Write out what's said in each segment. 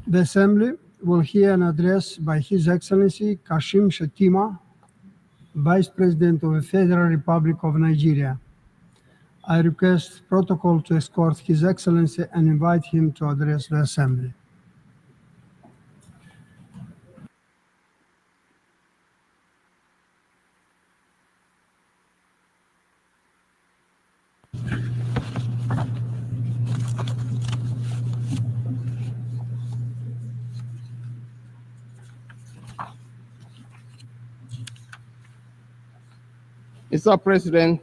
The Assembly will hear an address by His Excellency Kashim Shettima, Vice President of the Federal Republic of Nigeria. I request protocol to escort His Excellency and invite him to address the Assembly. Mr. President,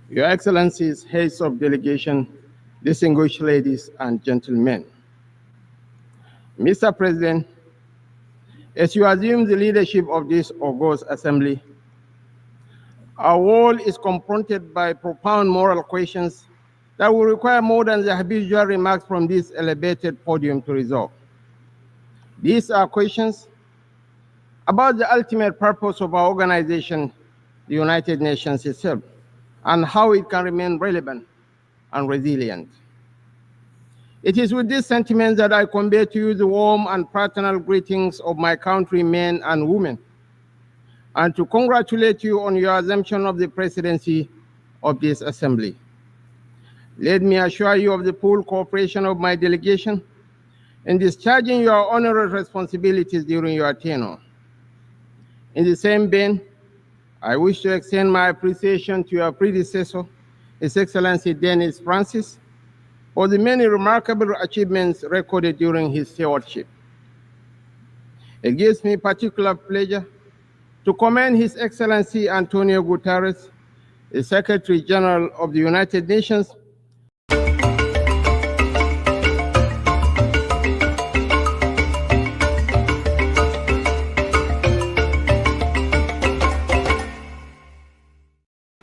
Your Excellencies, heads of delegation, distinguished ladies and gentlemen. Mr. President, as you assume the leadership of this august assembly, our world is confronted by profound moral questions that will require more than the habitual remarks from this elevated podium to resolve. These are questions about the ultimate purpose of our organization, the United Nations itself, and how it can remain relevant and resilient. It is with this sentiment that I convey to you the warm and fraternal greetings of my countrymen and women, and to congratulate you on your assumption of the presidency of this assembly. Let me assure you of the full cooperation of my delegation in discharging your honorary responsibilities during your tenure. In the same vein, I wish to extend my appreciation to your predecessor, His Excellency Dennis Francis, for the many remarkable achievements recorded during his stewardship. It gives me particular pleasure to commend His Excellency Antonio Guterres, the Secretary General of the United Nations.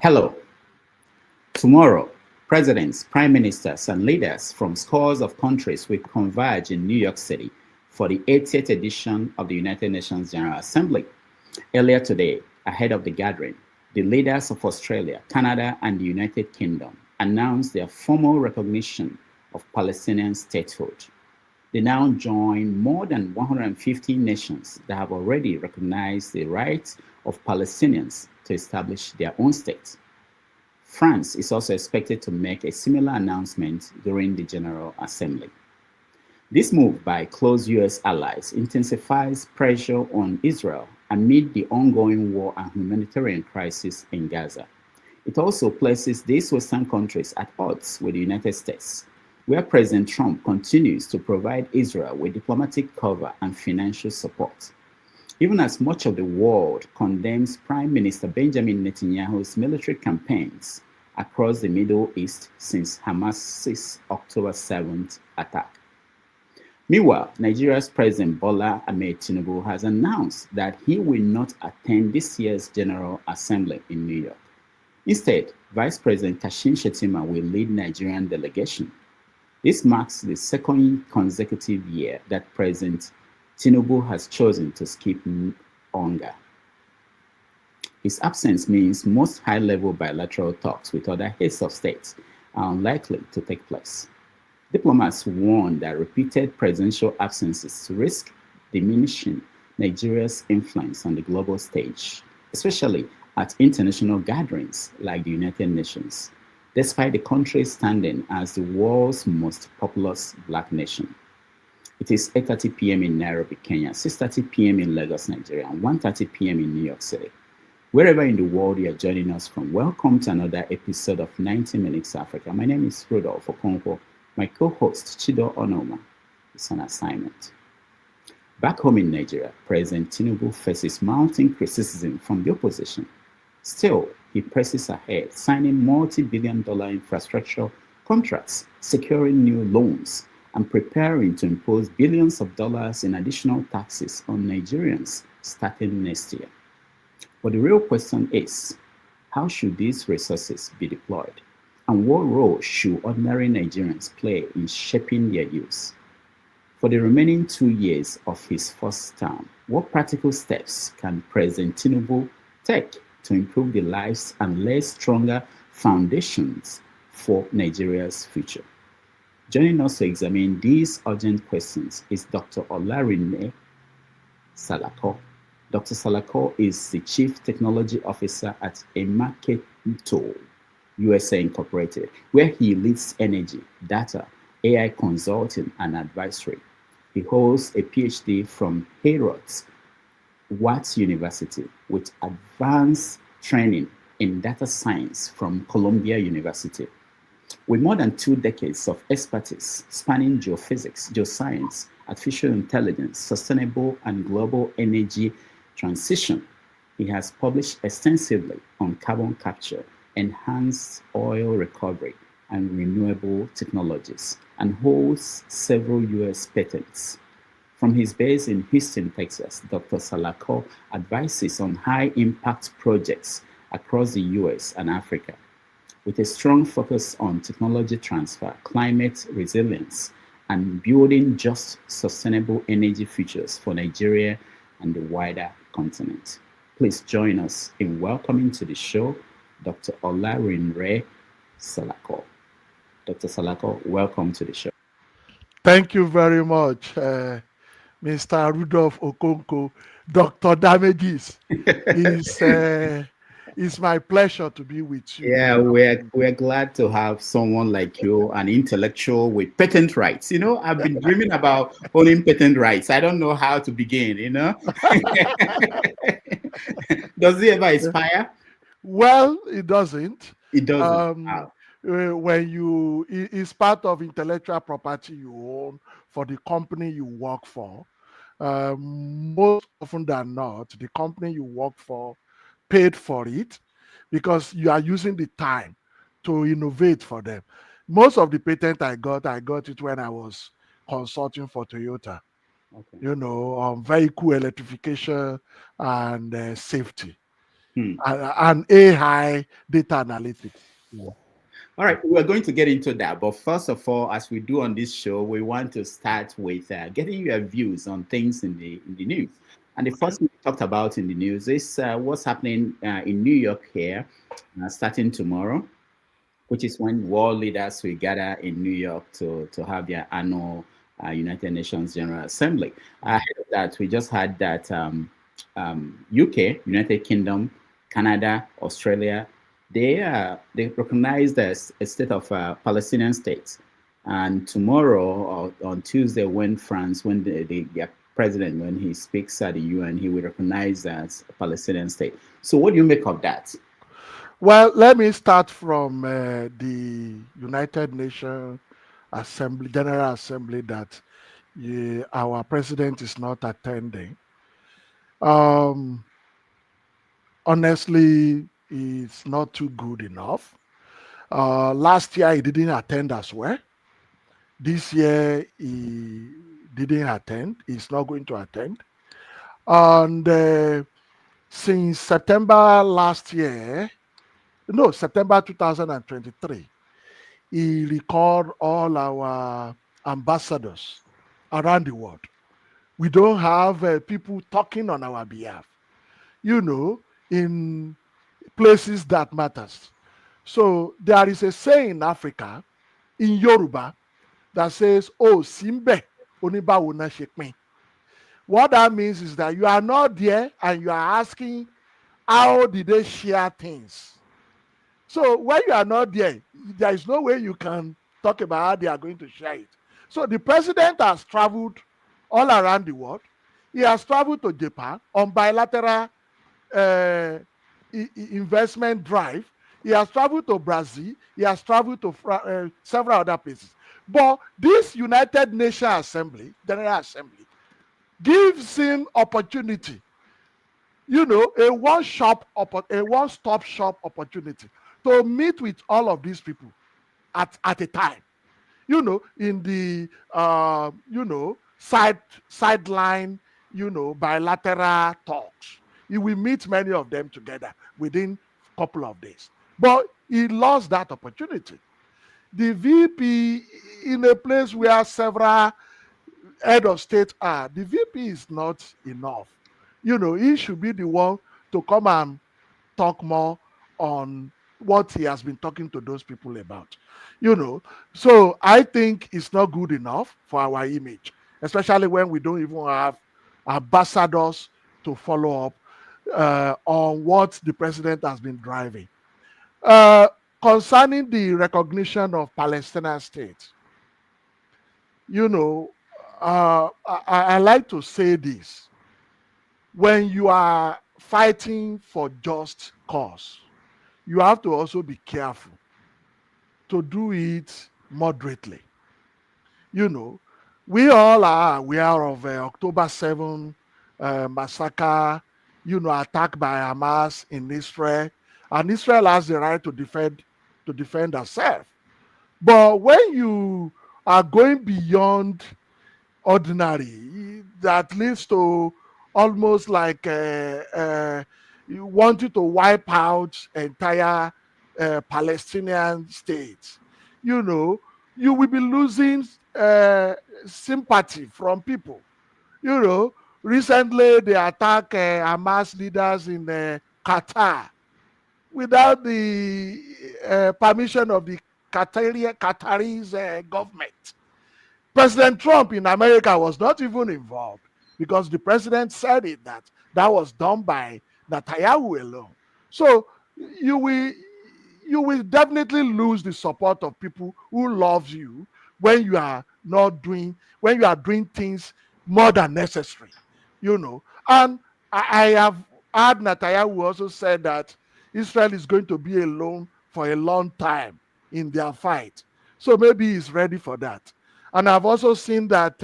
Hello. Tomorrow, presidents, prime ministers, and leaders from scores of countries will converge in New York City for the 80th edition of the United Nations General Assembly. Earlier today, ahead of the gathering, the leaders of Australia, Canada, and the United Kingdom announced their formal recognition of Palestinian statehood. They now join more than 150 nations that have already recognized the rights of Palestinians to establish their own state. France is also expected to make a similar announcement during the General Assembly. This move by close US allies intensifies pressure on Israel amid the ongoing war and humanitarian crisis in Gaza. It also places these Western countries at odds with the United States, where President Trump continues to provide Israel with diplomatic cover and financial support. Even as much of the world condemns Prime Minister Benjamin Netanyahu's military campaigns across the Middle East since Hamas's October 7th attack. Meanwhile, Nigeria's President Bola Tinubu has announced that he will not attend this year's General Assembly in New York. Instead, Vice President Kashim Shettima will lead Nigerian delegation. This marks the second consecutive year that President Tinubu has chosen to skip hunger. His absence means most high-level bilateral talks with other heads of state are unlikely to take place. Diplomats warn that repeated presidential absences risk diminishing Nigeria's influence on the global stage, especially at international gatherings like the United Nations, despite the country's standing as the world's most populous Black nation. It is 8:30 p.m. in Nairobi, Kenya, 6:30 p.m. in Lagos, Nigeria, and 1:30 p.m. in New York City. Wherever in the world you are joining us from, welcome to another episode of 90 Minutes Africa. My name is Rudolph Okonkwo. My co-host, Chido Onoma, is on assignment. Back home in Nigeria, President Tinubu faces mounting criticism from the opposition. Still, he presses ahead, signing multi-billion-dollar infrastructure contracts, securing new loans, and preparing to impose billions of dollars in additional taxes on Nigerians starting next year. But the real question is, how should these resources be deployed? And what role should ordinary Nigerians play in shaping their use? For the remaining 2 years of his first term, what practical steps can President Tinubu take to improve the lives and lay stronger foundations for Nigeria's future? Joining us to examine these urgent questions is Dr. Olarinre Salako. Dr. Salako is the Chief Technology Officer at Emakemtos USA Incorporated, where he leads energy, data, AI consulting, and advisory. He holds a Ph.D. from Heriot-Watt University with advanced training in data science from Columbia University. With more than 2 decades of expertise spanning geophysics, geoscience, artificial intelligence, sustainable and global energy transition, he has published extensively on carbon capture, enhanced oil recovery, and renewable technologies, and holds several US patents. From his base in Houston, Texas, Dr. Salako advises on high-impact projects across the US and Africa, with a strong focus on technology transfer, climate resilience, and building just sustainable energy futures for Nigeria and the wider continent. Please join us in welcoming to the show Dr. Olarinre Salako. Dr. Salako, welcome to the show. Thank you very much, Mr. Rudolph Okonko. Dr. Damages. It's my pleasure to be with you. Yeah, we're glad to have someone like you, an intellectual with patent rights. I've been dreaming about owning patent rights. I don't know how to begin, Does it ever expire? Well, it doesn't. It doesn't. Wow. When it's part of intellectual property you own for the company you work for. Most often than not, the company you work for paid for it because you are using the time to innovate for them. Most of the patent I got it when I was consulting for Toyota. Okay. On vehicle electrification and safety, and AI data analytics. Yeah. All right, we're going to get into that. But first of all, as we do on this show, we want to start with getting your views on things in the news. And the first thing we talked about in the news is what's happening in New York here, starting tomorrow, which is when world leaders will gather in New York to have their annual United Nations General Assembly. Ahead of that, we just had that UK, United Kingdom, Canada, Australia, they recognized as a state of Palestinian states. And tomorrow, or on Tuesday, when their president, when he speaks at the UN, he will recognize as a Palestinian state. So what do you make of that? Well, let me start from the United Nations Assembly, General Assembly that our president is not attending. Honestly, it's not too good enough. Last year, he didn't attend as well. This year, he didn't attend. He's not going to attend. And since September 2023, he recalled all our ambassadors around the world. We don't have people talking on our behalf, in places that matters. So there is a saying in Africa, in Yoruba, that says, "Oh, Simbe, Onibawo na shekme." What that means is that you are not there and you are asking, how did they share things? So when you are not there, there is no way you can talk about how they are going to share it. So the president has traveled all around the world. He has traveled to Japan on bilateral investment drive. He has traveled to Brazil. He has traveled to several other places. But this United Nations Assembly, General Assembly, gives him opportunity, a one-stop shop opportunity to meet with all of these people at a time. In the sideline, bilateral talks. He will meet many of them together within a couple of days. But he lost that opportunity. The VP, in a place where several head of state are, the VP is not enough. He should be the one to come and talk more on what he has been talking to those people about. So I think it's not good enough for our image, especially when we don't even have ambassadors to follow up on what the president has been driving. Uh, Concerning the recognition of Palestinian state, I like to say this. When you are fighting for just cause, you have to also be careful to do it moderately. We all are aware of October 7 massacre, attack by Hamas in Israel, and Israel has the right to defend herself. But when you are going beyond ordinary, that leads to almost like you wanting to wipe out entire Palestinian states. You will be losing sympathy from people. Recently they attacked Hamas leaders in Qatar without the permission of the Qataris government. President Trump in America was not even involved because the president said that was done by Netanyahu alone. So you will definitely lose the support of people who love you when you are doing things more than necessary. And I have heard Netanyahu also said that Israel is going to be alone for a long time in their fight. So maybe he's ready for that. And I've also seen that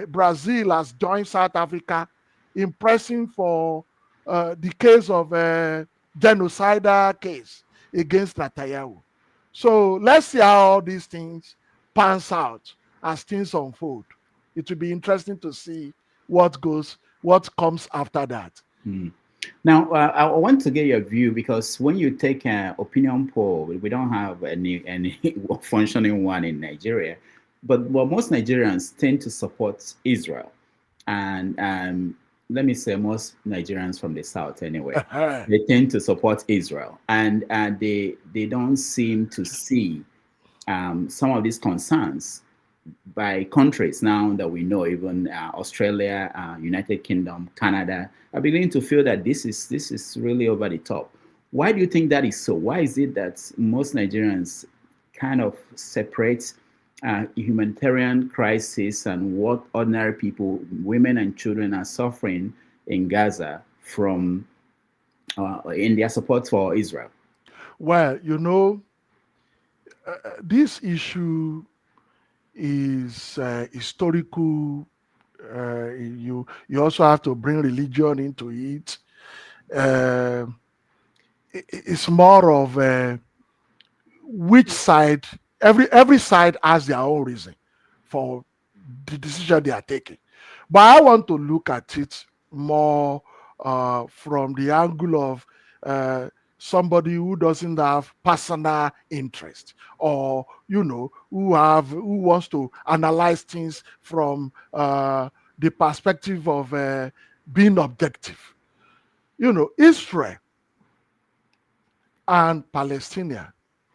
Brazil has joined South Africa in pressing for the case of genocidal case against Netanyahu. So let's see how all these things pans out as things unfold. It will be interesting to see what comes after that. Now, I want to get your view, because when you take an opinion poll, we don't have any functioning one in Nigeria, but most Nigerians tend to support Israel, and let me say most Nigerians from the South anyway, they tend to support Israel, and they don't seem to see some of these concerns by countries now that we know, even Australia, United Kingdom, Canada, are beginning to feel that this is really over the top. Why do you think that is so? Why is it that most Nigerians kind of separate humanitarian crisis and what ordinary people, women and children, are suffering in Gaza from in their support for Israel? Well, this issue is historical. You also have to bring religion into it. It's more of which side. Every side has their own reason for the decision they are taking. But I want to look at it more from the angle of somebody who doesn't have personal interest, or who wants to analyze things from the perspective of being objective. Israel and Palestine,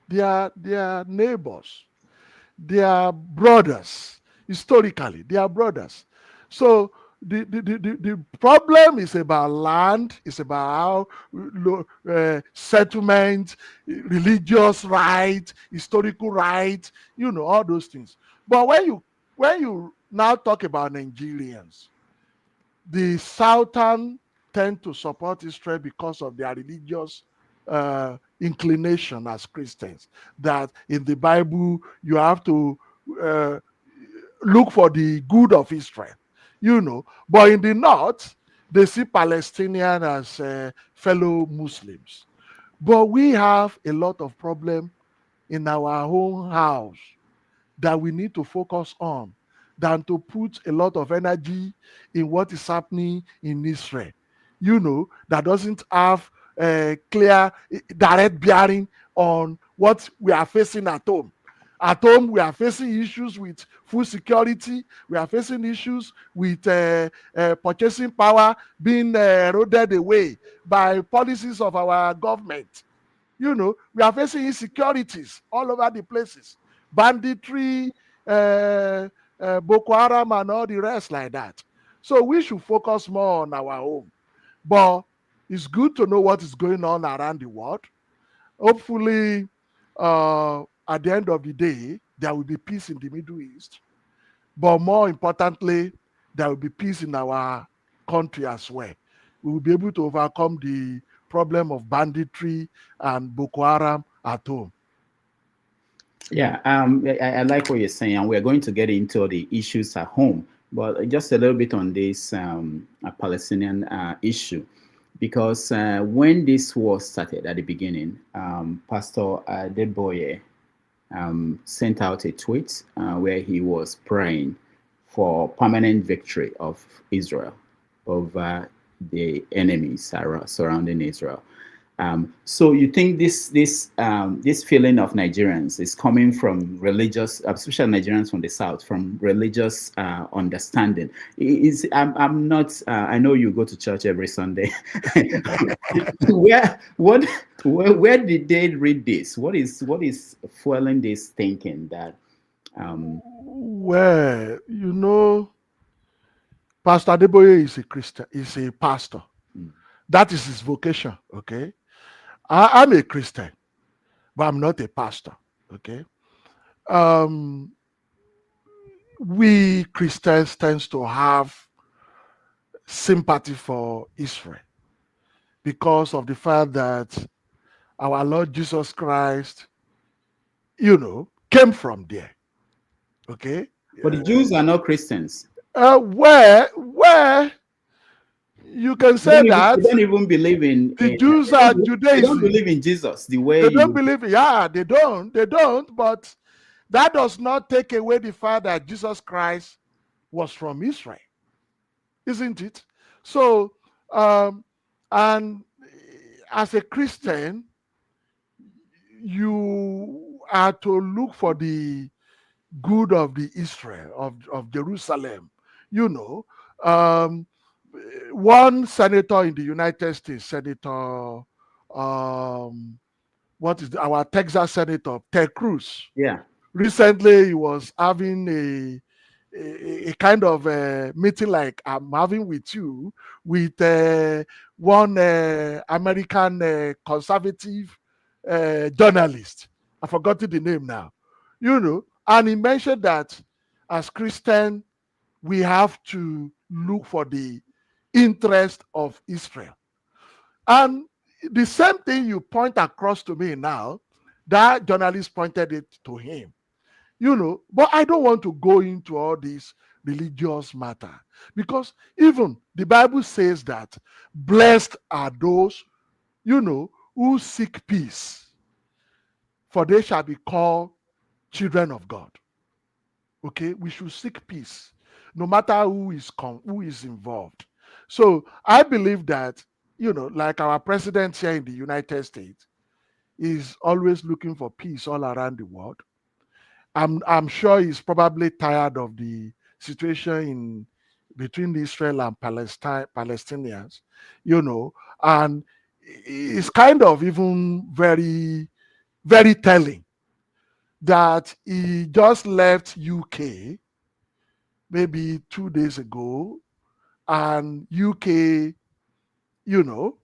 they are neighbors, they are brothers. Historically, they are brothers. So the problem is about land, it's about how settlement, religious right, historical right, all those things. But when you now talk about Nigerians, the Southern tend to support Israel because of their religious inclination as Christians. That in the Bible you have to look for the good of Israel, But in the North, they see Palestinians as fellow Muslims. But we have a lot of problem in our own house that we need to focus on than to put a lot of energy in what is happening in Israel, that doesn't have a clear, direct bearing on what we are facing at home. At home, we are facing issues with food security. We are facing issues with purchasing power being eroded away by policies of our government. We are facing insecurities all over the places, banditry, Boko Haram, and all the rest like that. So we should focus more on our own. But it's good to know what is going on around the world. Hopefully, at the end of the day, there will be peace in the Middle East. But more importantly, there will be peace in our country as well. We will be able to overcome the problem of banditry and Boko Haram at home. Yeah, I like what you're saying, and we're going to get into the issues at home, but just a little bit on this Palestinian issue, because when this war started at the beginning, Pastor Adeboye sent out a tweet where he was praying for permanent victory of Israel over the enemies surrounding Israel. So you think this feeling of Nigerians is coming from religious, especially Nigerians from the South, from religious understanding? I'm not. I know you go to church every Sunday. Where did they read this? What is fueling this thinking that? Well, Pastor Adeboye is a Christian. Is a pastor. That is his vocation. Okay. I'm a Christian, but I'm not a pastor. Okay. We Christians tend to have sympathy for Israel because of the fact that our Lord Jesus Christ, came from there. Okay. But the Jews are not Christians. Where you can say They that don't even believe in the Jews are Judaism. They don't believe in Jesus the way they don't believe. Yeah, they don't. But that does not take away the fact that Jesus Christ was from Israel, isn't it? So, and as a Christian, you are to look for the good of the Israel of Jerusalem. One senator in the United States, Senator, our Texas Senator, Ted Cruz. Yeah. Recently, he was having a kind of meeting like I'm having with you, with one American conservative journalist. I've forgotten the name now. And he mentioned that as Christian, we have to look for the interest of Israel. And the same thing you point across to me now, that journalist pointed it to him. But I don't want to go into all this religious matter, because even the Bible says that blessed are those, who seek peace, for they shall be called children of God. Okay, we should seek peace, no matter who is involved. So I believe that, like our president here in the United States is always looking for peace all around the world. I'm sure he's probably tired of the situation between Israel and Palestinians, and it's kind of even very, very telling that he just left UK maybe 2 days ago, and UK,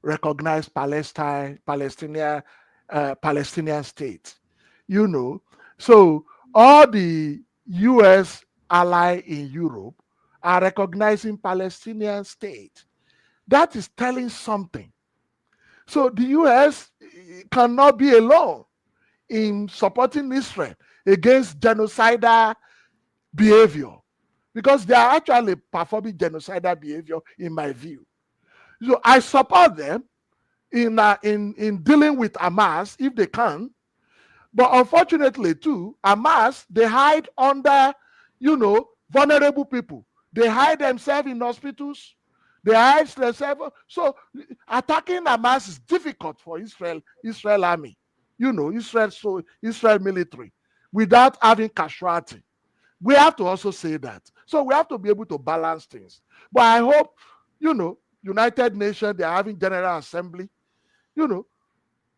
recognized Palestinian state, So all the US ally in Europe are recognizing Palestinian state. That is telling something. So the US cannot be alone in supporting Israel against genocidal behavior, because they are actually performing genocidal behavior, in my view. So I support them in dealing with Hamas if they can. But unfortunately, too, Hamas, they hide under, vulnerable people. They hide themselves in hospitals. They hide themselves. So attacking Hamas is difficult for Israel army, Israel military, without having casualty. We have to also say that. So we have to be able to balance things. But I hope, United Nations, they are having General Assembly,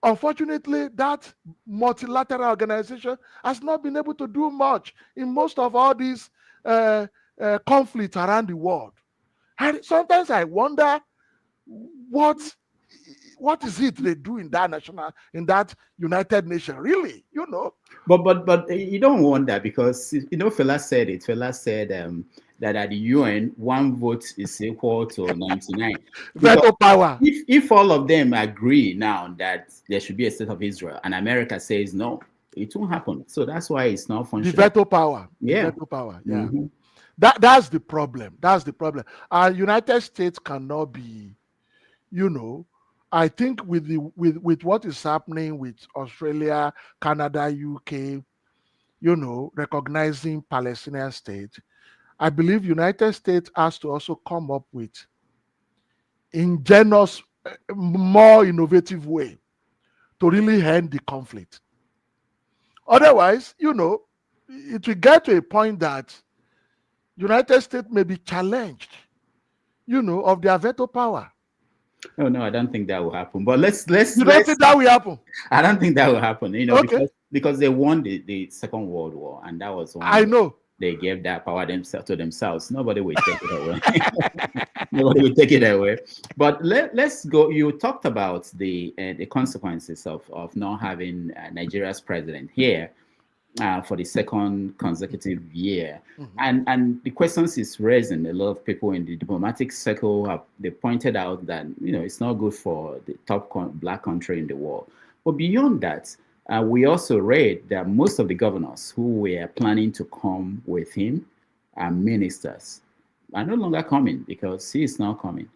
unfortunately, that multilateral organization has not been able to do much in most of all these conflicts around the world. And sometimes I wonder what is it they do in that United Nations, really, But you don't want that, because Fela said it. Fela said that at the UN, one vote is equal to 99. Because veto power. if all of them agree now that there should be a state of Israel, and America says no, it won't happen. So that's why it's not The functional. veto power. Yeah. The veto power. Yeah. Mhm. That's the problem. That's the problem. United States cannot be, I think with what is happening with Australia, Canada, UK, recognizing Palestinian state, I believe United States has to also come up with ingenious, more innovative way to really end the conflict. Otherwise, it will get to a point that United States may be challenged, of their veto power. No, I don't think that will happen. But let's You don't think that will happen? I don't think that will happen. Okay. Because they won the Second World War, and that was one. I know. They gave that power to themselves. Nobody will take it away. Nobody will take it away. But let's go. You talked about the consequences of not having Nigeria's president here for the second consecutive year. Mhm. And the questions is raising. A lot of people in the diplomatic circle they pointed out that it's not good for the top black country in the world. But beyond that, we also read that most of the governors who were planning to come with him, ministers, are no longer coming because he is not coming.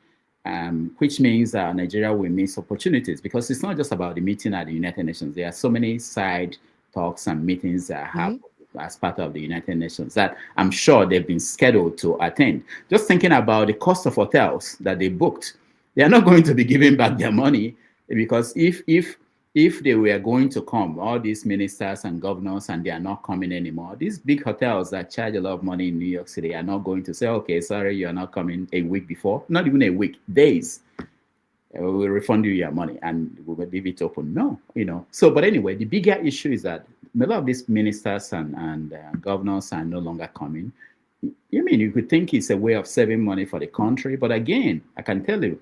Which means Nigeria will miss opportunities, because it's not just about the meeting at the United Nations. There are so many side talks and meetings that happen as part of the United Nations that I'm sure they've been scheduled to attend. Just thinking about the cost of hotels that they booked, they are not going to be giving back their money, because if they were going to come, all these ministers and governors, and they are not coming anymore, these big hotels that charge a lot of money in New York City are not going to say, okay, sorry, you're not coming a week before, not even a week, days. We'll refund you your money and we will leave it open. No, So, but anyway, the bigger issue is that a lot of these ministers and governors are no longer coming. You could think it's a way of saving money for the country, but again, I can tell you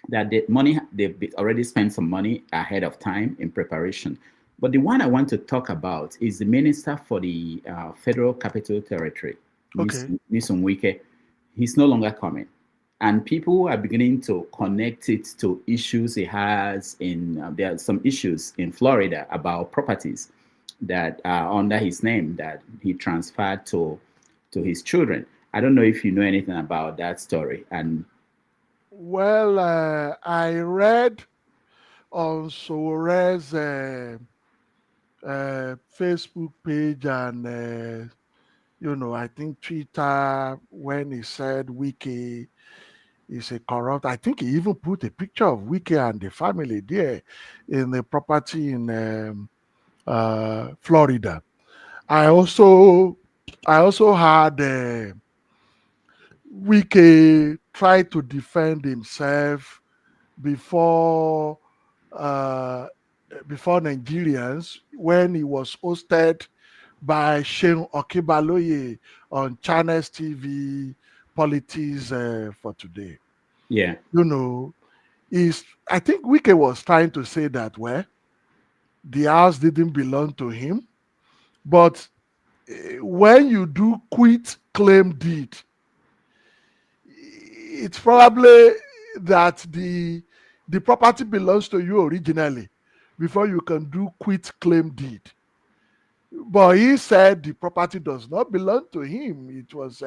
that they've already spent some money ahead of time in preparation. But the one I want to talk about is the minister for the Federal Capital Territory, Okay. Nyesom Wike. He's no longer coming. And people are beginning to connect it to issues he has there are some issues in Florida about properties that are under his name that he transferred to his children. I don't know if you know anything about that story. And Well, I read on Sore's Facebook page and I think Twitter, when he said Wiki is a corrupt. I think he even put a picture of Wiki and the family there in the property in Florida. I also had Wiki try to defend himself before Nigerians when he was hosted by Shane Okibaloye on Channels TV Politics for Today. yeah, I think Wike was trying to say that the house didn't belong to him, but when you do quit claim deed, it's probably that the property belongs to you originally before you can do quit claim deed. But he said the property does not belong to him. It was,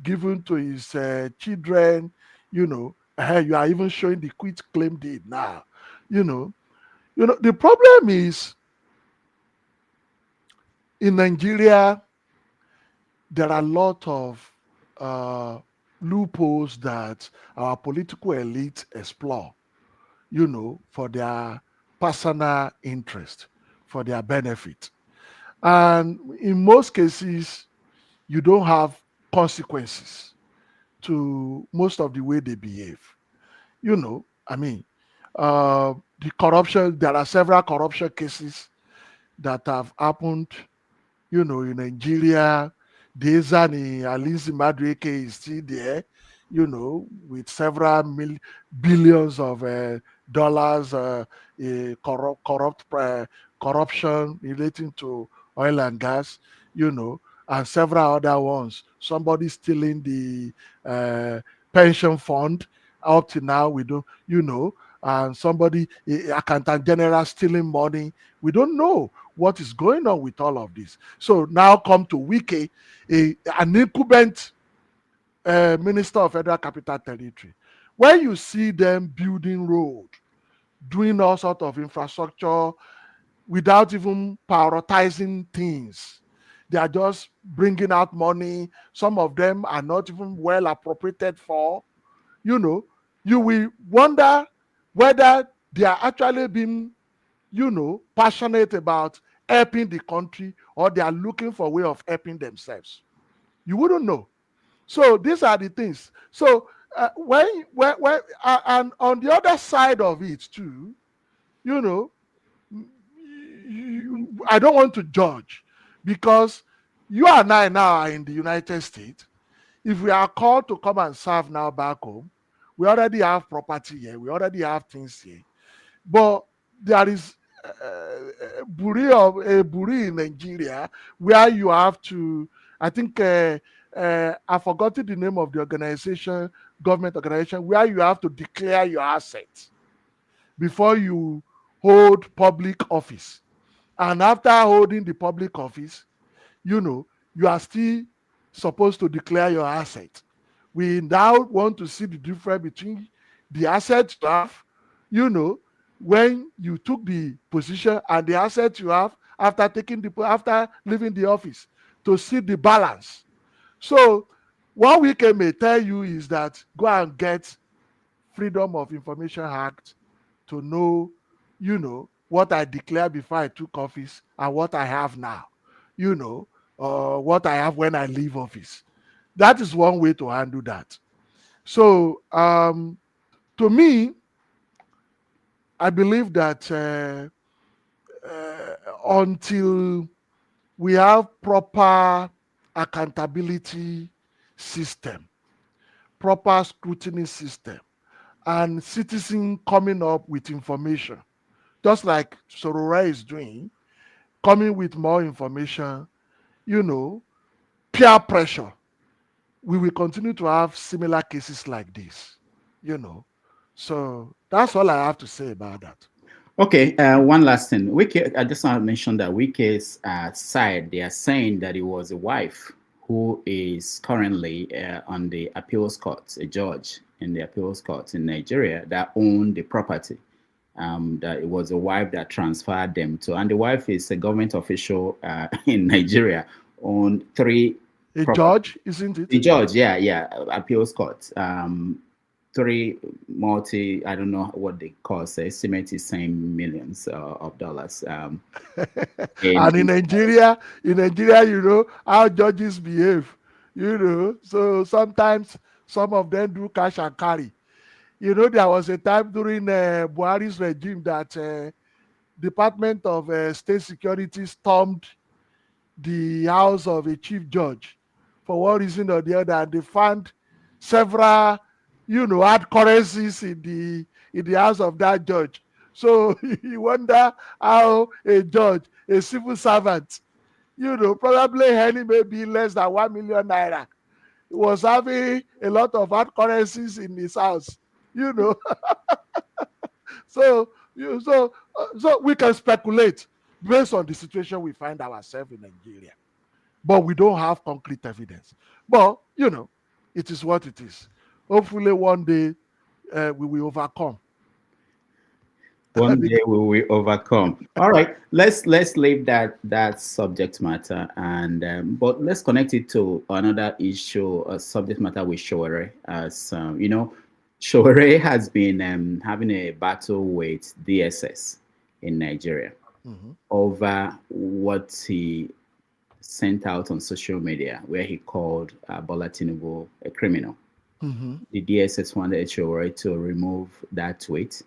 given to his children. You are even showing the quit claim deed now. The problem is in Nigeria, there are a lot of loopholes that our political elite explore, for their personal interest, for their benefit. And in most cases, you don't have consequences to most of the way they behave. The the corruption, there are several corruption cases that have happened, in Nigeria. The Ezani Alizi Madueke is still there, with several billions of dollars corruption relating to oil and gas, and several other ones. Somebody stealing the pension fund. Up to now, we don't, and somebody, accountant general, stealing money. We don't know what is going on with all of this. So now come to Wike, an incumbent Minister of Federal Capital Territory. When you see them building road, doing all sort of infrastructure without even prioritizing things, they are just bringing out money. Some of them are not even well appropriated for. You will wonder whether they are actually being, passionate about helping the country, or they are looking for a way of helping themselves. You wouldn't know. So these are the things. So when and on the other side of it too, I don't want to judge, because you and I now are in the United States. If we are called to come and serve now back home, we already have property here. We already have things here. But there is a buri in Nigeria where you have to, I think, I forgot the name of the organization, government organization, where you have to declare your assets before you hold public office. And after holding the public office, you are still supposed to declare your assets. We now want to see the difference between the assets you have, when you took the position, and the assets you have after leaving the office, to see the balance. So what we may tell you is that go and get Freedom of Information Act to know, what I declared before I took office and what I have now, what I have when I leave office. That is one way to handle that. So to me, I believe that until we have proper accountability system, proper scrutiny system, and citizens coming up with information, just like Sorora is doing, coming with more information, peer pressure, we will continue to have similar cases like this, So that's all I have to say about that. Okay, one last thing. Wike, I just want to mention that Wike's side, they are saying that it was a wife who is currently on the appeals court, a judge in the appeals court in Nigeria, that owned the property. That it was a wife that transferred them to, and the wife is a government official in Nigeria, owned three. Judge, isn't it? The judge, yeah, appeals court. Three I don't know what they cost. The estimate is saying millions of dollars. And in Nigeria, how judges behave. So sometimes some of them do cash and carry. There was a time during Buhari's regime that Department of State Security stormed the house of a chief judge for one reason or the other, and they found several, hard currencies in the house of that judge. So you wonder how a judge, a civil servant, probably earning maybe less than 1 million naira, was having a lot of hard currencies in his house. So we can speculate based on the situation we find ourselves in Nigeria, but we don't have concrete evidence. But it is what it is. Hopefully, one day we will overcome. One day we will overcome. All right, let's leave that subject matter, and but let's connect it to another issue, a subject matter with Sowore. As Sowore has been having a battle with DSS in Nigeria over what he sent out on social media, where he called Bola Tinubu a criminal. The DSS wanted Sowore to remove that tweet,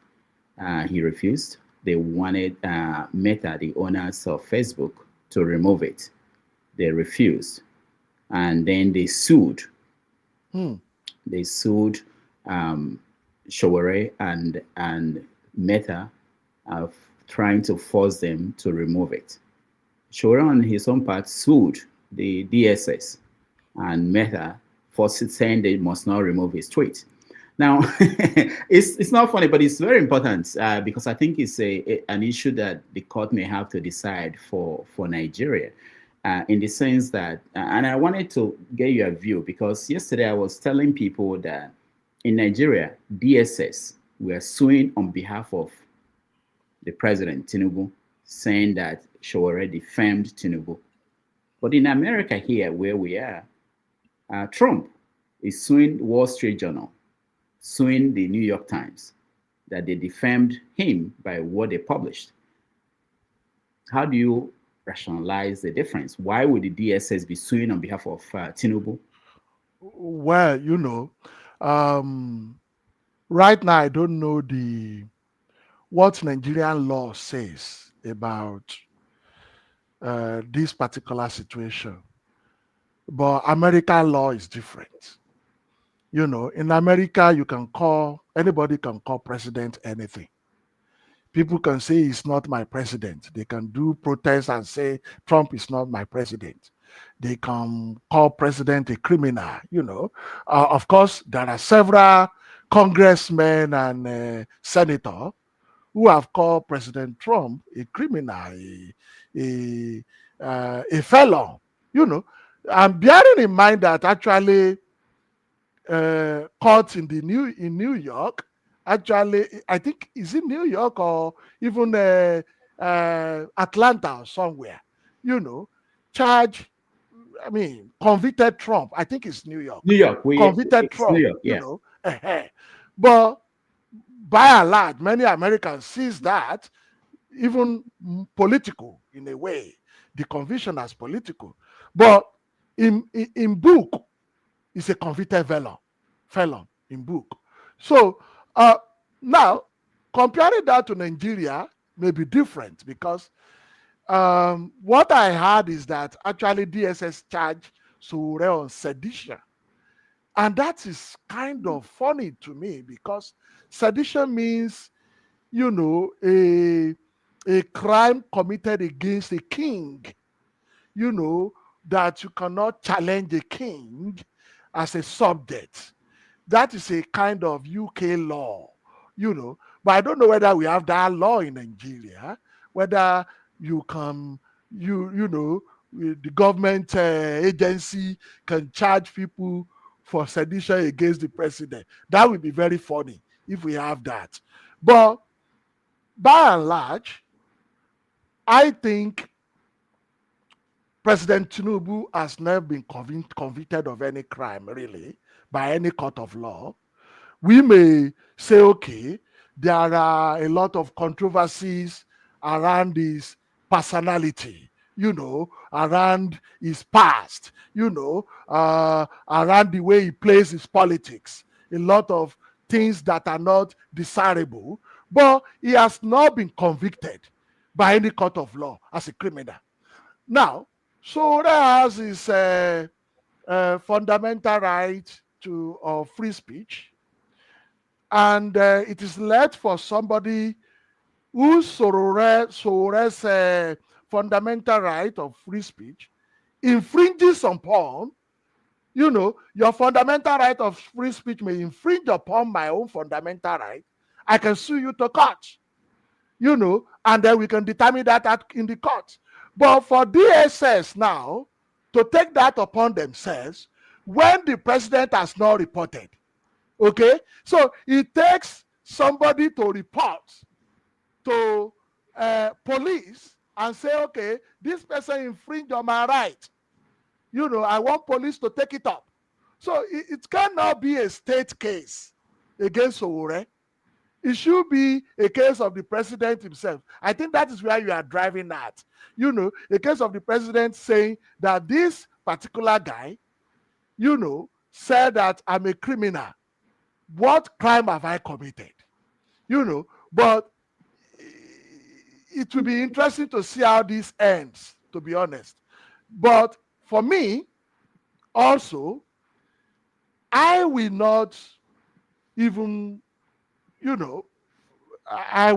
He refused. They wanted Meta, the owners of Facebook, to remove it. They refused. And then they sued. They sued Showore and Meta of trying to force them to remove it. Showore, on his own part, sued the DSS and Meta for saying they must not remove his tweet. Now, it's not funny, but it's very important because I think it's an issue that the court may have to decide for Nigeria. In the sense that, and I wanted to get your view because yesterday I was telling people that in Nigeria, DSS were suing on behalf of the president, Tinubu, saying that Showore defamed Tinubu. But in America here, where we are, Trump is suing Wall Street Journal, suing the New York Times, that they defamed him by what they published. How do you rationalize the difference? Why would the DSS be suing on behalf of Tinubu? Well, right now I don't know what Nigerian law says about this particular situation, but American law is different. In America, anybody can call president anything. People can say he's not my president. They can do protests and say Trump is not my president. They can call president a criminal. Of course, there are several congressmen and senators who have called President Trump a criminal, a felon. I'm bearing in mind that actually courts in New York. Actually, I think, is it New York or even Atlanta or somewhere, convicted Trump. I think it's New York. New York. Convicted Trump, New York, yeah. But by and large, many Americans sees that even political in a way, the conviction as political. But in book, it's a convicted felon in book. So now, comparing that to Nigeria may be different because what I heard is that actually DSS charged Sowore on sedition. And that is kind of funny to me because sedition means, a crime committed against a king, that you cannot challenge a king as a subject. That is a kind of UK law, but I don't know whether we have that law in Nigeria, whether you can, the government agency can charge people for sedition against the president. That would be very funny if we have that. But by and large, I think President Tinubu has never been convicted of any crime, really, by any court of law. We may say, okay, there are a lot of controversies around his personality, around his past, around the way he plays his politics, a lot of things that are not desirable, but he has not been convicted by any court of law as a criminal. Now, so there has his fundamental right to free speech, and it is left for somebody whose Sowore's fundamental right of free speech infringes upon, your fundamental right of free speech may infringe upon my own fundamental right. I can sue you to court, and then we can determine that in the court. But for DSS now to take that upon themselves when the president has not reported, okay? So it takes somebody to report to police and say, okay, this person infringed on my right. I want police to take it up. So it cannot be a state case against Sowore. It should be a case of the president himself. I think that is where you are driving at. A case of the president saying that this particular guy, said that I'm a criminal. What crime have I committed? But it will be interesting to see how this ends, to be honest. But for me, also, I will not even, I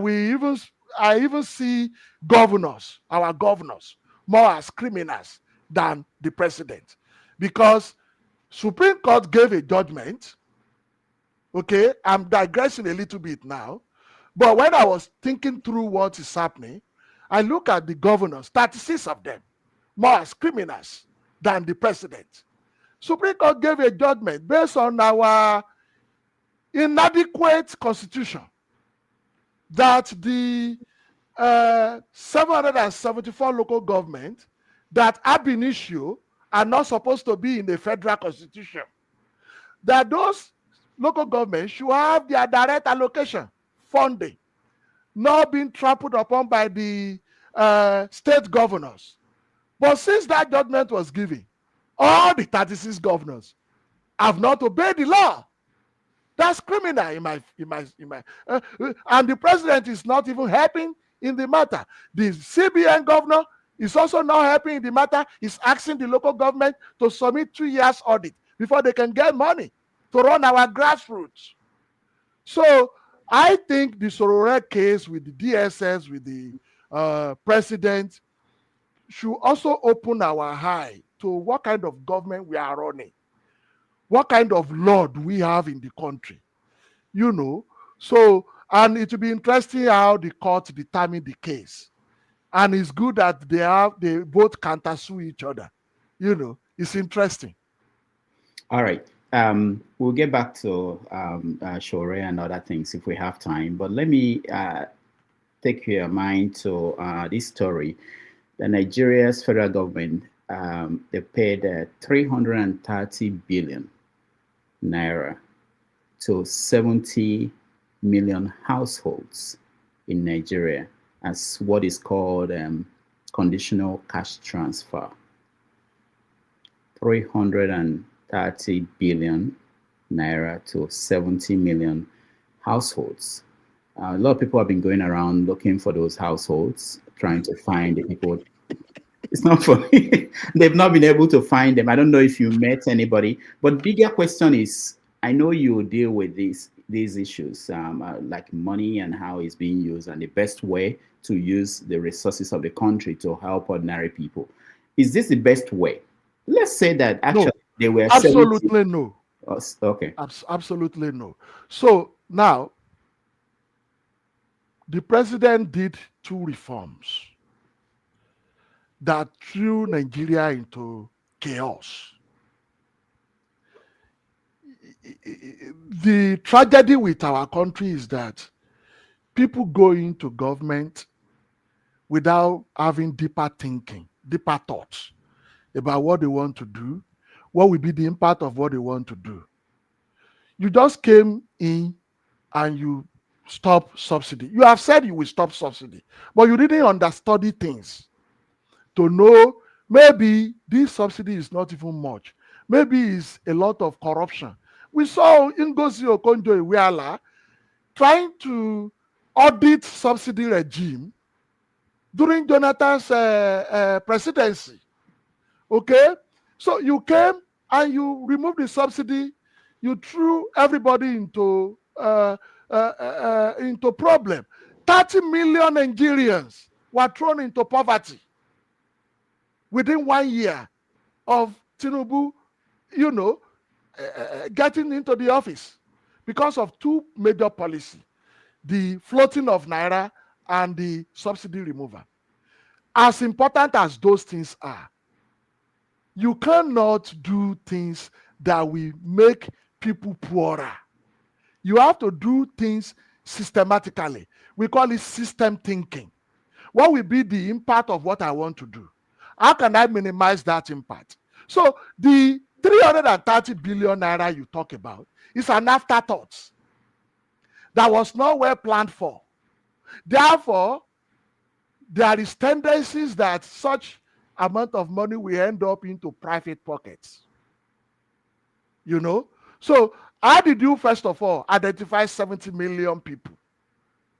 even see governors, our governors, more as criminals than the president. Because Supreme Court gave a judgment. Okay, I'm digressing a little bit now. But when I was thinking through what is happening, I look at the governors, 36 of them, more as criminals than the president. Supreme Court gave a judgment based on our inadequate constitution that the 774 local government that ab initio are not supposed to be in the federal constitution, that those local governments should have their direct allocation funding not being trampled upon by the state governors. But since that judgment was given, all the 36 governors have not obeyed the law. That's criminal and the president is not even helping in the matter. The CBN governor is also not helping in the matter. He's asking the local government to submit 2 years audit before they can get money to run our grassroots. So I think the Sorore case with the DSS, with the president, should also open our eye to what kind of government we are running. What kind of law do we have in the country? So, and it will be interesting how the court determine the case. And it's good that they both counter sue each other. It's interesting. All right. We'll get back to Shore and other things if we have time. But let me take your mind to this story. The Nigeria's federal government, they paid 330 billion naira to 70 million households in Nigeria as what is called conditional cash transfer. 330 billion naira to 70 million households. A lot of people have been going around looking for those households, trying to find the people. It's not for me. They've not been able to find them. I don't know if you met anybody, but bigger question is, I know you deal with these issues like money and how it's being used and the best way to use the resources of the country to help ordinary people. Is this the best way? Let's say that actually No, they were absolutely 70. no. Okay. Absolutely no. So now, the president did 2 reforms that threw Nigeria into chaos. The tragedy with our country is that people go into government without having deeper thinking, deeper thoughts about what they want to do, what will be the impact of what they want to do. You just came in and you stop subsidy. You have said you will stop subsidy, but you didn't understudy things to know maybe this subsidy is not even much. Maybe it's a lot of corruption. We saw Ngozi Okonjo-Iweala trying to audit subsidy regime during Jonathan's presidency. Okay? So you came and you removed the subsidy, you threw everybody into problem. 30 million Nigerians were thrown into poverty within 1 year of Tinubu, getting into the office because of 2 major policies, the floating of Naira and the subsidy removal. As important as those things are, you cannot do things that will make people poorer. You have to do things systematically. We call it system thinking. What will be the impact of what I want to do? How can I minimize that impact? So the 330 billion naira you talk about is an afterthought that was not well planned for. Therefore, there is tendencies that such amount of money will end up into private pockets. So how did you, first of all, identify 70 million people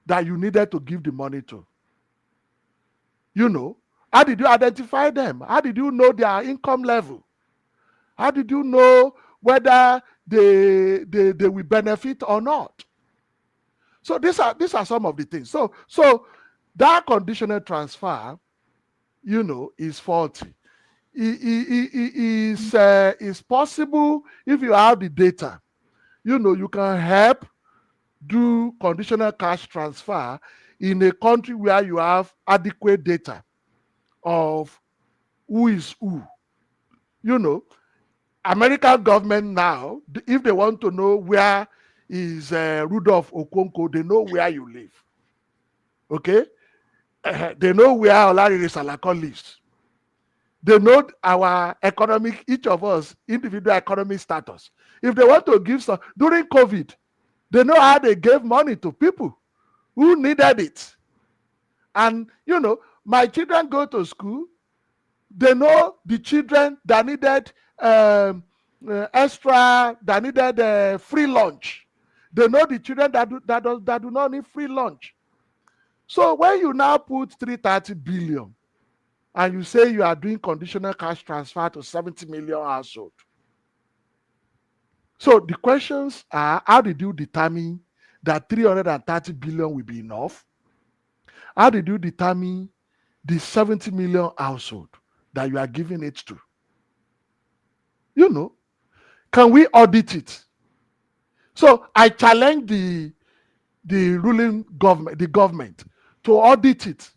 that you needed to give the money to? You know, how did you identify them? How did you know their income level? How did you know whether they will benefit or not? So these are some of the things. So that conditional transfer, you know, is faulty. It is possible if you have the data. You know, you can help do conditional cash transfer in a country where you have adequate data of who is who. You know, American government now, if they want to know where is Rudolph Okonkwo, they know where you live. Okay? They know where Olarinre Salako lives. They know our economic, each of us, individual economic status. If they want to give some, during COVID, they know how they gave money to people who needed it. And, you know, my children go to school. They know the children that needed extra, that needed free lunch. They know the children that do not need free lunch. So when you now put 330 billion and you say you are doing conditional cash transfer to 70 million households, so the questions are, how did you determine that 330 billion will be enough? How did you determine the 70 million household that you are giving it to? You know, can we audit it? So I challenge the ruling government, the government, to audit it.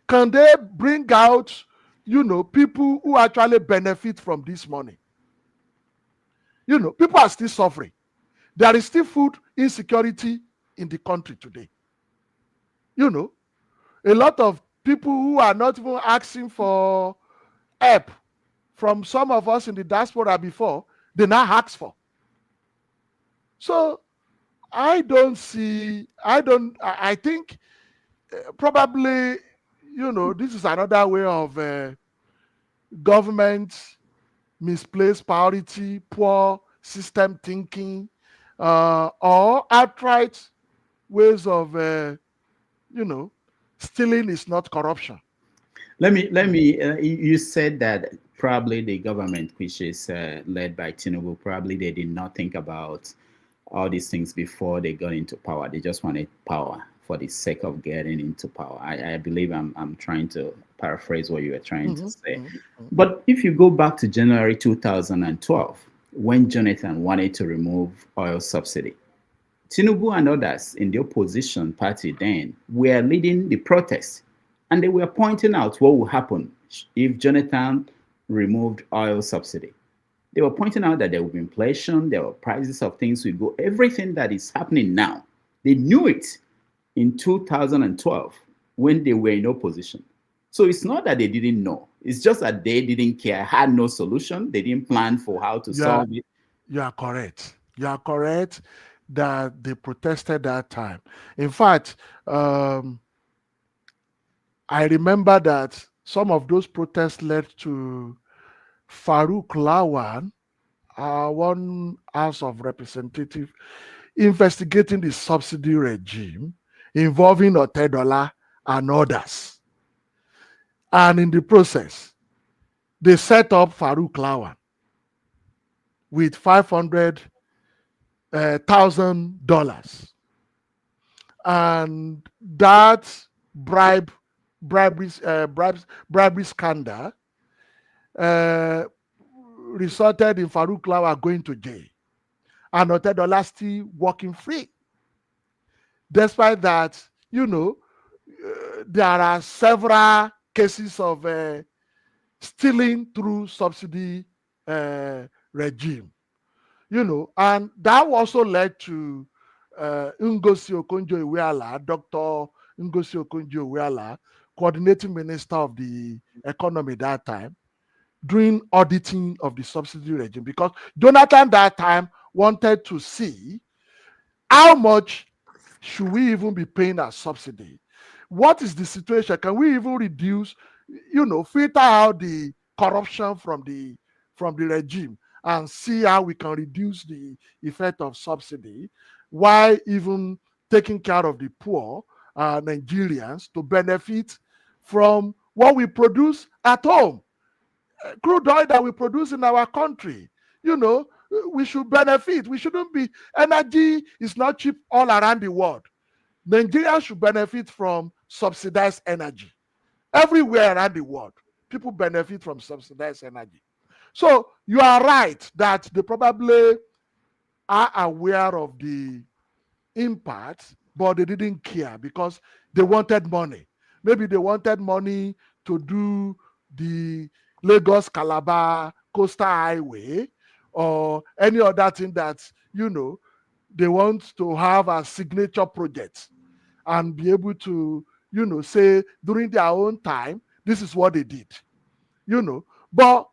Can they bring out, you know, people who actually benefit from this money? You know, people are still suffering. There is still food insecurity in the country today. You know, a lot of people who are not even asking for help from some of us in the diaspora before, they now ask for. So I think probably, you know, this is another way of government misplaced priority, poor system thinking, or outright ways of, you know, stealing is not corruption. Let me. You said that probably the government, which is led by Tinubu, probably they did not think about all these things before they got into power. They just wanted power for the sake of getting into power. I believe I'm trying to paraphrase what you were trying to say. But if you go back to January 2012, when Jonathan wanted to remove oil subsidy, Tinubu and others in the opposition party then were leading the protests, and they were pointing out what would happen if Jonathan removed oil subsidy. They were pointing out that there would be inflation, there were prices of things would go, everything that is happening now. They knew it in 2012 when they were in opposition. So it's not that they didn't know. It's just that they didn't care, had no solution. They didn't plan for how to solve it. You are correct. You are correct that they protested that time. In fact, I remember that some of those protests led to Farouk Lawan, one House of Representatives, investigating the subsidy regime involving Otedola and others. And in the process, they set up Farouk Lawan with $500,000. And that bribery scandal resulted in Farouk Lawan going to jail and Otedola still walking free. Despite that, you know, there are several cases of stealing through subsidy regime, you know, and that also led to Ngozi Okonjo-Iweala, Dr. Ngozi Okonjo-Iweala, coordinating minister of the economy that time, doing auditing of the subsidy regime, because Jonathan that time wanted to see how much should we even be paying as subsidy? What is the situation? Can we even reduce, you know, filter out the corruption from the regime and see how we can reduce the effect of subsidy while even taking care of the poor Nigerians to benefit from what we produce at home. Crude oil that we produce in our country. We should benefit. We shouldn't be, energy is not cheap all around the world. Nigeria should benefit from subsidized energy. Everywhere around the world, people benefit from subsidized energy. So you are right that they probably are aware of the impact, but they didn't care because they wanted money. Maybe they wanted money to do the Lagos Calabar Coastal Highway or any other thing that, they want to have a signature project and be able to, say during their own time, this is what they did. But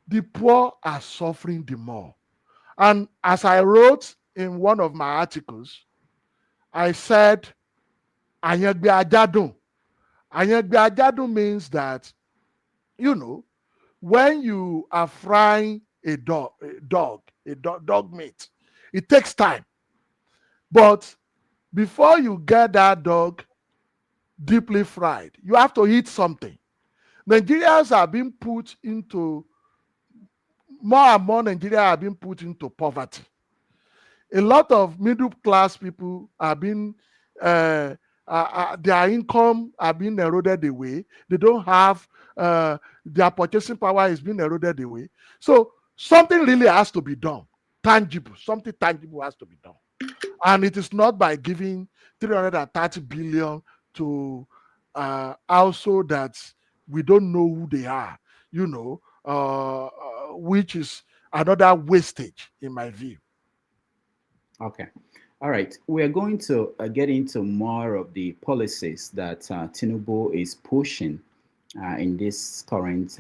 the poor are suffering the more. And as I wrote in one of my articles, I said, Anyagbe Ajadun. Anyagbe Ajadun means that, when you are frying a dog meat, it takes time. But before you get that dog deeply fried, you have to eat something. Nigerians are being put into, more and more Nigerians are being put into poverty. A lot of middle class people are being, their income are being eroded away. They don't have, their purchasing power is being eroded away. So something really has to be done. Tangible, something tangible has to be done. And it is not by giving 330 billion to also that we don't know who they are, which is another wastage in my view. Okay. All right. We are going to get into more of the policies that Tinubu is pushing in this current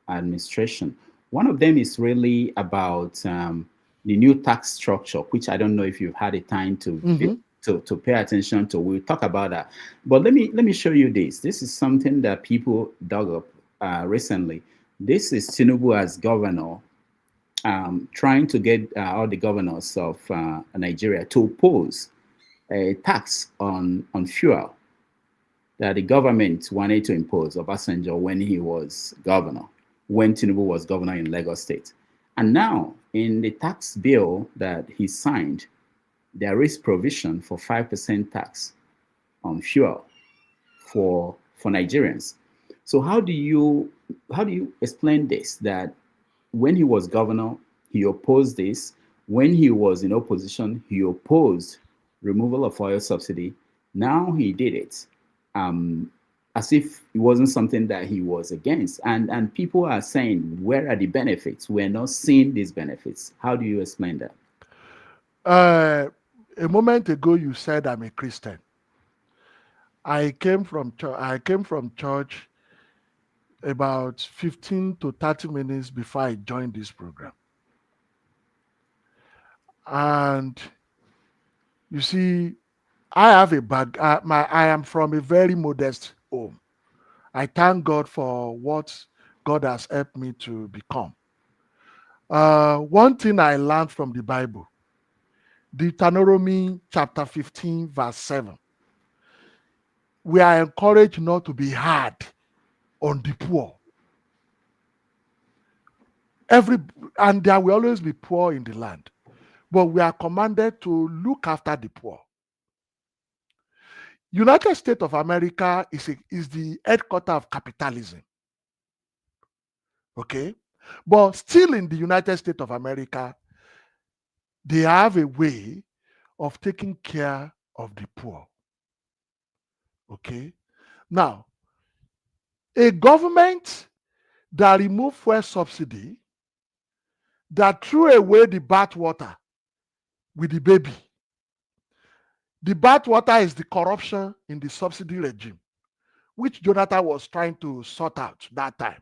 administration. One of them is really about the new tax structure, which I don't know if you've had a time to to pay attention to. We'll talk about that. But let me show you this. This is something that people dug up recently. This is Tinubu as governor trying to get all the governors of Nigeria to oppose a tax on fuel that the government wanted to impose Obasanjo when he was governor, when Tinubu was governor in Lagos State. And now, in the tax bill that he signed, there is provision for 5% tax on fuel for Nigerians. So how do you explain this, that when he was governor, he opposed this? When he was in opposition, he opposed removal of oil subsidy. Now he did it as if it wasn't something that he was against. And people are saying, where are the benefits? We're not seeing these benefits. How do you explain that? A moment ago, you said I'm a Christian. I came from church about 15 to 30 minutes before I joined this program. And you see, I have a bag. I am from a very modest home. I thank God for what God has helped me to become. One thing I learned from the Bible, Deuteronomy chapter 15, verse 7. We are encouraged not to be hard on the poor. And there will always be poor in the land. But we are commanded to look after the poor. United States of America is the headquarters of capitalism. Okay? But still in the United States of America, they have a way of taking care of the poor. Okay? Now, a government that removed fuel subsidy, that threw away the bathwater with the baby. The bathwater is the corruption in the subsidy regime, which Jonathan was trying to sort out that time.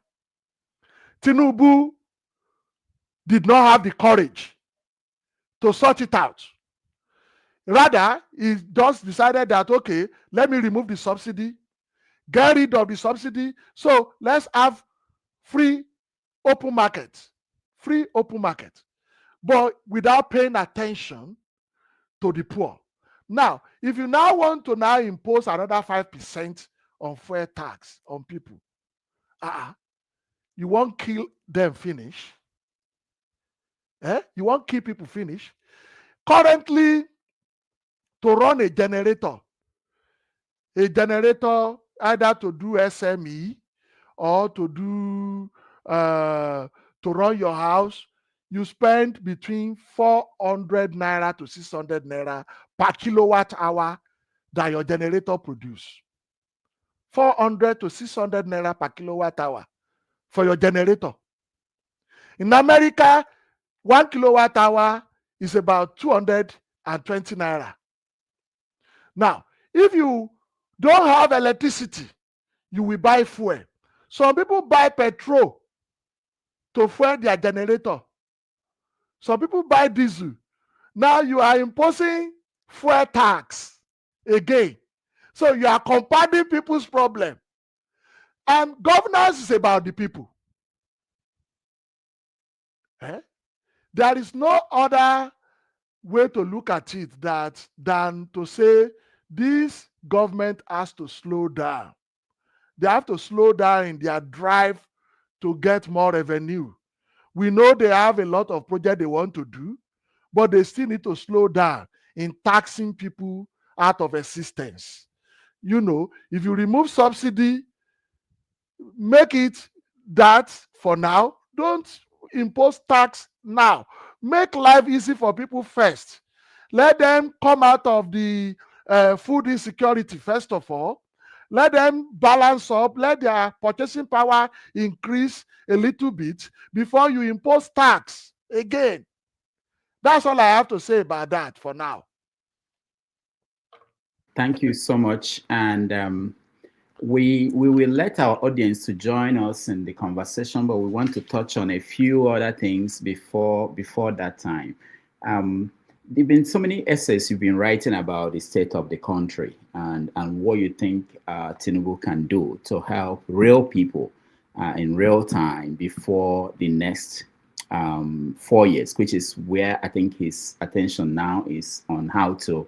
Tinubu did not have the courage to sort it out. Rather, he just decided that, okay, let me remove the subsidy, get rid of the subsidy, so let's have free open market, but without paying attention to the poor. Now, if you now want to now impose another 5% on fuel tax on people, you won't kill them finish. You won't kill people finish. Currently, to run a generator either to do SME or to do to run your house, you spend between 400 naira to 600 naira per kilowatt hour that your generator produce. 400 to 600 naira per kilowatt hour for your generator. In America, 1 kilowatt hour is about 220 naira. Now, if you don't have electricity, you will buy fuel. Some people buy petrol to fuel their generator. Some people buy diesel. Now you are imposing fuel tax again. So you are compounding people's problem. And governance is about the people. There is no other way to look at it than to say this government has to slow down. They have to slow down in their drive to get more revenue. We know they have a lot of projects they want to do, but they still need to slow down in taxing people out of existence. You know, if you remove subsidy, make it that for now. Don't impose tax now. Make life easy for people first. Let them come out of the food insecurity first of all. Let them balance up. Let their purchasing power increase a little bit before you impose tax again. That's all I have to say about that for now. Thank you so much. And we will let our audience to join us in the conversation, but we want to touch on a few other things before that time. There have been so many essays you've been writing about the state of the country and what you think Tinubu can do to help real people in real time before the next 4 years, which is where I think his attention now is on how to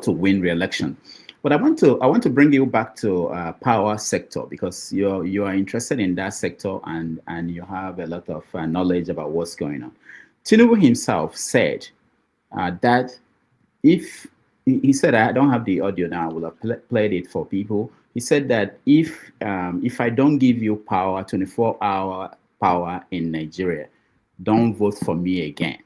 win re-election. But I want to bring you back to power sector, because you are interested in that sector and you have a lot of knowledge about what's going on. Tinubu himself said that if he said, I don't have the audio now, I will have played it for people. He said that if I don't give you power, 24-hour power in Nigeria, don't vote for me again.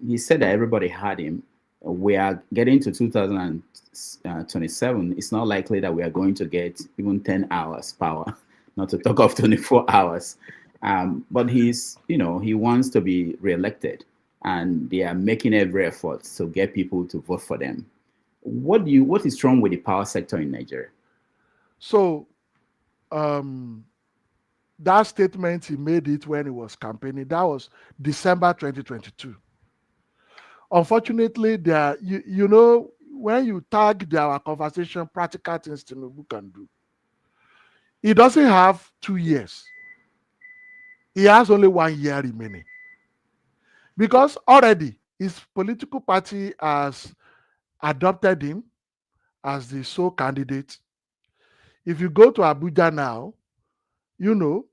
He said that everybody had him. We are getting to 2027. It's not likely that we are going to get even 10 hours power, not to talk of 24 hours. But he wants to be reelected, and they are making every effort to get people to vote for them. What is wrong with the power sector in Nigeria? So, that statement, he made it when he was campaigning. That was December 2022. Unfortunately, you know, when you tag our conversation, practical things Tinubu can do, he doesn't have 2 years. He has only 1 year remaining. Because already his political party has adopted him as the sole candidate. If you go to Abuja now, you know,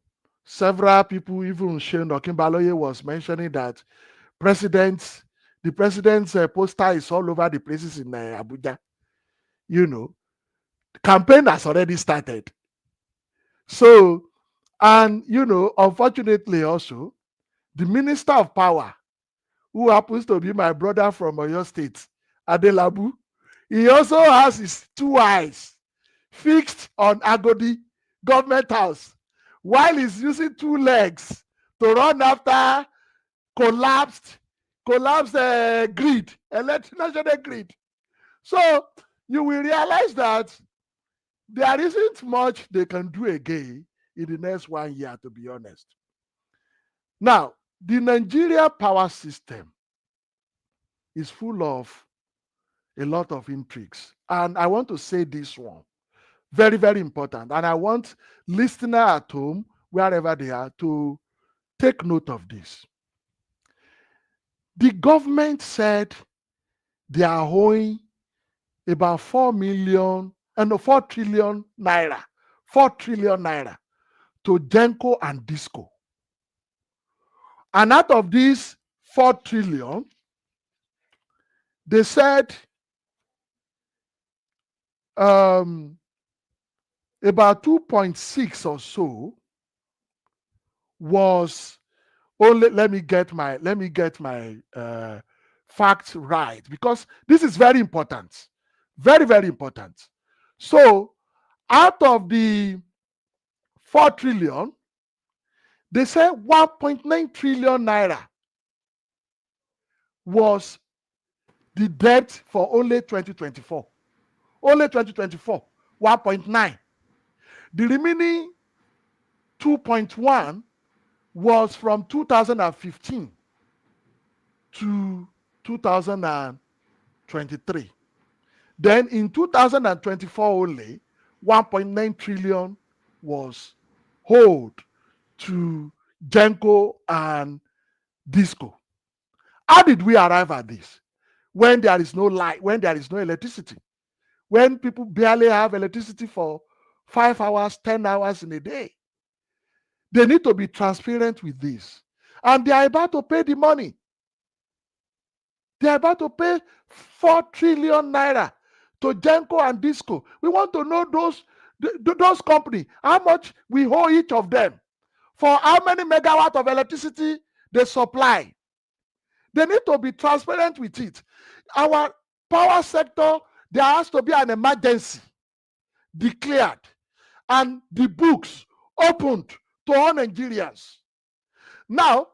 several people, even Shane Okinbaloye was mentioning that the president's poster is all over the places in Abuja. You know, the campaign has already started. So, and you know, unfortunately also, the Minister of Power, who happens to be my brother from Oyo State, Adelabu, he also has his 2 eyes fixed on Agodi government house, while he's using 2 legs to run after collapsed grid, national grid. So you will realize that there isn't much they can do again in the next 1 year, to be honest. Now, the Nigeria power system is full of a lot of intrigues. And I want to say this one, very, very important. And I want listeners at home, wherever they are, to take note of this. The government said they are owing about 4 trillion naira, 4 trillion naira to Genco and Disco. And out of these 4 trillion, they said about 2.6 or so was only, let me get my facts right, because this is very important. Very, very important. So out of the 4 trillion, they say 1.9 trillion naira was the debt for only 2024. Only 2024, 1.9. The remaining 2.1 was from 2015 to 2023. Then in 2024 only, 1.9 trillion was owed to Genco and Disco. How did we arrive at this? When there is no light, when there is no electricity, when people barely have electricity for 5 hours, 10 hours in a day. They need to be transparent with this. And they are about to pay the money. They are about to pay 4 trillion naira to Genco and Disco. We want to know those companies, how much we owe each of them, for how many megawatts of electricity they supply. They need to be transparent with it. Our power sector, there has to be an emergency declared and the books opened to all Nigerians. Now,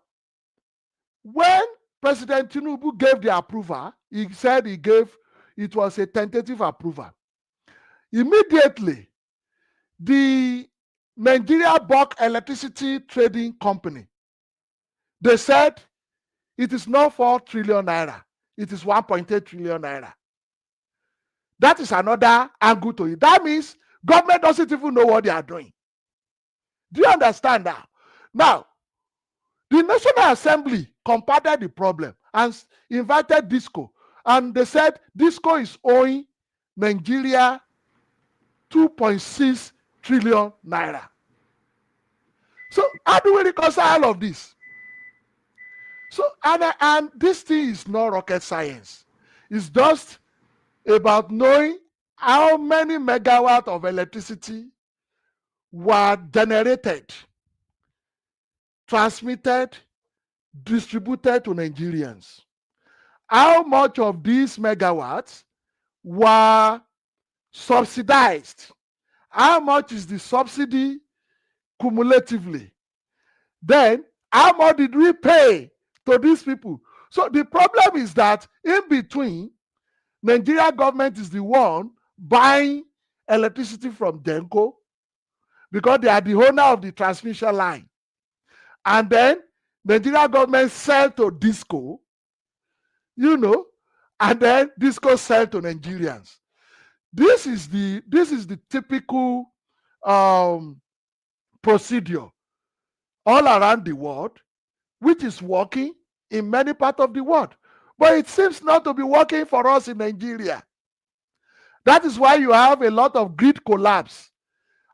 when President Tinubu gave the approval, he said it was a tentative approval. Immediately, the Nigeria Bulk Electricity Trading Company, they said it is not 4 trillion naira, it is 1.8 trillion naira. That is another angle to it. That means government doesn't even know what they are doing. Do you understand that? Now, the National Assembly compounded the problem and invited Disco. And they said Disco is owing Nigeria 2.6 trillion naira. So how do we reconcile all of this? So, and this thing is not rocket science. It's just about knowing how many megawatts of electricity were generated, transmitted, distributed to Nigerians. How much of these megawatts were subsidized? How much is the subsidy cumulatively? Then, how much did we pay to these people? So the problem is that in between, Nigeria government is the one buying electricity from Genco because they are the owner of the transmission line. And then Nigeria government sell to Disco, and then Disco sell to Nigerians. This is the typical procedure all around the world, which is working in many parts of the world. But it seems not to be working for us in Nigeria. That is why you have a lot of grid collapse.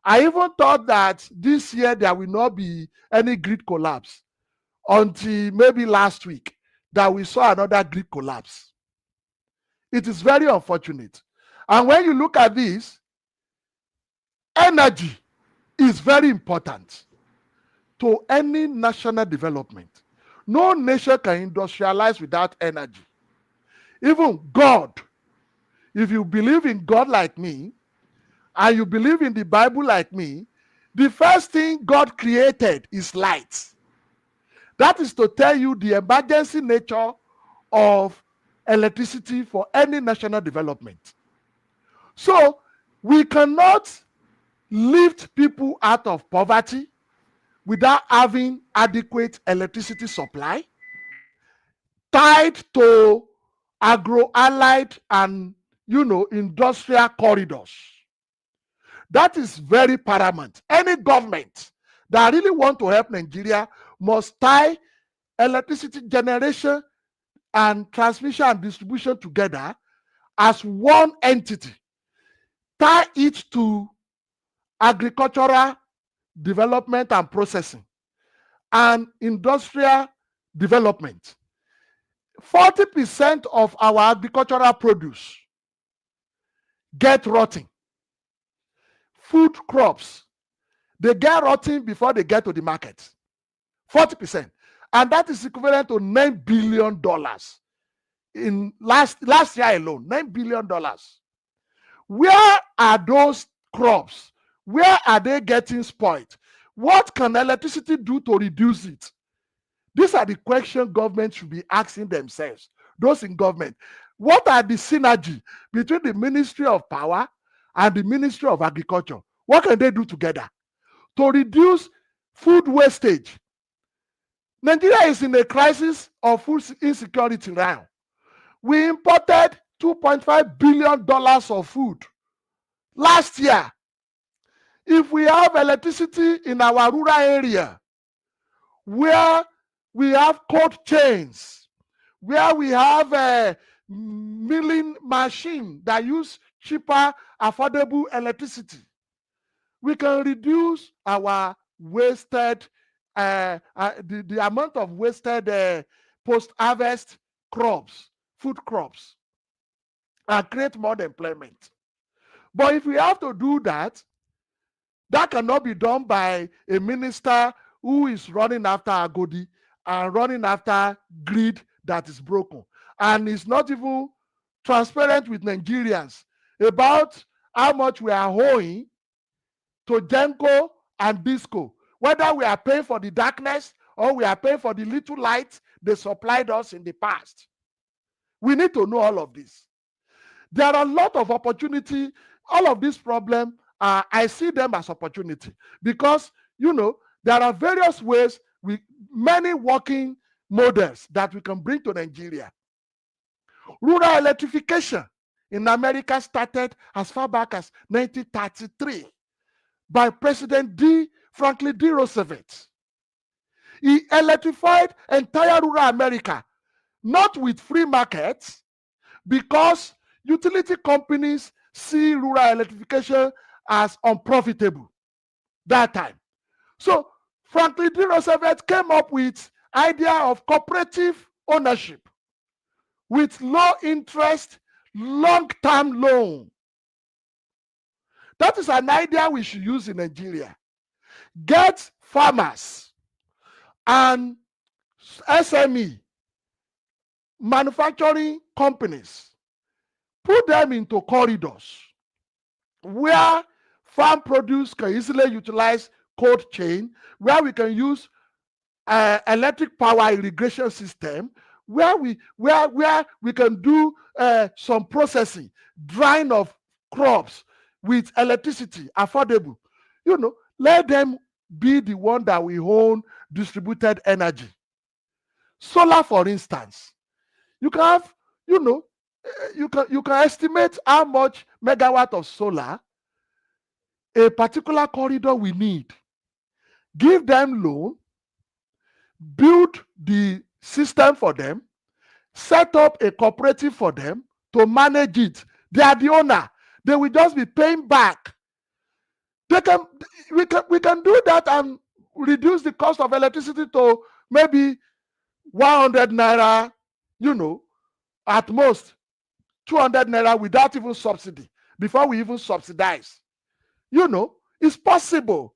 I even thought that this year there will not be any grid collapse until maybe last week that we saw another grid collapse. It is very unfortunate. And when you look at this, energy is very important to any national development. No nation can industrialize without energy. Even God, if you believe in God like me, and you believe in the Bible like me, the first thing God created is light. That is to tell you the emergency nature of electricity for any national development. So we cannot lift people out of poverty without having adequate electricity supply tied to agro-allied and industrial corridors. That is very paramount. Any government that really want to help Nigeria must tie electricity generation and transmission and distribution together as one entity, tie it to agricultural development and processing and industrial development. 40% of our agricultural produce get rotting. Food crops, they get rotting before they get to the market. 40%. And that is equivalent to $9 billion in last year alone. $9 billion. Where are those crops? Where are they getting spoiled? What can electricity do to reduce it? These are the questions government should be asking themselves. Those in government. What are the synergy between the Ministry of Power and the Ministry of Agriculture? What can they do together to reduce food wastage? Nigeria is in a crisis of food insecurity now. We imported $2.5 billion of food last year. If we have electricity in our rural area, where we have cold chains, where we have a milling machine that use cheaper, affordable electricity, we can reduce our wasted, the amount of wasted post-harvest crops, food crops, and create more employment. But if we have to do that, that cannot be done by a minister who is running after Agodi and running after greed that is broken. And is not even transparent with Nigerians about how much we are owing to Genco and Disco, whether we are paying for the darkness or we are paying for the little light they supplied us in the past. We need to know all of this. There are a lot of opportunity. All of these problems, I see them as opportunity because, there are various ways, many working models that we can bring to Nigeria. Rural electrification in America started as far back as 1933 by President Franklin D. Roosevelt. He electrified entire rural America, not with free markets, because utility companies see rural electrification as unprofitable that time. So Franklin D. Roosevelt came up with idea of cooperative ownership with low interest, long-term loan. That is an idea we should use in Nigeria. Get farmers and SME manufacturing companies, put them into corridors where farm produce can easily utilize cold chain, where we can use electric power irrigation system, where we can do some processing, drying of crops with electricity, affordable. Let them be the one that we own distributed energy. Solar, for instance, you can have, you can estimate how much megawatt of solar a particular corridor we need. Give them loan, build the system for them, set up a cooperative for them to manage it. They are the owner. They will just be paying back. We can do that and reduce the cost of electricity to maybe 100 naira, at most 200 naira without even subsidy, before we even subsidize. It's possible.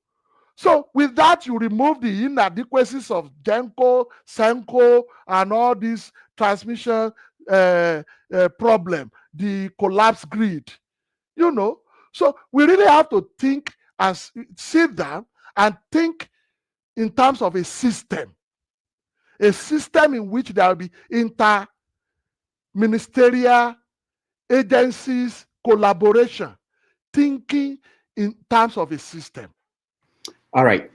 So with that, you remove the inadequacies of Genco, Senco, and all these transmission problem, the collapsed grid. So we really have to think and sit down and think in terms of a system in which there will be inter-ministerial agencies, collaboration, thinking in terms of a system. All right.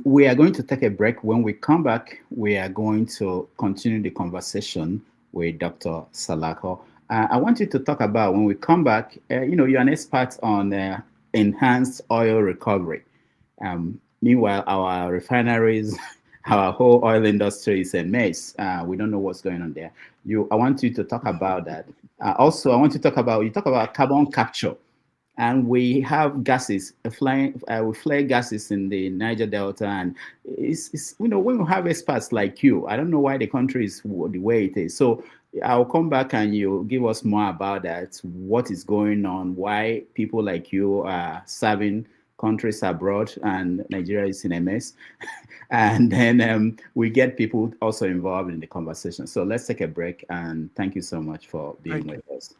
We are going to take a break. When we come back, we are going to continue the conversation with Dr. Salako. I want you to talk about, when we come back, you're an expert on enhanced oil recovery. Meanwhile, our refineries, our whole oil industry is a mess. We don't know what's going on there. I want you to talk about that. Also, I want to talk about, you talk about carbon capture. And we have gases, we flare gases in the Niger Delta, and it's when we have experts like you, I don't know why the country is the way it is. So I'll come back and you give us more about that, what is going on, why people like you are serving countries abroad, and Nigeria is in a mess. And then we get people also involved in the conversation. So let's take a break, and thank you so much for being with us.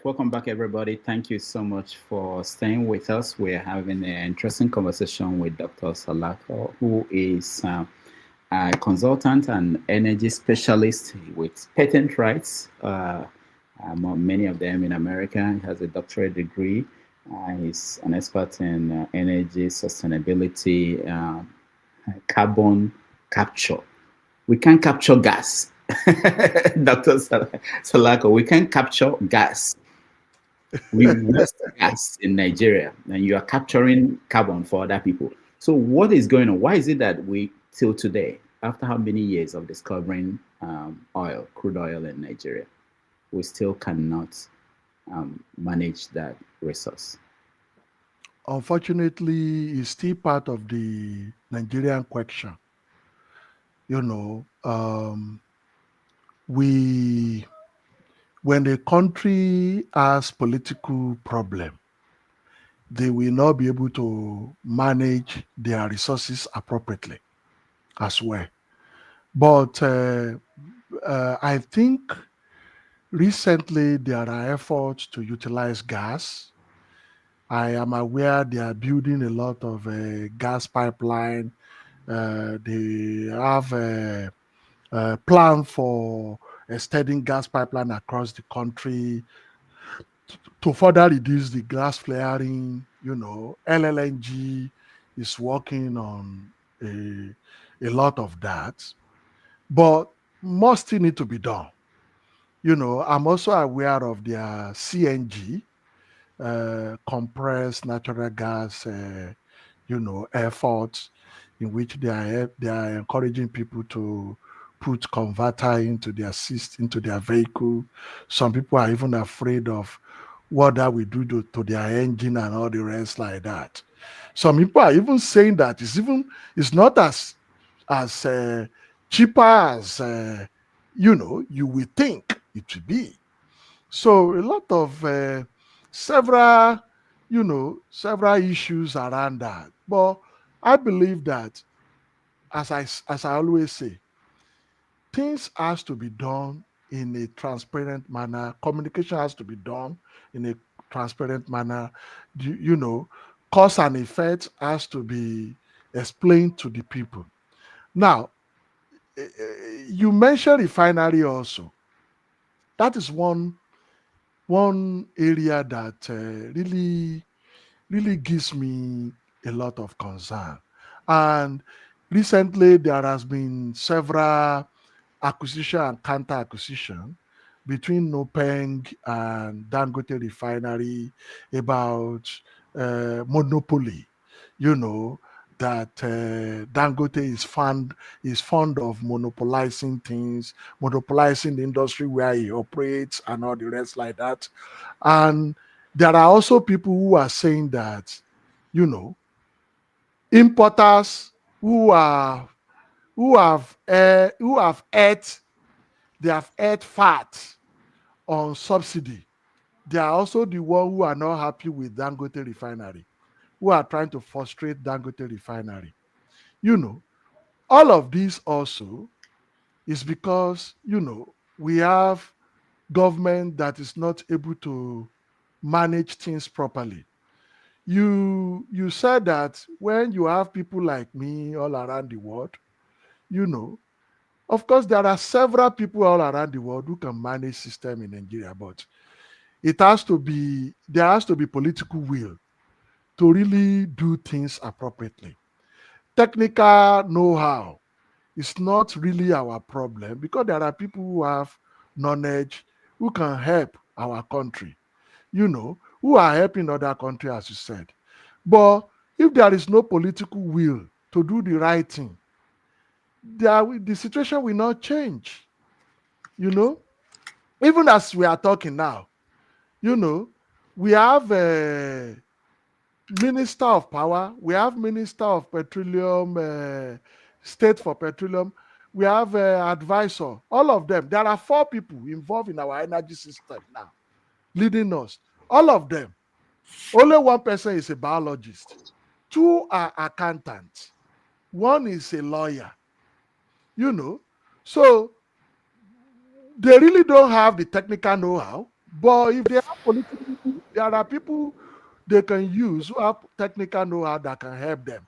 Welcome back, everybody. Thank you so much for staying with us. We're having an interesting conversation with Dr. Salako, who is a consultant and energy specialist with patent rights, many of them in America. He has a doctorate degree. He's an expert in energy sustainability, carbon capture. We can capture gas. Dr. Salako, we can capture gas. We waste gas in Nigeria, and you are capturing carbon for other people. So what is going on? Why is it that we, till today, after how many years of discovering oil, crude oil in Nigeria, we still cannot manage that resource? Unfortunately, it's still part of the Nigerian question. You know, when a country has political problem, they will not be able to manage their resources appropriately as well. But I think recently there are efforts to utilize gas. I am aware they are building a lot of gas pipeline. They have a plan for extending gas pipeline across the country to further reduce the gas flaring. You know, LLNG is working on a lot of that, but more still need to be done. You know, I'm also aware of their CNG, compressed natural gas, efforts in which they are encouraging people to put converter into their vehicle. Some people are even afraid of what that will do to their engine and all the rest like that. Some people are even saying that it's not as cheaper as you will think it will be. So a lot of several several issues around that. But I believe that, as I always say, things has to be done in a transparent manner. Communication has to be done in a transparent manner. Cause and effect has to be explained to the people. Now, you mentioned refinery also. That is one area that really gives me a lot of concern. And recently, there has been several acquisition and counter acquisition between Nopeng and Dangote Refinery about monopoly. You know that Dangote is fond of monopolizing things, monopolizing the industry where he operates, and all the rest like that. And there are also people who are saying that, importers who have ate they have ate fat on subsidy. They are also the one who are not happy with Dangote Refinery, who are trying to frustrate Dangote Refinery. You know, all of this also is because, we have government that is not able to manage things properly. You said that when you have people like me all around the world, you know, of course there are several people all around the world who can manage system in Nigeria, but there has to be political will to really do things appropriately. Technical know-how is not really our problem because there are people who have knowledge who can help our country, who are helping other countries, as you said. But if there is no political will to do the right thing, the situation will not change. You know, even as we are talking now, we have a minister of power, we have minister of petroleum, state for petroleum, we have advisor, all of them. There are 4 people involved in our energy system now, leading us. All of them. Only one person is a biologist. 2 are accountants. 1 is a lawyer. So they really don't have the technical know-how, but if they have political, there are people they can use who have technical know-how that can help them.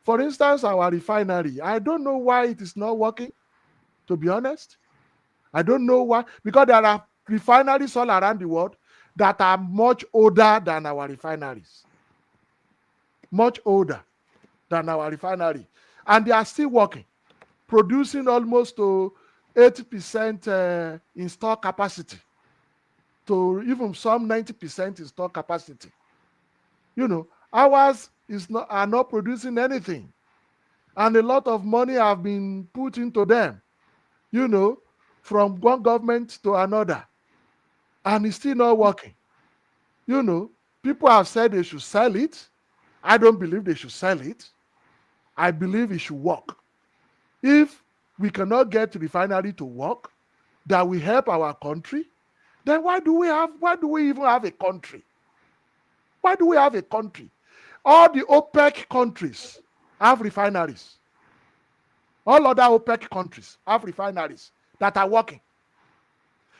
For instance, our refinery, I don't know why it is not working, to be honest. I don't know why, because there are refineries all around the world that are much older than our refineries. Much older than our refinery. And they are still working, producing almost to 80% install capacity to even some 90% install capacity. Ours are not producing anything. And a lot of money have been put into them, from one government to another. And it's still not working. People have said they should sell it. I don't believe they should sell it. I believe it should work. If we cannot get refinery to work that will help our country, then why do we even have a country? Why do we have a country? All the OPEC countries have refineries. All other OPEC countries have refineries that are working.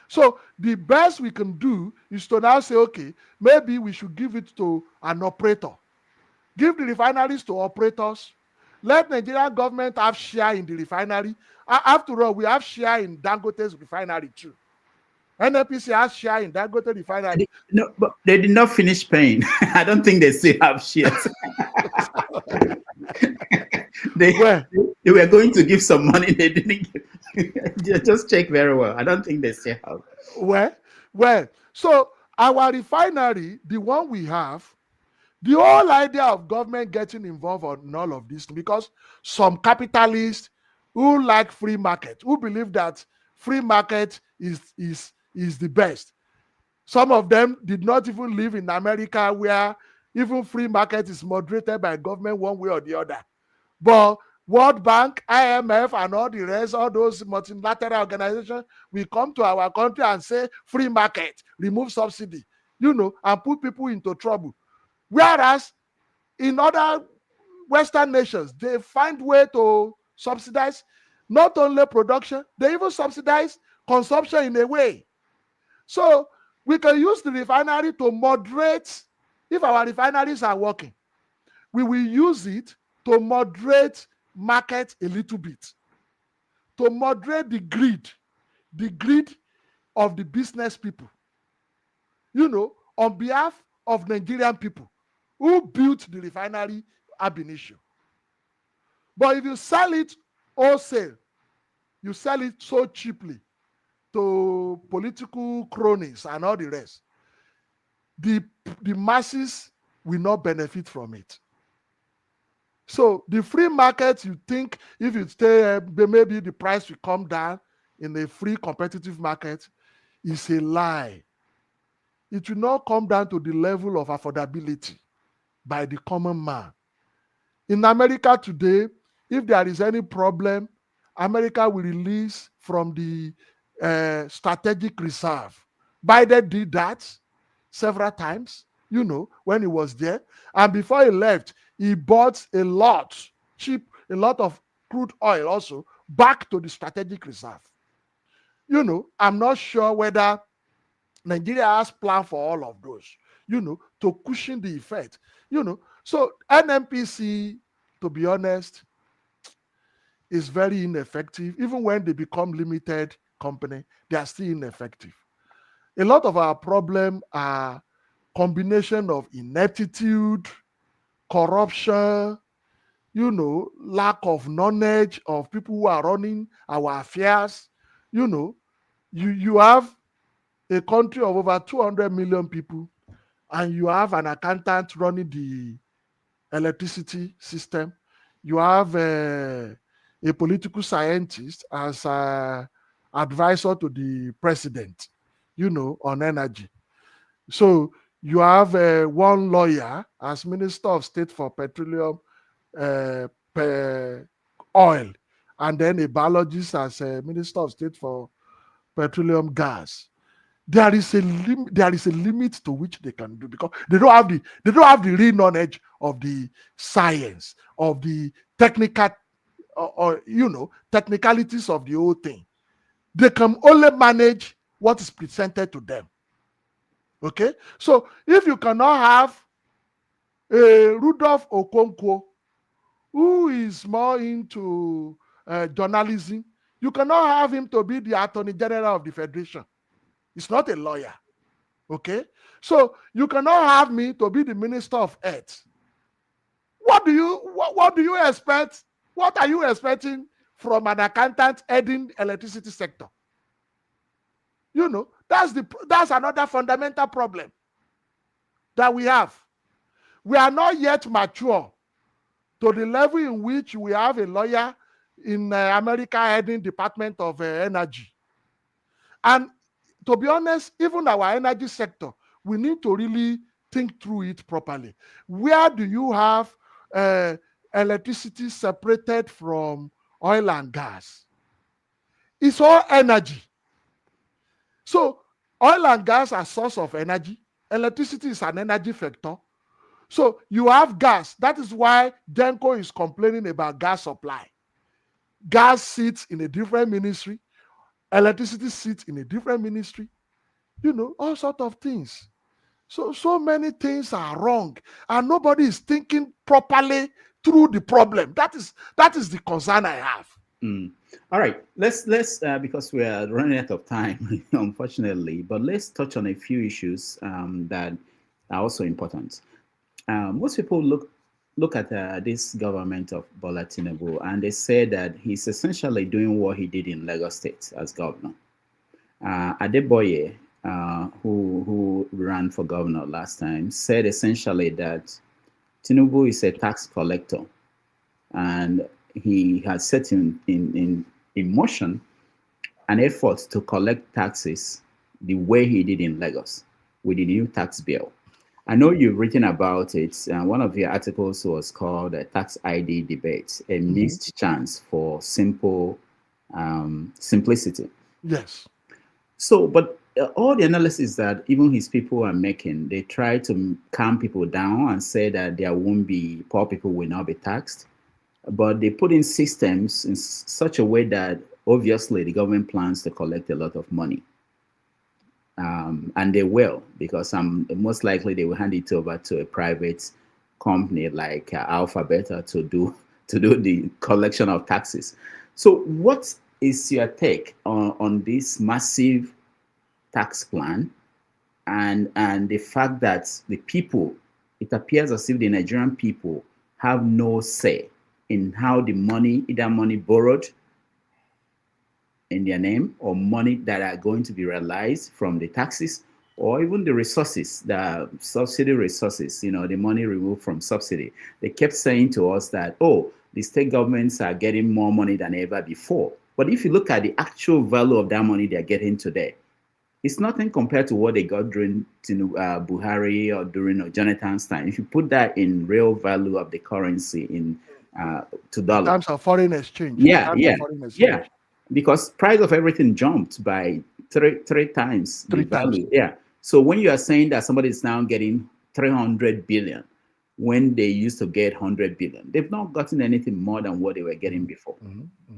So the best we can do is to now say, okay, maybe we should give it to an operator. Give the refineries to operators. Let Nigerian government have share in the refinery. After all, we have share in Dangote's refinery too. NNPC has share in Dangote refinery. No, but they did not finish paying. I don't think they still have shares. They were going to give some money. They didn't give. Just check very well. I don't think they still have. Well, so our refinery, the one we have, the whole idea of government getting involved in all of this, because some capitalists who like free market, who believe that free market is the best. Some of them did not even live in America, where even free market is moderated by government one way or the other. But World Bank, IMF, and all the rest, all those multilateral organizations will come to our country and say free market, remove subsidy, and put people into trouble. Whereas in other Western nations, they find way to subsidize not only production, they even subsidize consumption in a way. So we can use the refinery to moderate. If our refineries are working, we will use it to moderate market a little bit, to moderate the greed of the business people, on behalf of Nigerian people who built the refinery ab initio. But if you sell it wholesale, you sell it so cheaply to political cronies and all the rest, the masses will not benefit from it. So the free market, you think if you stay, maybe the price will come down in a free competitive market, is a lie. It will not come down to the level of affordability by the common man. In America today, if there is any problem, America will release from the strategic reserve. Biden did that several times, when he was there. And before he left, he bought a lot of crude oil also back to the strategic reserve. I'm not sure whether Nigeria has planned for all of those, to cushion the effect, So NNPC, to be honest, is very ineffective. Even when they become limited company, they are still ineffective. A lot of our problems are combination of ineptitude, corruption, lack of knowledge of people who are running our affairs. You have a country of over 200 million people, and you have an accountant running the electricity system. You have a political scientist as an advisor to the president, on energy. So you have one lawyer as Minister of State for Petroleum, Oil, and then a biologist as Minister of State for Petroleum Gas. There is a limit to which they can do, because they don't have the real knowledge of the science, of the technical technicalities of the whole thing. They can only manage what is presented to them. Okay, so if you cannot have a Rudolph Okonkwo, who is more into journalism, you cannot have him to be the Attorney General of the Federation. It's not a lawyer. Okay, so you cannot have me to be the Minister of Earth. What do you expect? What are you expecting from an accountant heading electricity sector. You know, that's another fundamental problem that we have. We are not yet mature to the level in which we have a lawyer in America heading Department of Energy. And to be honest, even our energy sector, we need to really think through it properly. Where do you have electricity separated from oil and gas? It's all energy. So oil and gas are source of energy. Electricity is an energy factor. So you have gas. That is why Denko is complaining about gas supply. Gas sits in a different ministry. Electricity sits in a different ministry. You know, all sorts of things. So many things are wrong, and nobody is thinking properly through the problem. That is the concern I have. All right, let's because we are running out of time, unfortunately, but let's touch on a few issues that are also important. Most people look at this government of Bola Tinubu, and they say that he's essentially doing what he did in Lagos State as governor. Adeboye, who ran for governor last time, said essentially that Tinubu is a tax collector, and he has set in motion an effort to collect taxes the way he did in Lagos with the new tax bill. I know you've written about it. One of your articles was called a Tax ID Debate, a missed chance for simplicity. Yes. So, but all the analysis that even his people are making, they try to calm people down and say that there won't be, poor people will not be taxed. But they put in systems in such a way that obviously the government plans to collect a lot of money. And they will, because most likely they will hand it over to a private company like Alpha Beta to do the collection of taxes. So what is your take on this massive tax plan and the fact that the people, it appears as if the Nigerian people have no say in how the money, either money borrowed in their name or money that are going to be realized from the taxes, or even the resources, the subsidy resources, you know, the money removed from subsidy. They kept saying to us that, oh, the state governments are getting more money than ever before. But if you look at the actual value of that money they're getting today, it's nothing compared to what they got during Buhari or during Jonathan's time. If you put that in real value of the currency to dollar. In terms of foreign exchange. Yeah. Because price of everything jumped by three times the value. Yeah. So when you are saying that somebody is now getting 300 billion when they used to get 100 billion, they've not gotten anything more than what they were getting before,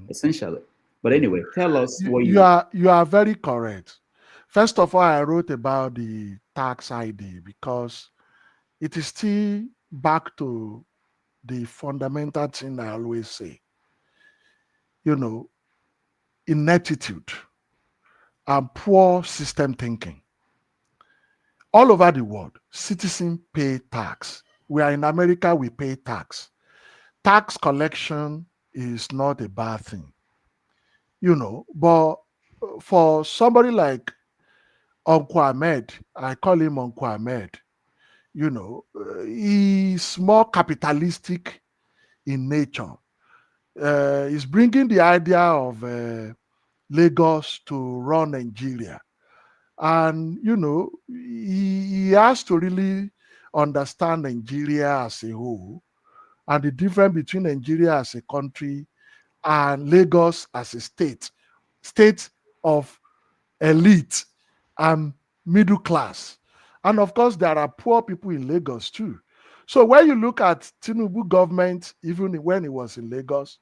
essentially. But anyway, tell us what you are very correct. First of all, I wrote about the tax ID because it is still back to the fundamental thing I always say. You know, ineptitude and poor system thinking. All over the world, citizens pay tax. We are in America, we pay tax. Tax collection is not a bad thing, you know, but for somebody like Uncle Ahmed, I call him Uncle Ahmed, you know, he's more capitalistic in nature. He's bringing the idea of Lagos to run Nigeria. And, you know, he has to really understand Nigeria as a whole and the difference between Nigeria as a country and Lagos as a state of elite and middle class. And of course, there are poor people in Lagos too. So when you look at Tinubu government, even when he was in Lagos,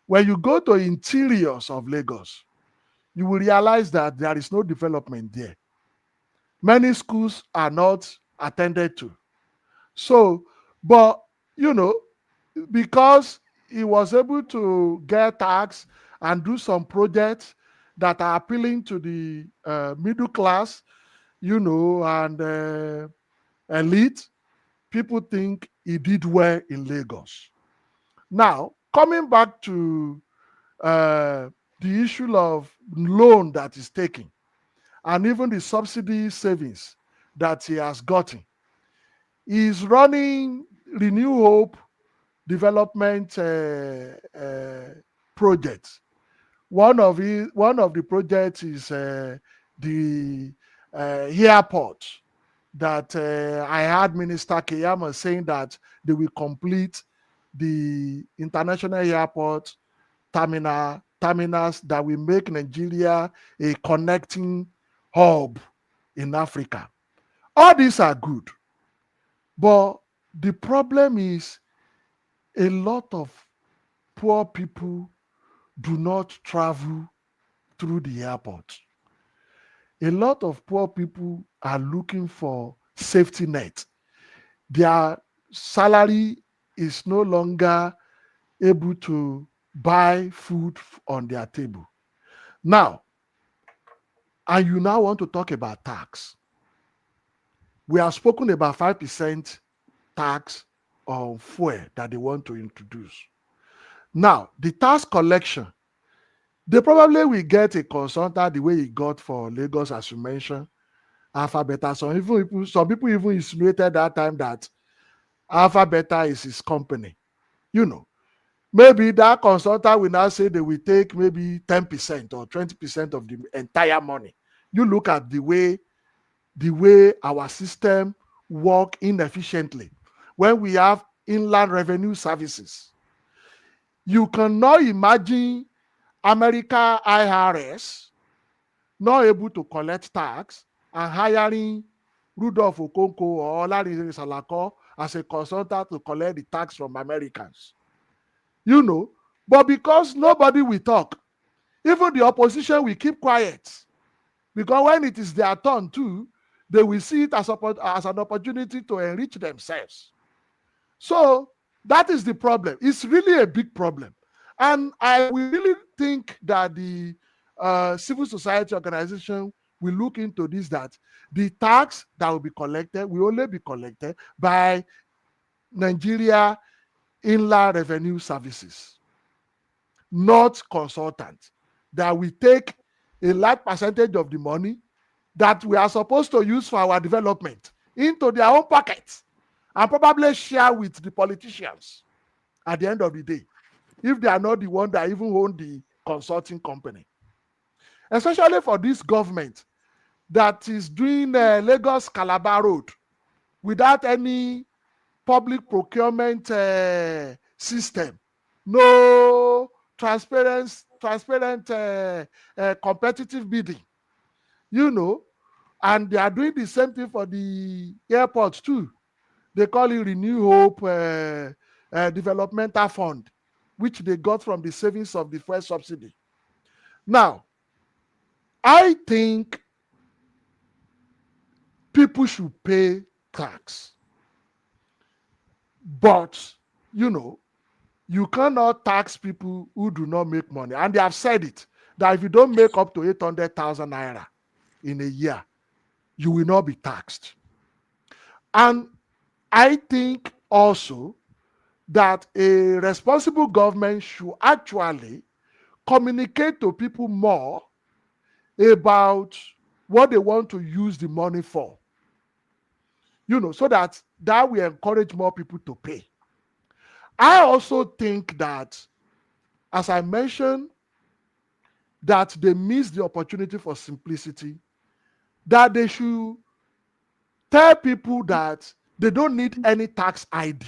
when you go to interiors of Lagos, you will realize that there is no development there. Many schools are not attended to. So, but, you know, because he was able to get tax and do some projects that are appealing to the middle class, you know, and elite, people think he did well in Lagos. Now, coming back to the issue of loan that is taking, and even the subsidy savings that he has gotten. He's running Renew Hope development projects. One of the projects is the airport that I heard Minister Keyama saying that they will complete the international airport terminals that will make Nigeria a connecting hub in Africa. All these are good, but the problem is a lot of poor people do not travel through the airport. A lot of poor people are looking for safety net. Their salary is no longer able to buy food on their table. Now, and you now want to talk about tax. We have spoken about 5% tax on fuel that they want to introduce. Now, the tax collection, they probably will get a consultant the way he got for Lagos, as you mentioned, Alpha Beta. Some people even insinuated that time that Alpha Beta is his company. Maybe that consultant will now say they will take maybe 10% or 20% of the entire money. You look at the way our system work inefficiently. When we have inland revenue services, you cannot imagine America IRS not able to collect tax and hiring Rudolph Okonko or Olarinre Salako as a consultant to collect the tax from Americans. But because nobody will talk, even the opposition will keep quiet. Because when it is their turn too, they will see it as an opportunity to enrich themselves. So that is the problem. It's really a big problem. And I really think that the civil society organization will look into this, that the tax that will be collected will only be collected by Nigeria Inland Revenue Services, not consultants, that we take a large percentage of the money that we are supposed to use for our development into their own pockets and probably share with the politicians at the end of the day, if they are not the one that even own the consulting company. Especially for this government that is doing Lagos-Calabar Road without any public procurement system, no transparent competitive bidding, and they are doing the same thing for the airports too. They call it Renew Hope Developmental Fund, which they got from the savings of the fuel subsidy. Now, I think people should pay tax. But, you cannot tax people who do not make money. And they have said it, that if you don't make up to 800,000 naira in a year, you will not be taxed. And I think also that a responsible government should actually communicate to people more about what they want to use the money for, so that will encourage more people to pay. I also think that, as I mentioned, that they miss the opportunity for simplicity, that they should tell people that they don't need any tax ID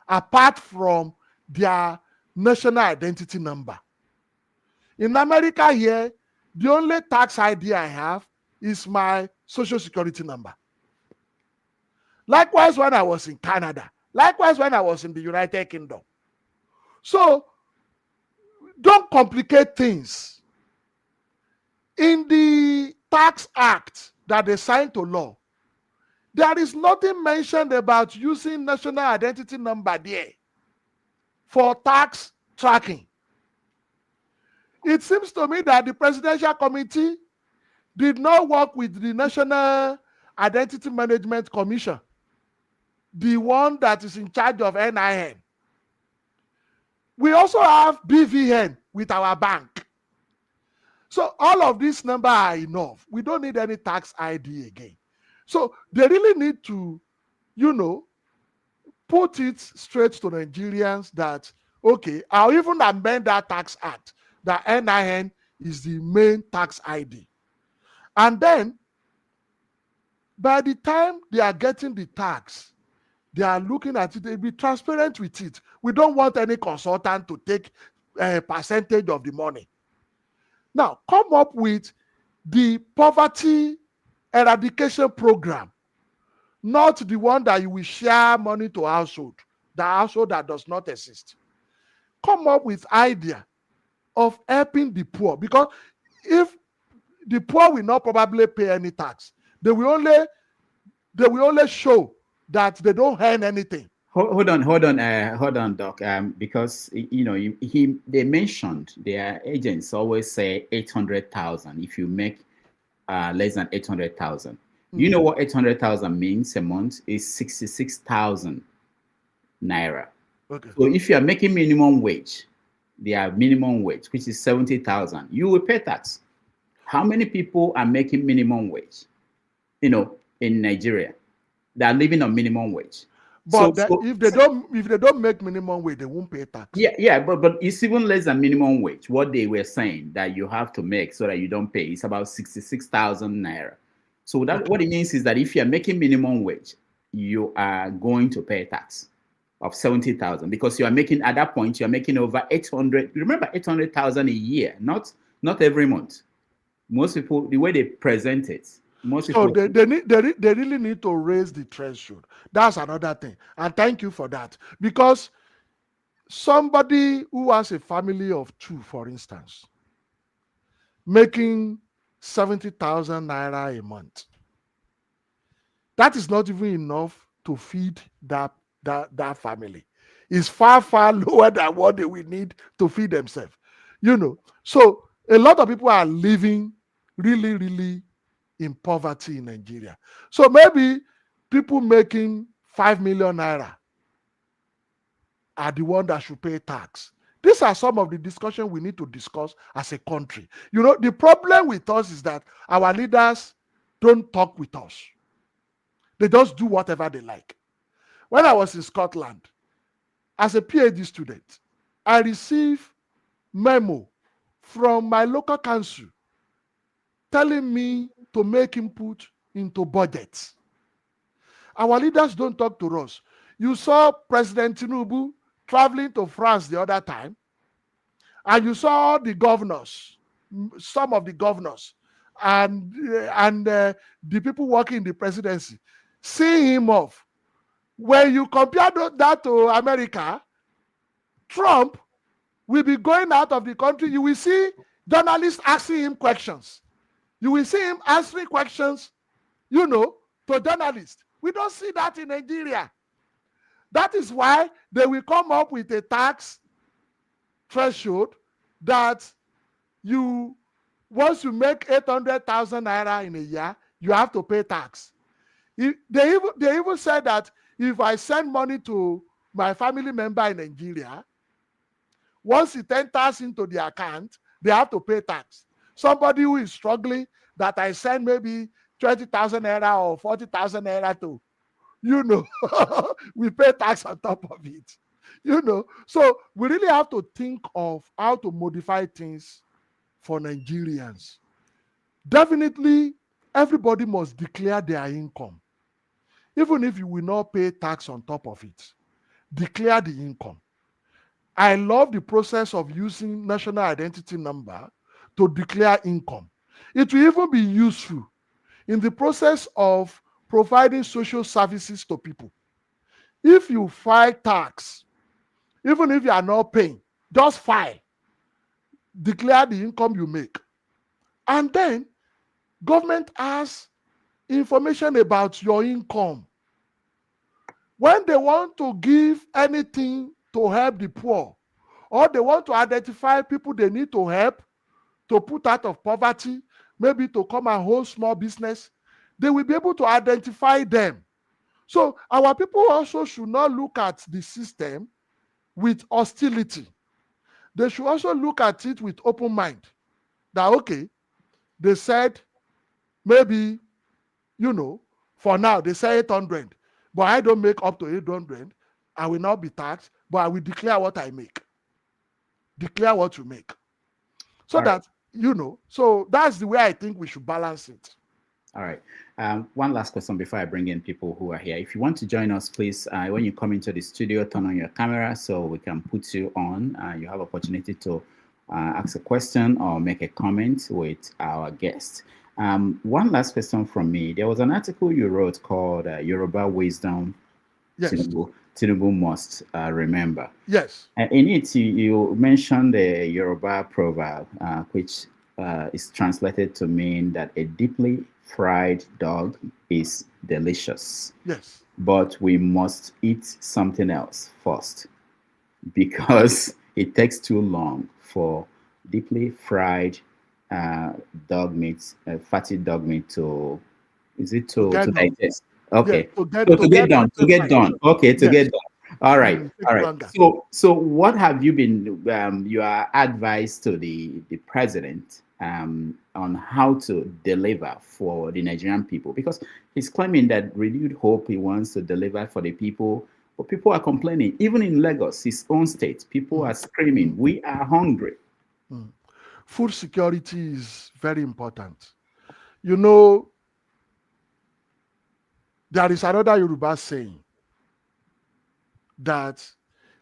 apart from their national identity number. In America here, the only tax ID I have is my social security number. Likewise, when I was in Canada. Likewise, when I was in the United Kingdom. So, don't complicate things. In the Tax Act that they signed to law, there is nothing mentioned about using national identity number there for tax tracking. It seems to me that the Presidential Committee did not work with the National Identity Management Commission, the one that is in charge of NIN. We also have BVN, with our bank. So all of these numbers are enough. We don't need any tax ID again. So they really need to, put it straight to Nigerians that, okay, I'll even amend that tax act, that NIN is the main tax ID. And then, by the time they are getting the tax, they are looking at it, they'll be transparent with it. We don't want any consultant to take a percentage of the money. Now, come up with the poverty eradication program, not the one that you will share money to household, the household that does not exist. Come up with idea of helping the poor, because if the poor will not probably pay any tax, they will only show that they don't earn anything. Hold on, Doc. Because they mentioned their agents always say 800,000 if you make less than 800,000. You know what 800,000 means a month is 66,000 naira. Okay. So if you are making minimum wage, their minimum wage, which is 70,000, you will pay tax. How many people are making minimum wage? In Nigeria, they are living on minimum wage. But if they don't make minimum wage, they won't pay tax. Yeah, but it's even less than minimum wage. What they were saying that you have to make so that you don't pay is about 66,000 naira. So what it means is that if you are making minimum wage, you are going to pay tax of 70,000 because you are making, at that point, you are making over 800. Remember, 800,000 a year, not every month. Most people, the way they present it, they really need to raise the threshold. That's another thing. And thank you for that. Because somebody who has a family of 2, for instance, making 70,000 naira a month, that is not even enough to feed that family. It's far, far lower than what they will need to feed themselves. So a lot of people are living really, really in poverty in Nigeria. So maybe people making 5 million naira are the one that should pay tax. These are some of the discussions we need to discuss as a country. The problem with us is that our leaders don't talk with us. They just do whatever they like. When I was in Scotland, as a Ph.D. student, I received memo from my local council telling me to make input into budgets. Our leaders don't talk to us. You saw President Tinubu traveling to France the other time, and you saw the governors, some of the governors, and the people working in the presidency, seeing him off. When you compare that to America, Trump will be going out of the country. You will see journalists asking him questions. You will see him answering questions, to journalists. We don't see that in Nigeria. That is why they will come up with a tax threshold that once you make 800,000 naira in a year, you have to pay tax. They even said that if I send money to my family member in Nigeria, once it enters into the account, they have to pay tax. Somebody who is struggling that I send maybe 20,000 naira or 40,000 naira to, we pay tax on top of it. So we really have to think of how to modify things for Nigerians. Definitely, everybody must declare their income. Even if you will not pay tax on top of it, declare the income. I love the process of using national identity number to declare income. It will even be useful in the process of providing social services to people. If you file tax, even if you are not paying, just file. Declare the income you make. And then, government has information about your income. When they want to give anything to help the poor, or they want to identify people they need to help to put out of poverty, maybe to come and hold small business, they will be able to identify them. So our people also should not look at the system with hostility. they should also look at it with open mind. That, okay, they said maybe, for now, they say 800, but I don't make up to 800. I will not be taxed, but I will declare what I make. Declare what you make. So All right. that, so that's the way I think we should balance it. All right. One last question before I bring in people who are here. If you want to join us, please, when you come into the studio, turn on your camera so we can put you on. You have opportunity to ask a question or make a comment with our guest. One last question from me. There was an article you wrote called Yoruba Wisdom, Yes. Tinubu Must Remember. Yes. In it, you mentioned the Yoruba proverb, which is translated to mean that a deeply fried dog is delicious. Yes. But we must eat something else first because it takes too long for deeply fried dog meat, fatty dog meat to digest. Okay. Yeah, To get done. Okay, to get done. All right. All right. Longer. So what have you been your advice to the president on how to deliver for the Nigerian people? Because he's claiming that renewed hope, he wants to deliver for the people, but people are complaining. Even in Lagos, his own state, people are screaming, we are hungry. Food security is very important. There is another Yoruba saying that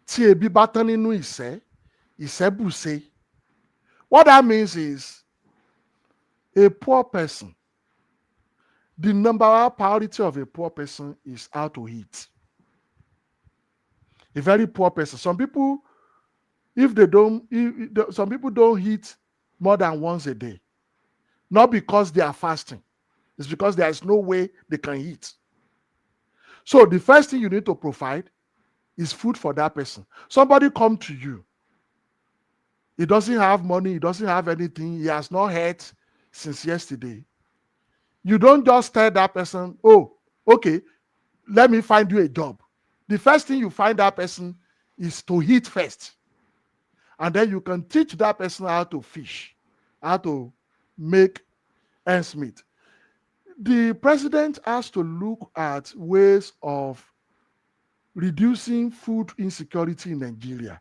tí ebi bá tán nínú ìṣẹ́, ìṣẹ́ bùṣe. What that means is a poor person, the number one priority of a poor person is how to eat. A very poor person. Some people, some people don't eat more than once a day. Not because they are fasting. It's because there is no way they can eat. So the first thing you need to provide is food for that person. Somebody come to you. He doesn't have money. He doesn't have anything. He has not ate since yesterday. You don't just tell that person, oh, okay, let me find you a job. The first thing you find that person is to eat first. And then you can teach that person how to fish, how to make ends meet. The president has to look at ways of reducing food insecurity in Nigeria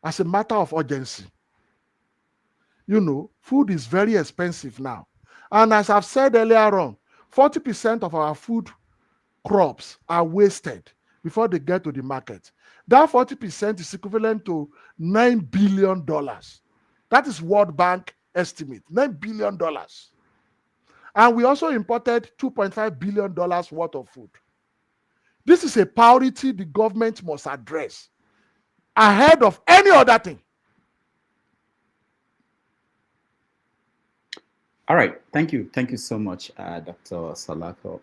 as a matter of urgency. Food is very expensive now. And as I've said earlier on, 40% of our food crops are wasted before they get to the market. That 40% is equivalent to $9 billion. That is World Bank estimate, $9 billion. And we also imported $2.5 billion worth of food. This is a priority the government must address ahead of any other thing. All right. Thank you. Thank you so much, Dr. Salako.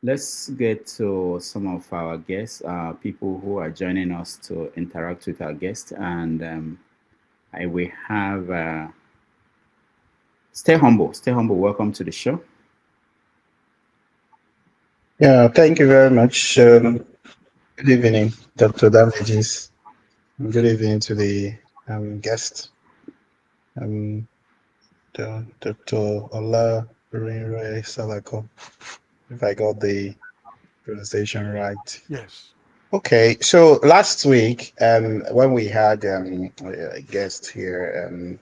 Let's get to some of our guests, people who are joining us to interact with our guests. And we have Stay Humble. Stay Humble, welcome to the show. Yeah, thank you very much. Good evening, Dr. Damages. Good evening to the guest, Dr. Olarinre Salako, if I got the pronunciation right. Yes. Okay, so last week, when we had a guest here,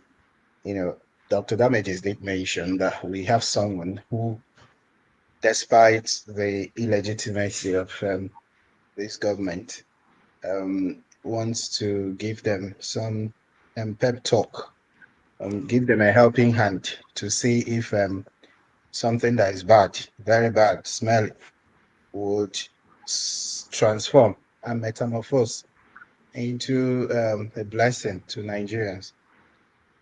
Dr. Damages did mention that we have someone who, despite the illegitimacy of this government, wants to give them some pep talk, give them a helping hand to see if something that is bad, very bad, smelly, would transform and metamorphose into a blessing to Nigerians.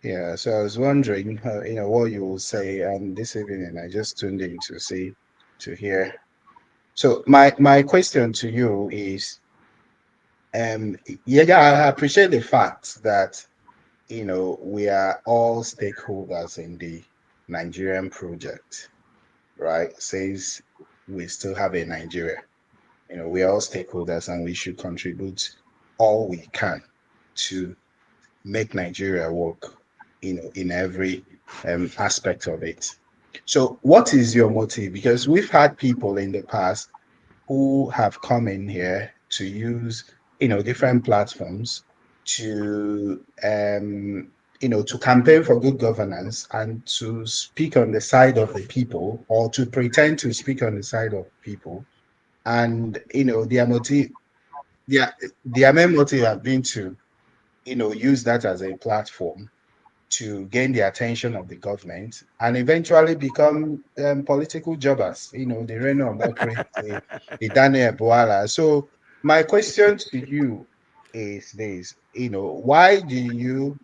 Yeah, so I was wondering, what you will say. This evening, I just tuned in to hear. So my question to you is, I appreciate the fact that we are all stakeholders in the Nigerian project, right? Says we still have a Nigeria. We are all stakeholders and we should contribute all we can to make Nigeria work, in every aspect of it. So what is your motive? Because we've had people in the past who have come in here to use, different platforms to, to campaign for good governance and to speak on the side of the people, or to pretend to speak on the side of people. And, their motive, their main motive have been to, use that as a platform to gain the attention of the government and eventually become political jobbers, the Reno Omokri, the Daniel Boala. So my question to you is this, why do you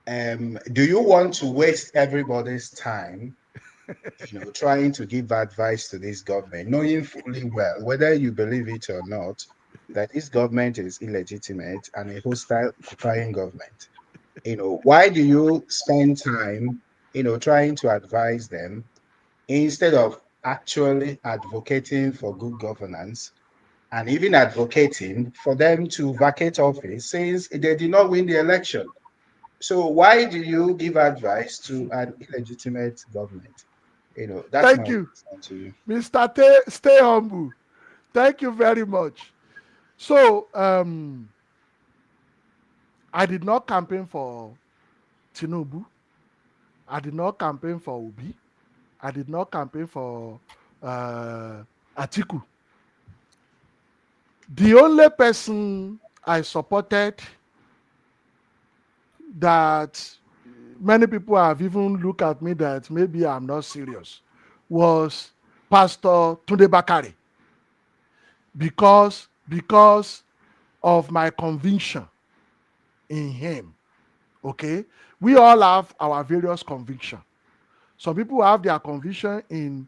want to waste everybody's time, trying to give advice to this government, knowing fully well, whether you believe it or not, that this government is illegitimate and a hostile occupying government? Why do you spend time, trying to advise them instead of actually advocating for good governance and even advocating for them to vacate office since they did not win the election? So why do you give advice to an illegitimate government? That's Thank my you, question to you. Mr. Stay humble. Thank you very much. So, I did not campaign for Tinubu. I did not campaign for Obi. I did not campaign for Atiku. The only person I supported that many people have even looked at me that maybe I'm not serious was Pastor Tunde Bakare, because of my conviction in him. Okay, we all have our various conviction. Some people have their conviction in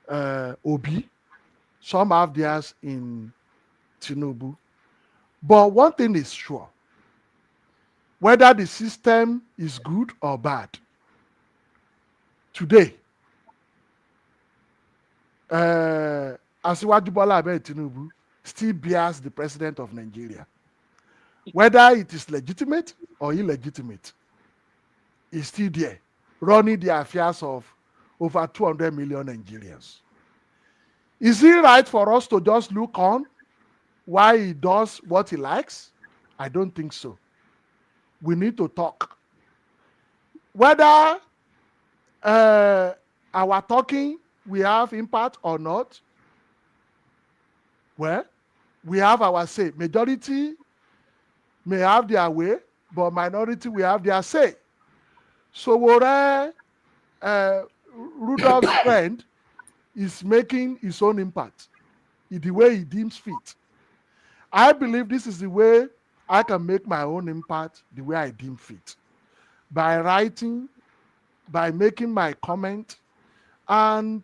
Obi, some have theirs in Tinubu. But one thing is sure, whether the system is good or bad, today, Asiwaju Bola Ahmed Tinubu still bears the president of Nigeria. Whether it is legitimate or illegitimate, is still there, running the affairs of over 200 million Nigerians. Is it right for us to just look on while he does what he likes? I don't think so. We need to talk. Whether our talking will have impact or not, well, we have our say. Majority may have their way, but minority will have their say. So Rudolph's friend is making his own impact in the way he deems fit. I believe this is the way I can make my own impact the way I deem fit. By writing, by making my comment. And,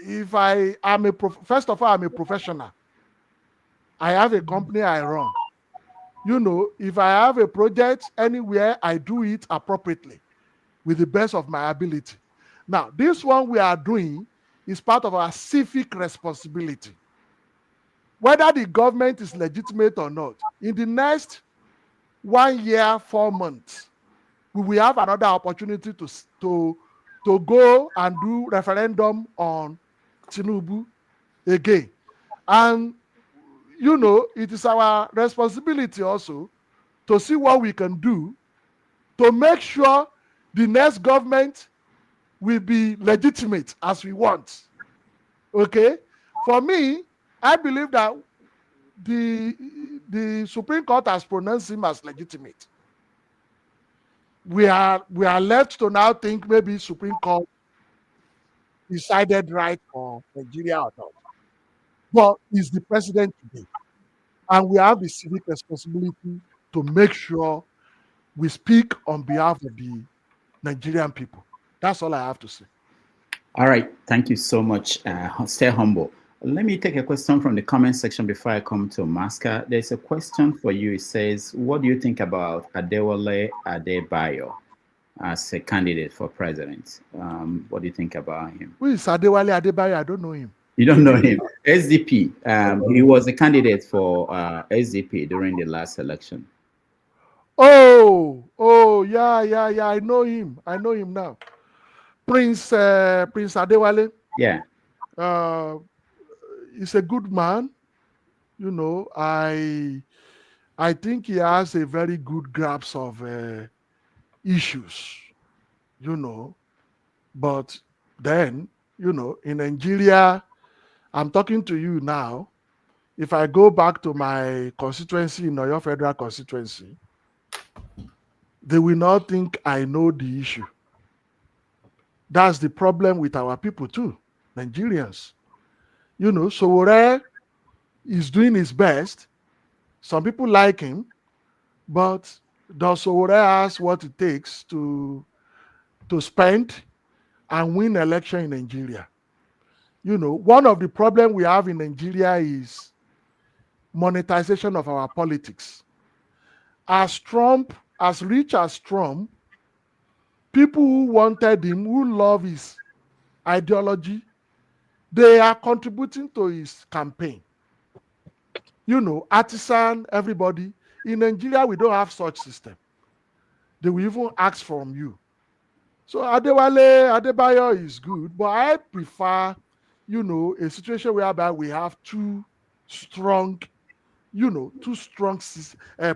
if I am first of all, I'm a professional. I have a company I run. If I have a project anywhere, I do it appropriately with the best of my ability. Now, this one we are doing is part of our civic responsibility. Whether the government is legitimate or not, in the next 1 year, 4 months, we will have another opportunity to go and do referendum on Tinubu again. And, it is our responsibility also to see what we can do to make sure the next government will be legitimate as we want. Okay? For me, I believe that the Supreme Court has pronounced him as legitimate. We are left to now think maybe Supreme Court decided right for Nigeria or not. But he's the president today. And we have the civic responsibility to make sure we speak on behalf of the Nigerian people. That's all I have to say. All right. Thank you so much. Stay humble. Let me take a question from the comment section before I come to Maska. There's a question for you. It says, what do you think about Adewale Adebayo as a candidate for president? What do you think about him? Who is Adewale Adebayo? I don't know him. You don't know him? SDP. He was a candidate for SDP during the last election. Oh, yeah. I know him now. Prince Adewale. Yeah. Uh, he's a good man. I think he has a very good grasp of issues. But then, in Nigeria, I'm talking to you now. If I go back to my constituency in Oyo Federal Constituency, they will not think I know the issue. That's the problem with our people too, Nigerians. Sowore is doing his best. Some people like him, but does Sowore has what it takes to spend and win election in Nigeria? One of the problems we have in Nigeria is monetization of our politics. As rich as Trump, people who wanted him, who love his ideology, they are contributing to his campaign. Artisan, everybody. In Nigeria, we don't have such system. They will even ask from you. So Adebayo is good, but I prefer, a situation whereby we have two strong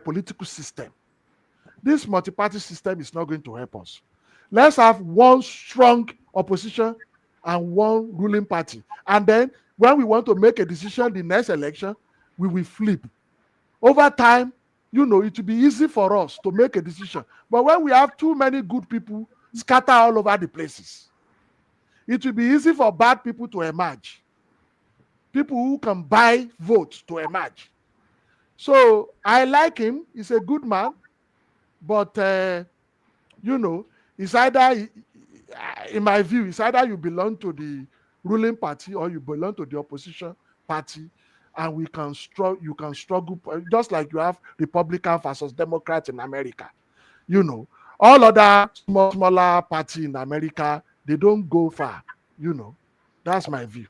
political system. This multi-party system is not going to help us. Let's have one strong opposition and one ruling party. And then when we want to make a decision the next election, we will flip. Over time, it will be easy for us to make a decision. But when we have too many good people scattered all over the places, it will be easy for bad people to emerge. People who can buy votes to emerge. So I like him. He's a good man. But, it's either, in my view, it's either you belong to the ruling party or you belong to the opposition party, and you can struggle, just like you have Republican versus Democrat in America. All other smaller party in America, they don't go far. That's my view.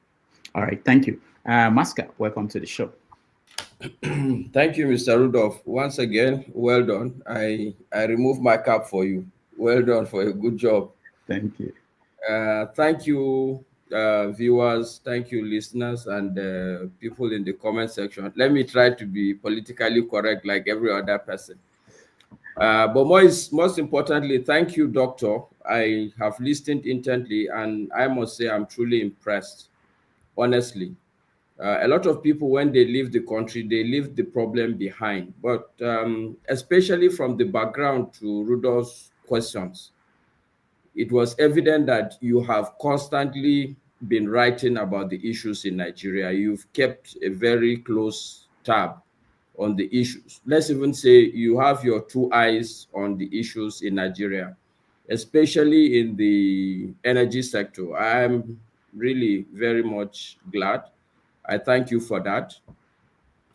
All right, thank you. Maska, welcome to the show. Thank you, Mr. Rudolph. Once again, well done. I remove my cap for you. Well done for a good job. Thank you. Thank you, viewers. Thank you, listeners, and people in the comment section. Let me try to be politically correct like every other person. But most importantly, thank you, Doctor. I have listened intently, and I must say I'm truly impressed, honestly. A lot of people, when they leave the country, they leave the problem behind. But especially from the background to Rudolph's questions, it was evident that you have constantly been writing about the issues in Nigeria. You've kept a very close tab on the issues. Let's even say you have your two eyes on the issues in Nigeria, especially in the energy sector. I'm really very much glad. I thank you for that.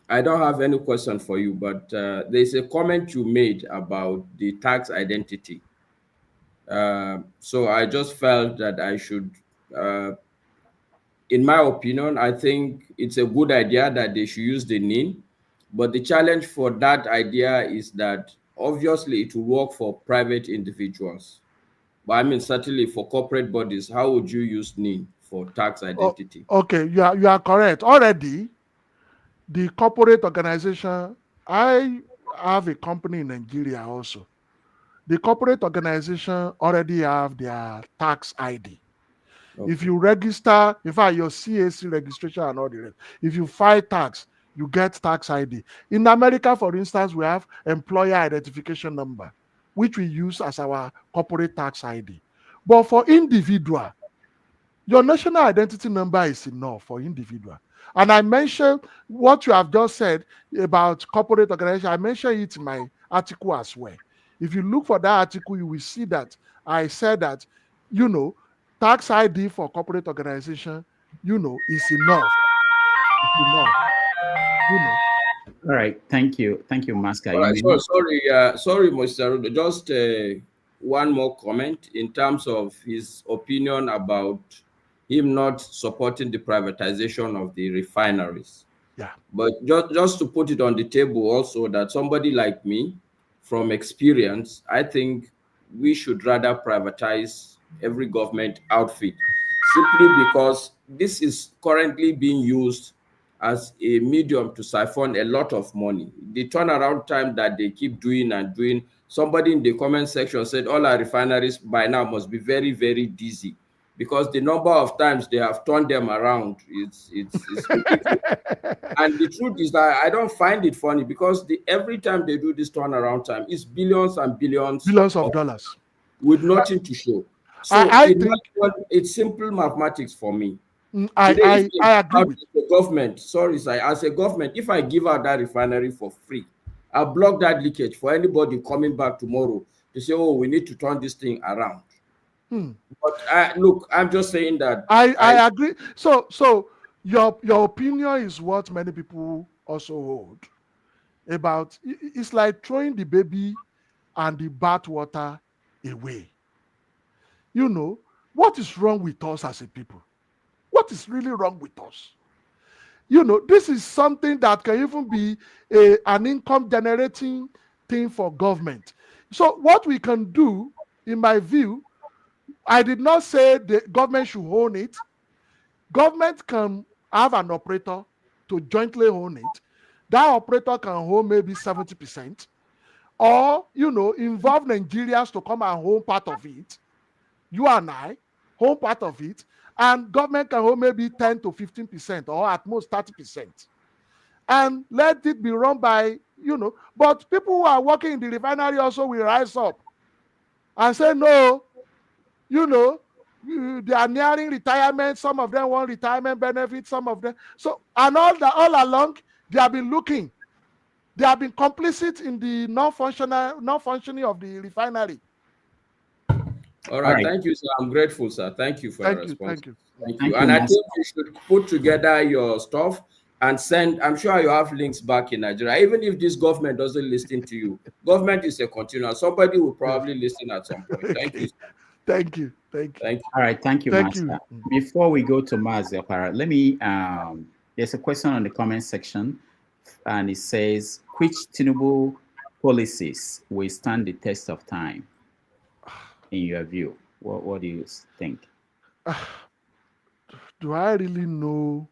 I don't have any question for you, but there's a comment you made about the tax identity. So I just felt that I should, in my opinion, I think it's a good idea that they should use the NIN. But the challenge for that idea is that obviously it will work for private individuals. But I mean, certainly for corporate bodies, how would you use NIN for tax identity? Okay, you are correct. Already, the corporate organization, I have a company in Nigeria also. The corporate organization already have their tax ID. Okay. If you register, in fact, your CAC registration and all the rest, if you file tax, you get tax ID. In America, for instance, we have employer identification number, which we use as our corporate tax ID. But for individual, your national identity number is enough for individual. And I mentioned what you have just said about corporate organization. I mentioned it in my article as well. If you look for that article, you will see that I said that, tax ID for corporate organization, is enough. It's enough. All right, thank you, Maska. All right, sorry, Mr. Rudo. Just one more comment in terms of his opinion about him not supporting the privatization of the refineries. Yeah. But just to put it on the table also that somebody like me, from experience, I think we should rather privatize every government outfit, simply because this is currently being used as a medium to siphon a lot of money. The turnaround time that they keep doing and doing, somebody in the comment section said all our refineries by now must be very, very dizzy, because the number of times they have turned them around, it's ridiculous. And the truth is that I don't find it funny, because every time they do this turnaround time, it's billions and billions of dollars. with nothing to show. So I think it's simple mathematics for me. I agree with the government. Sorry, sir, as a government, if I give out that refinery for free, I'll block that leakage for anybody coming back tomorrow to say, "Oh, we need to turn this thing around." But look, I'm just saying that I agree. So your opinion is what many people also hold about. It's like throwing the baby and the bathwater away. You know, what is wrong with us as a people? What is really wrong with us? You know, this is something that can even be an income generating thing for government. So what we can do, in my view, I did not say the government should own it. Government can have an operator to jointly own it. That operator can own maybe 70%, or, you know, involve Nigerians to come and own part of it. You and I own part of it, and government can own maybe 10 to 15%, or at most 30%. And let it be run by, you know, but people who are working in the refinery also will rise up and say, no, you know, they are nearing retirement. Some of them want retirement benefits, some of them. So, and all along, they have been looking. They have been complicit in the non-functioning of the refinery. All right, thank you, sir. I'm grateful, sir. Thank you for your response. Thank you. And I think you should put together your stuff and send. I'm sure you have links back in Nigeria. Even if this government doesn't listen to you, government is a continuum. Somebody will probably listen at some point. Thank you. Thank you. All right, thank you, Master. Before we go to Master, let me, there's a question on the comment section, and it says, which Tinubu policies will stand the test of time, in your view? What do you think? Do I really know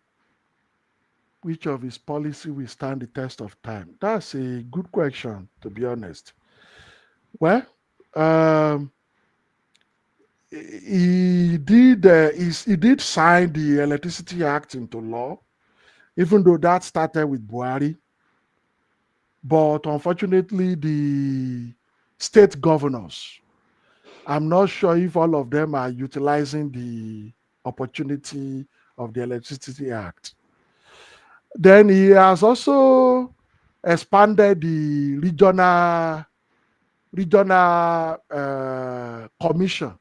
which of his policy will stand the test of time? That's a good question, to be honest. Well, he did sign the Electricity Act into law, even though that started with Buhari. But unfortunately, the state governors, I'm not sure if all of them are utilizing the opportunity of the Electricity Act. Then he has also expanded the regional commission.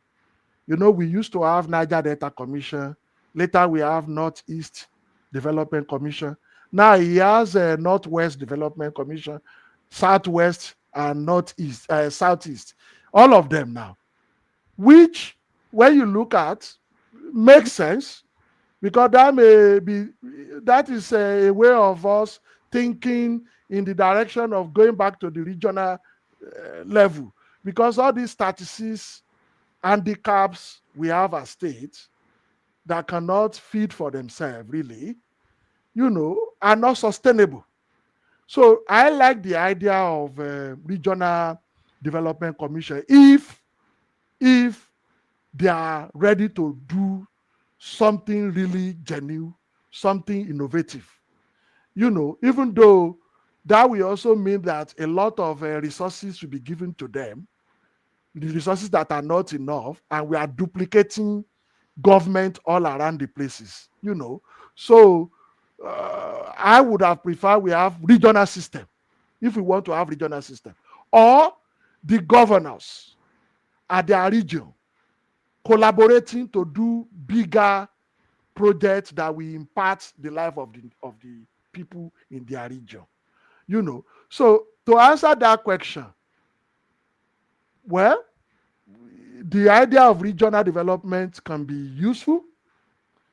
You know, we used to have Niger Delta Commission. Later, we have Northeast Development Commission. Now he has a Northwest Development Commission, Southwest and Northeast, Southeast. All of them now, which, when you look at, makes sense, because that is a way of us thinking in the direction of going back to the regional level, because all these 36 handicaps we have as states that cannot feed for themselves, really, you know, are not sustainable. So I like the idea of regional development commission if they are ready to do something really genuine, something innovative. You know, even though that will also mean that a lot of resources will be given to them, the resources that are not enough, and we are duplicating government all around the places, you know. So I would have preferred we have regional system, if we want to have regional system, or the governors at their region collaborating to do bigger projects that will impact the life of the people in their region, you know. So to answer that question, well, the idea of regional development can be useful.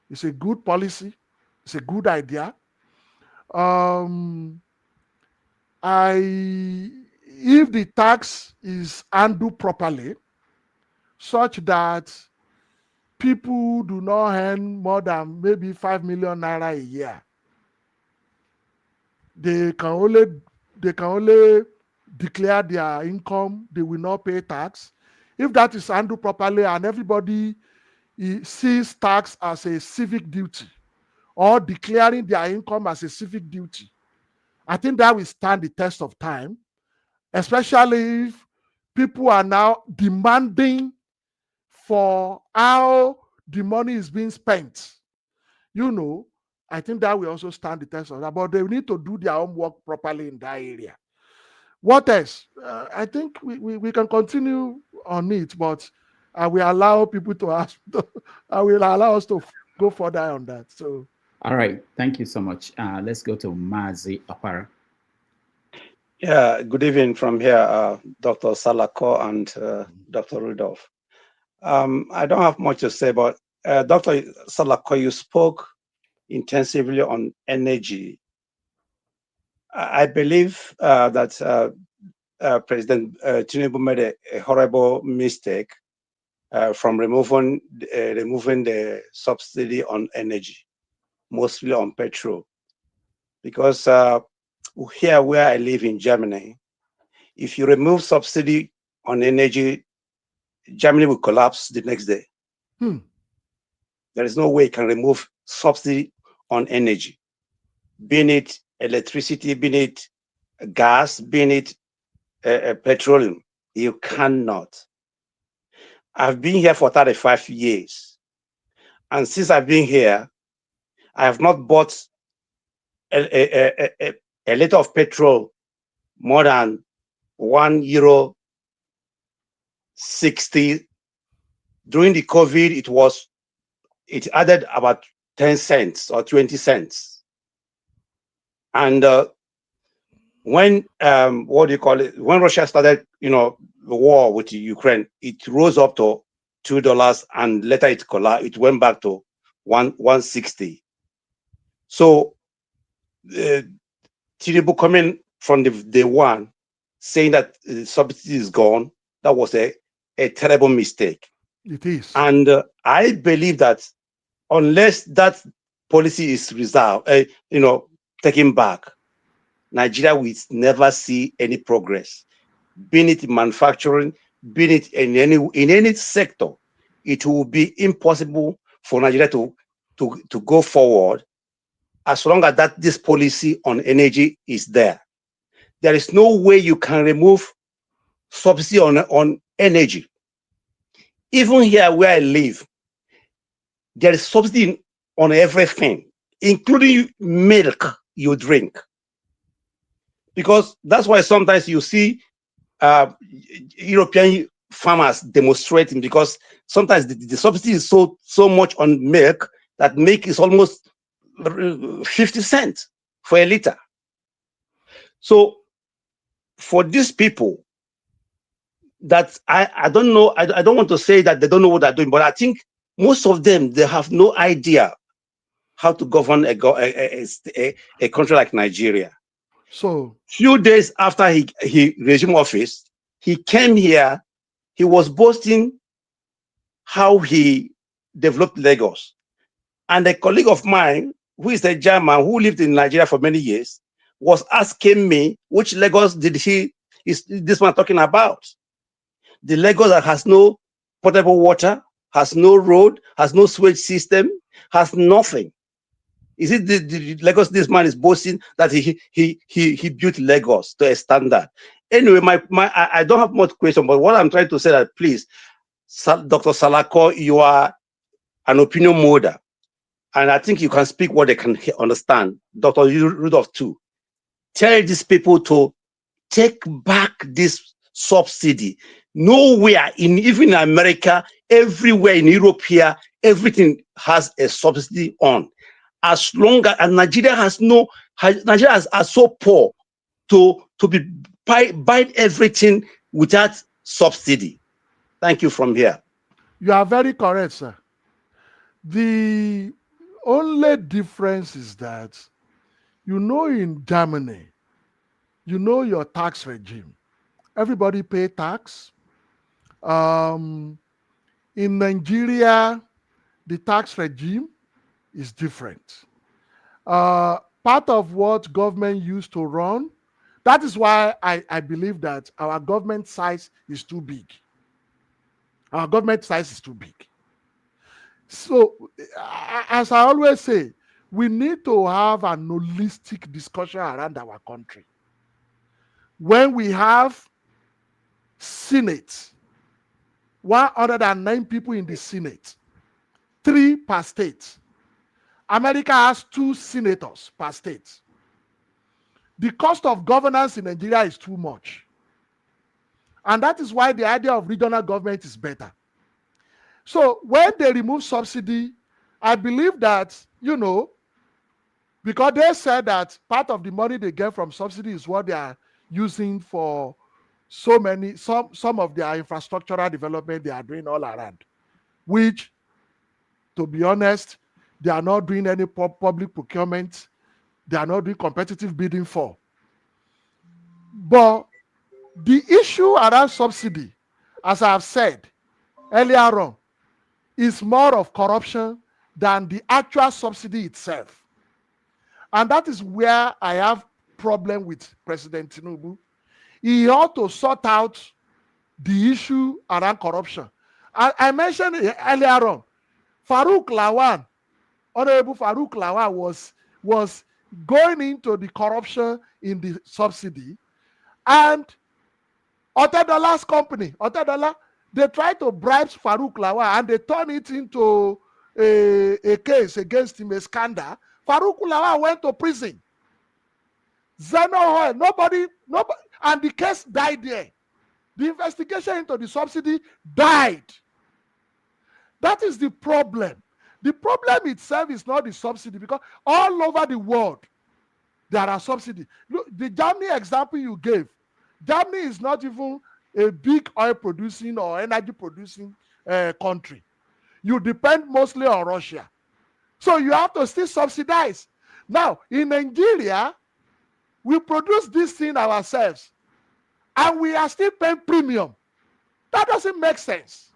It's a good policy. It's a good idea. if the tax is handled properly, such that people do not earn more than maybe 5 million naira a year, they can only declare their income, they will not pay tax. If that is handled properly and everybody sees tax as a civic duty or declaring their income as a civic duty, I think that will stand the test of time, especially if people are now demanding for how the money is being spent. I think that will also stand the test of that, but they need to do their homework properly in that area. What else? I think we can continue on it, but I will allow people to ask. I will allow us to go further on that. So, All right. Thank you so much. Let's go to Mazi Apara. Yeah, good evening from here, Dr. Salako and Dr. Rudolph. I don't have much to say, but Dr. Salako, you spoke intensively on energy. I believe that President Tinubu made a horrible mistake from removing the subsidy on energy, mostly on petrol, because here where I live in Germany, if you remove subsidy on energy, Germany will collapse the next day. There is no way you can remove subsidy on energy, being it electricity, being it gas, being it petroleum. You cannot. I've been here for 35 years. And since I've been here, I have not bought a liter of petrol more than €1.60. During the COVID, it added about 10 cents or 20 cents. And when when Russia started, the war with Ukraine, it rose up to $2, and later it went back to 160. So Tinubu coming from the day one saying that the subsidy is gone, that was a terrible mistake. it is. And I believe that unless that policy is taken back, Nigeria will never see any progress, be it in manufacturing, be it in any sector. It will be impossible for Nigeria to go forward as long as this policy on energy is there. There is no way you can remove subsidy on energy. Even here where I live, there is subsidy on everything, including milk you drink. Because that's why sometimes you see European farmers demonstrating, because sometimes the subsidy is so much on milk that milk is almost 50 cents for a liter. So for these people, that I don't know, I don't want to say that they don't know what they're doing, but I think most of them, they have no idea how to govern a country like Nigeria. So few days after he resumed office, he came here. He was boasting how he developed Lagos. And a colleague of mine, who is a German who lived in Nigeria for many years, was asking me, which Lagos is this man talking about? The Lagos that has no potable water, has no road, has no sewage system, has nothing. Is it the Lagos this man is boasting that he built Lagos to a standard? Anyway, I don't have much question, but what I'm trying to say that, please, Dr. Salako, you are an opinion molder, and I think you can speak what they can understand. Dr. Rudolph too. Tell these people to take back this subsidy. Nowhere even in America, everywhere in Europe here, everything has a subsidy on. As long as Nigeria are so poor to buy everything without subsidy. Thank you from here. you are very correct, sir. The only difference is that in Germany, your tax regime. everybody pay tax. In Nigeria, the tax regime is different. Part of what government used to run, that is why I believe that our government size is too big. Our government size is too big. So, as I always say, we need to have an holistic discussion around our country. When we have Senate, 109 people in the Senate, 3 per state. America has 2 senators per state. The cost of governance in Nigeria is too much. And that is why the idea of regional government is better. So when they remove subsidy, I believe that, because they said that part of the money they get from subsidy is what they are using for some of their infrastructural development they are doing all around, which, to be honest, they are not doing any public procurement. They are not doing competitive bidding for. But the issue around subsidy, as I have said earlier on, is more of corruption than the actual subsidy itself. And that is where I have problem with President Tinubu. He ought to sort out the issue around corruption. I mentioned earlier on, Farouk Lawan, Honorable Farouk Lawan was going into the corruption in the subsidy, and Otedola's company, they tried to bribe Farouk Lawan and they turned it into a case against him, a scandal. Farouk Lawan went to prison. Zeno, nobody, and the case died there. The investigation into the subsidy died. That is the problem. The problem itself is not the subsidy, because all over the world, there are subsidies. Look, the Germany example you gave, Germany is not even a big oil producing or energy producing country. You depend mostly on Russia. So you have to still subsidize. Now, in Nigeria, we produce this thing ourselves, and we are still paying premium. That doesn't make sense.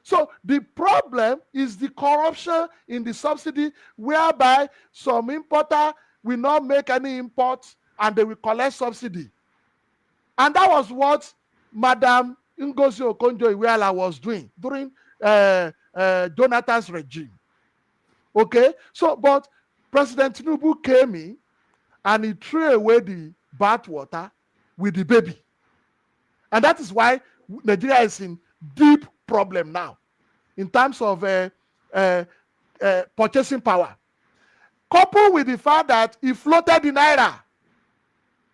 So the problem is the corruption in the subsidy, whereby some importer will not make any imports and they will collect subsidy. And that was what Madam Ngozi Okonjo-Iweala was doing during Jonathan's regime. Okay? So, but President Tinubu came in and he threw away the bathwater with the baby. And that is why Nigeria is in deep problem now in terms of purchasing power. Coupled with the fact that he floated the naira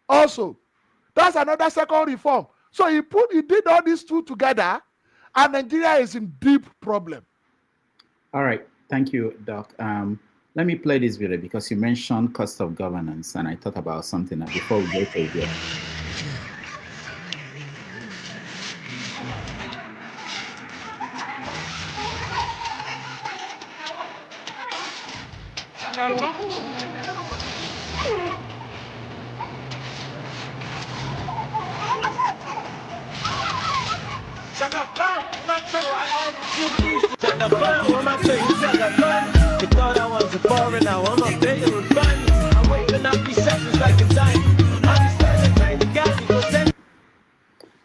also. That's another second reform. So he did all these two together, and Nigeria is in deep problem. All right. Thank you, Doc. Let me play this video because you mentioned cost of governance, and I thought about something before we go to it.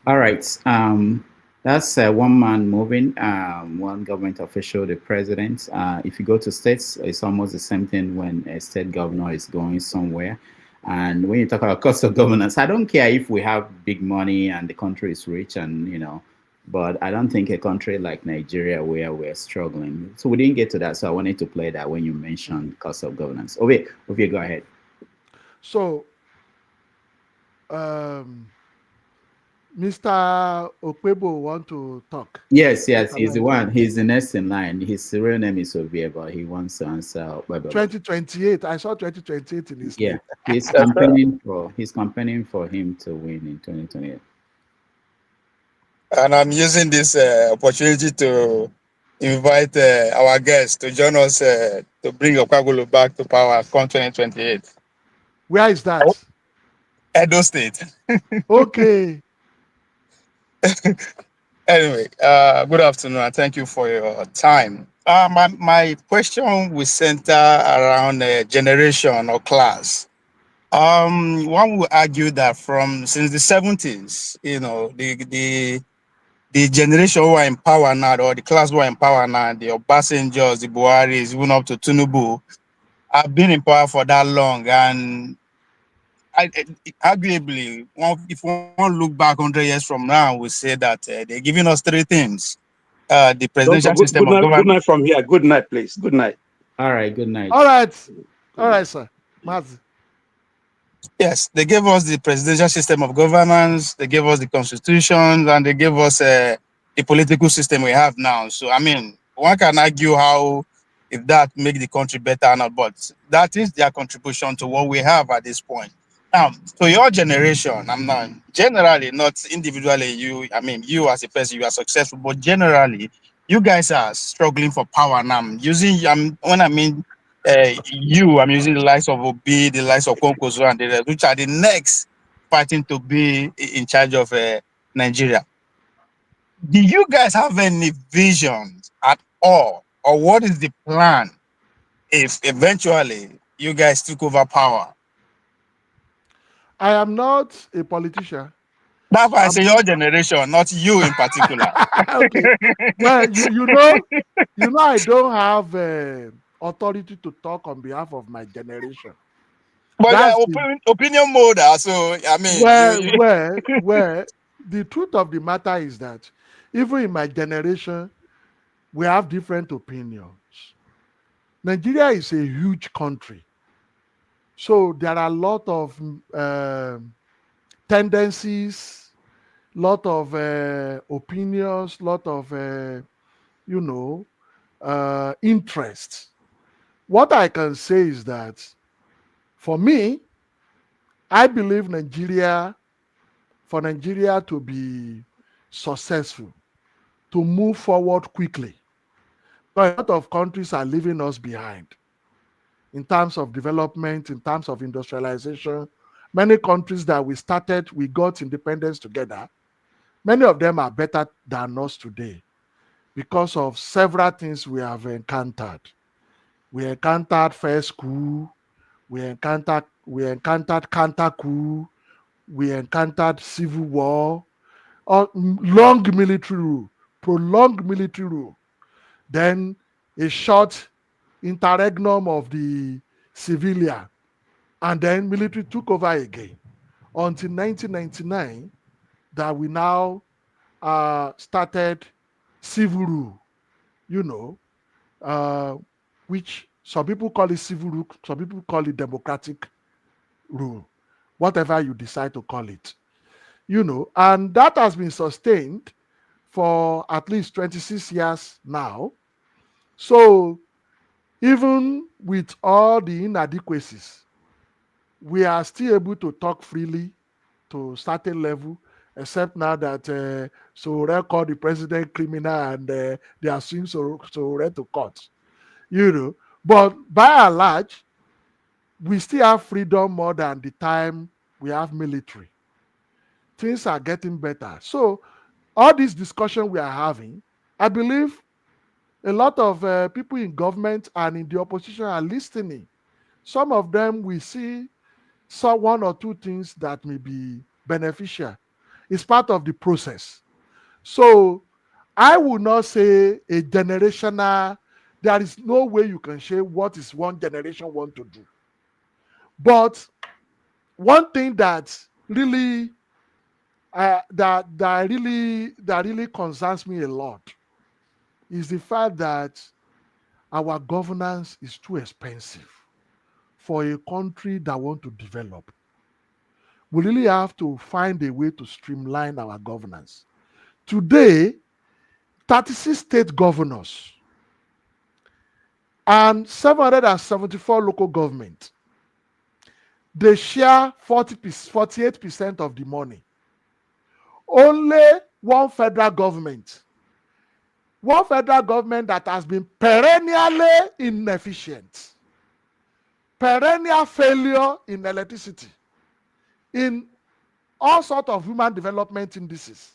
All right. That's one man moving, one government official, the president. If you go to states, it's almost the same thing when a state governor is going somewhere. And when you talk about cost of governance, I don't care if we have big money and the country is rich and, but I don't think a country like Nigeria where we're struggling. So we didn't get to that. So I wanted to play that when you mentioned cost of governance. Okay, go ahead. So, Mr. Okpebo want to talk? Yes, he's the one. He's the next in line. His real name is Ovie, but he wants to answer. 2028. I saw 2028 in his name. He's campaigning for him to win in 2028. And I'm using this opportunity to invite our guests to join us to bring Okagulu back to power come 2028. Where is that? Edo State. Okay. Anyway, good afternoon and thank you for your time. My question will center around generation or class. One would argue that from since the 70s, the generation who are in power now, or the class who are in power now, the Obasanjos, the Buharis, even up to Tinubu, have been in power for that long. And arguably, if one look back 100 years from now, we say that they're giving us three things. The Doctor, presidential system of good government. night from here. Good night, please. Good night. All right, good night. All right, sir. Mazi. Yes, they gave us the presidential system of governance, they gave us the constitution, and they gave us the political system we have now. So, I mean, one can argue how if that make the country better or not, but that is their contribution to what we have at this point. Now, to your generation, I'm not generally, not individually, you as a person, you are successful, but generally, you guys are struggling for power now. When I mean I'm using the likes of Obi, the likes of Konkozo, and the rest, which are the next fighting to be in charge of Nigeria. Do you guys have any visions at all, or what is the plan if eventually you guys took over power? I am not a politician. That's why I I'm say your generation, not you in particular. okay. Well, you know, I don't have authority to talk on behalf of my generation. But That's you're the opinion molder, so I mean, where the truth of the matter is that even in my generation, we have different opinions. Nigeria is a huge country, so there are a lot of tendencies, lot of opinions, lot of interests. What I can say is that for me, I believe for Nigeria to be successful, to move forward quickly, but a lot of countries are leaving us behind in terms of development, in terms of industrialization. Many countries that we got independence together, many of them are better than us today because of several things we have encountered. We encountered first coup, we encountered counter coup, we encountered civil war, long military rule, prolonged military rule, then a short interregnum of the civilian, and then military took over again until 1999 that we now started civil rule, which some people call it civil rule, some people call it democratic rule, whatever you decide to call it, and that has been sustained for at least 26 years now. So even with all the inadequacies, we are still able to talk freely to certain level, except now that Sowore called the president criminal and they are suing Sowore to court, But by and large, we still have freedom more than the time we have military. Things are getting better. So all this discussion we are having, I believe a lot of people in government and in the opposition are listening. Some of them we see saw one or two things that may be beneficial. It's part of the process. So I would not say a generational, there is no way you can say what is one generation want to do. But one thing that really that really concerns me a lot is the fact that our governance is too expensive for a country that want to develop. We really have to find a way to streamline our governance. Today, 36 state governors and 774 local governments, they share 48% of the money. Only one federal government that has been perennially inefficient, perennial failure in electricity, in all sorts of human development indices,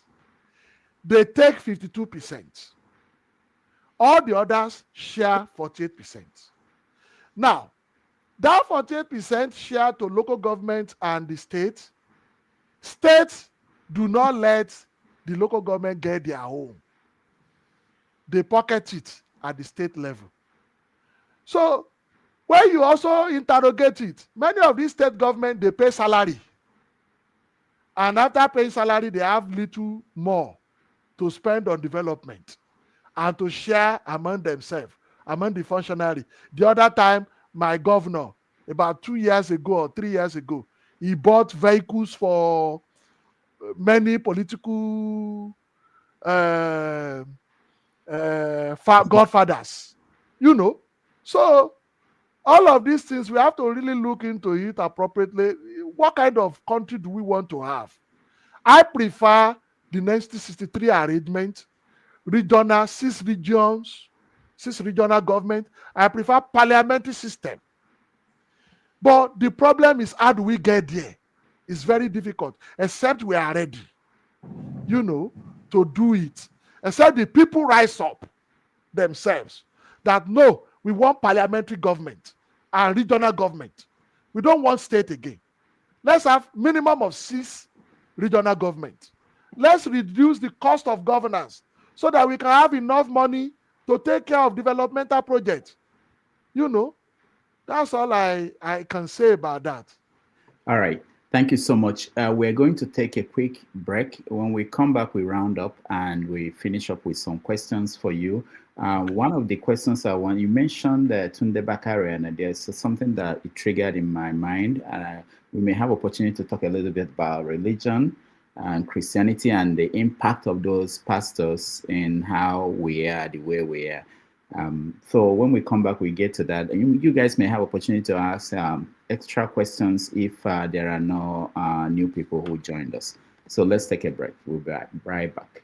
they take 52%. All the others share 48%. Now, that 48% share to local government and the state, states do not let the local government get their own. They pocket it at the state level. So when you also interrogate it, many of these state governments, they pay salary. And after paying salary, they have little more to spend on development and to share among themselves, among the functionary. The other time, my governor, about 2 years ago or 3 years ago, he bought vehicles for many political godfathers, you know. So all of these things, we have to really look into it appropriately. What kind of country do we want to have? I prefer the 1963 arrangement, regional, 6 regions, 6 regional government. I prefer parliamentary system. But the problem is, how do we get there? It's very difficult, except we are ready, you know, to do it. Except the people rise up themselves that, no, we want parliamentary government and regional government. We don't want state again. Let's have minimum of 6 regional government. Let's reduce the cost of governance so that we can have enough money to take care of developmental projects. You know, that's all I can say about that. All right. Thank you so much. We're going to take a quick break. When we come back, we round up and we finish up with some questions for you. One of the questions you mentioned Tunde Bakare, and there's something that it triggered in my mind. We may have opportunity to talk a little bit about religion and Christianity and the impact of those pastors in how we are the way we are. So when we come back, we get to that. And you guys may have opportunity to ask extra questions if there are no new people who joined us. So let's take a break. We'll be right back.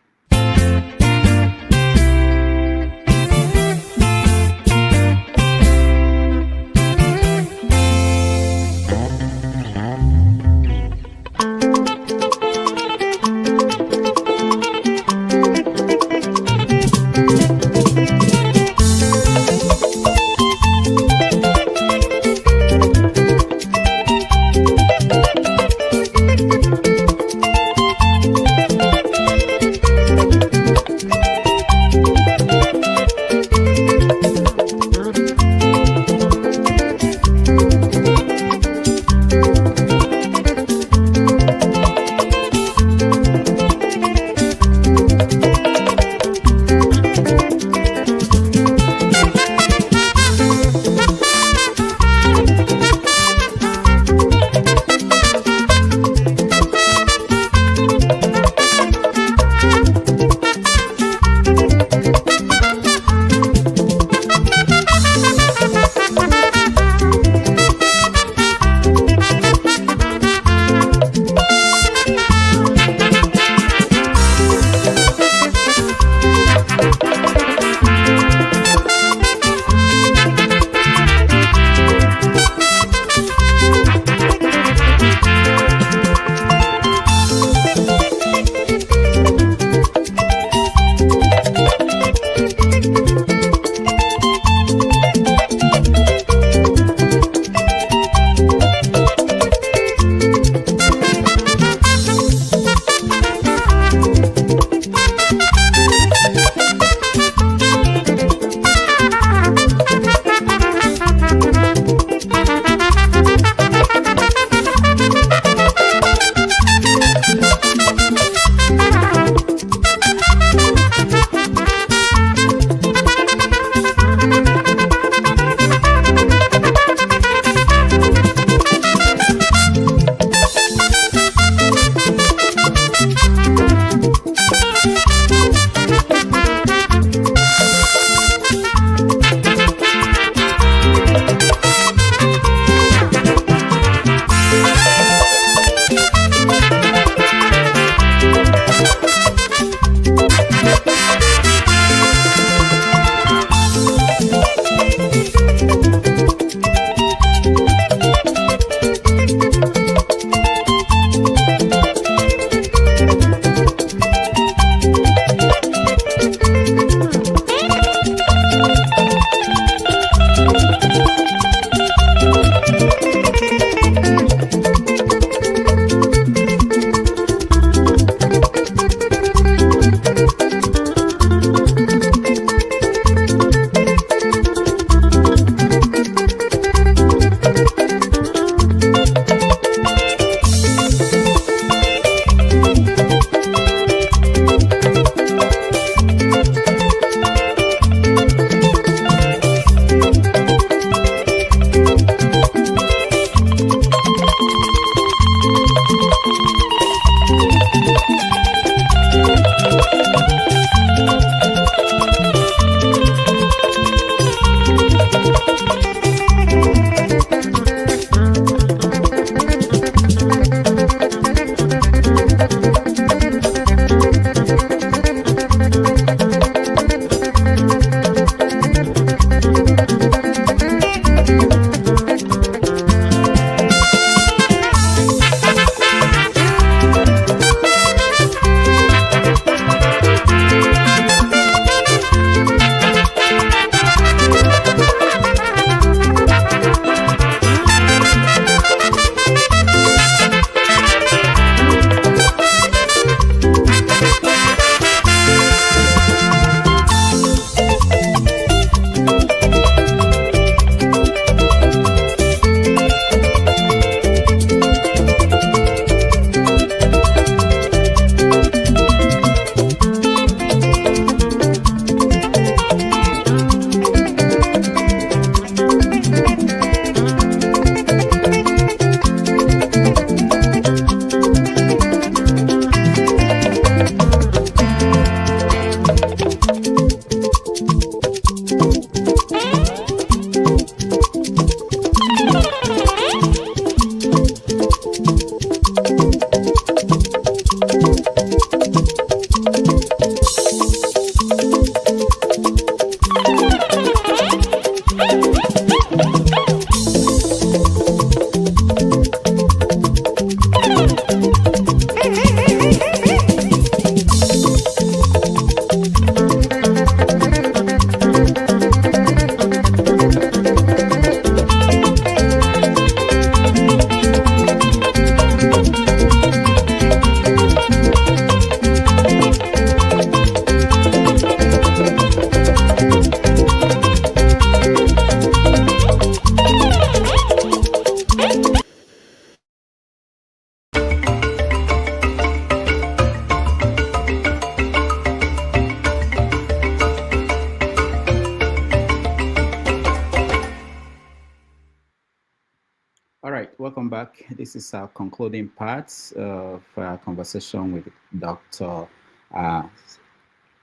welcome back. This is our concluding part of our conversation with Dr.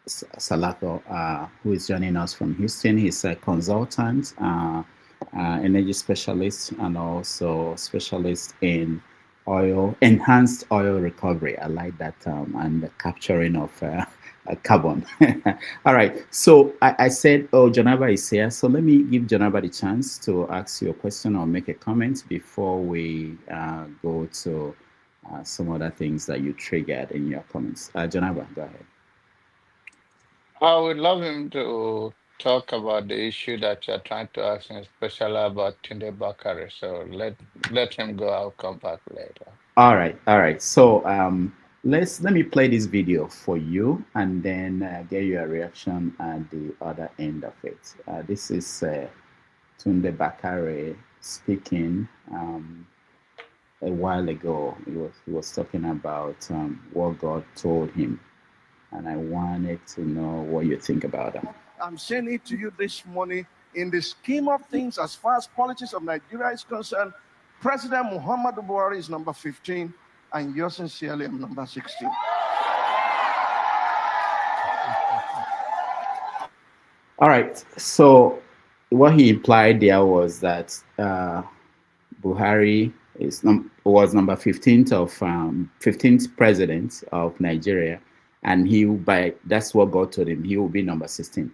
Salako, who is joining us from Houston. He's a consultant, energy specialist, and also specialist in enhanced oil recovery. I like that term, and the capturing of carbon. All right. So I said, oh, Janaba is here. So let me give Janaba the chance to ask you a question or make a comment before we go to some other things that you triggered in your comments. Janaba, go ahead. I would love him to talk about the issue that you're trying to ask him, especially about Tunde Bakare. So let him go. I'll come back later. All right. So let me play this video for you and then get your reaction at the other end of it. This is Tunde Bakare speaking a while ago. He was talking about what God told him, and I wanted to know what you think about that. I'm saying it to you this morning. In the scheme of things, as far as politics of Nigeria is concerned, President Muhammadu Buhari is number 15, and yours sincerely, I'm number 16. All right. So what he implied there was that Buhari was number 15th president of Nigeria, and that's what God told him, he will be number 16.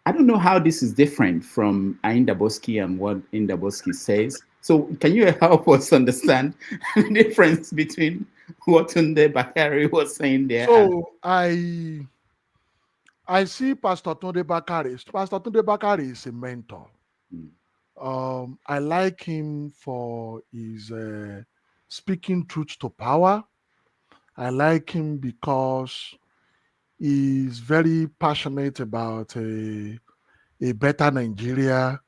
I don't know how this is different from Indaboski and what Indaboski says. So can you help us understand the difference between what Tunde Bakare was saying there? So I see Pastor Tunde Bakare. Pastor Tunde Bakare is a mentor. I like him for his speaking truth to power. I like him because he's very passionate about a better Nigeria.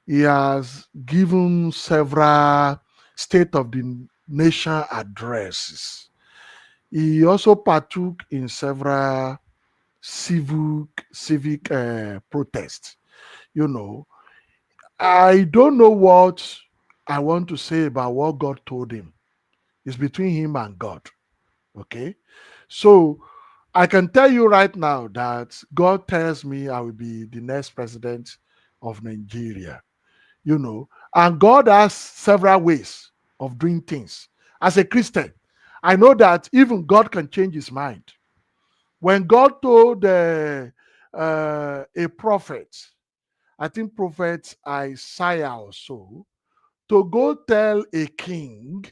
He has given several State of the Nation addresses. He also partook in several civic protests. You know, I don't know what I want to say about what God told him. It's between him and God. Okay? So I can tell you right now that God tells me I will be the next president of Nigeria. You know, and God has several ways of doing things. As a Christian, I know that even God can change his mind. When God told a prophet, I think prophet Isaiah or so, to go tell a king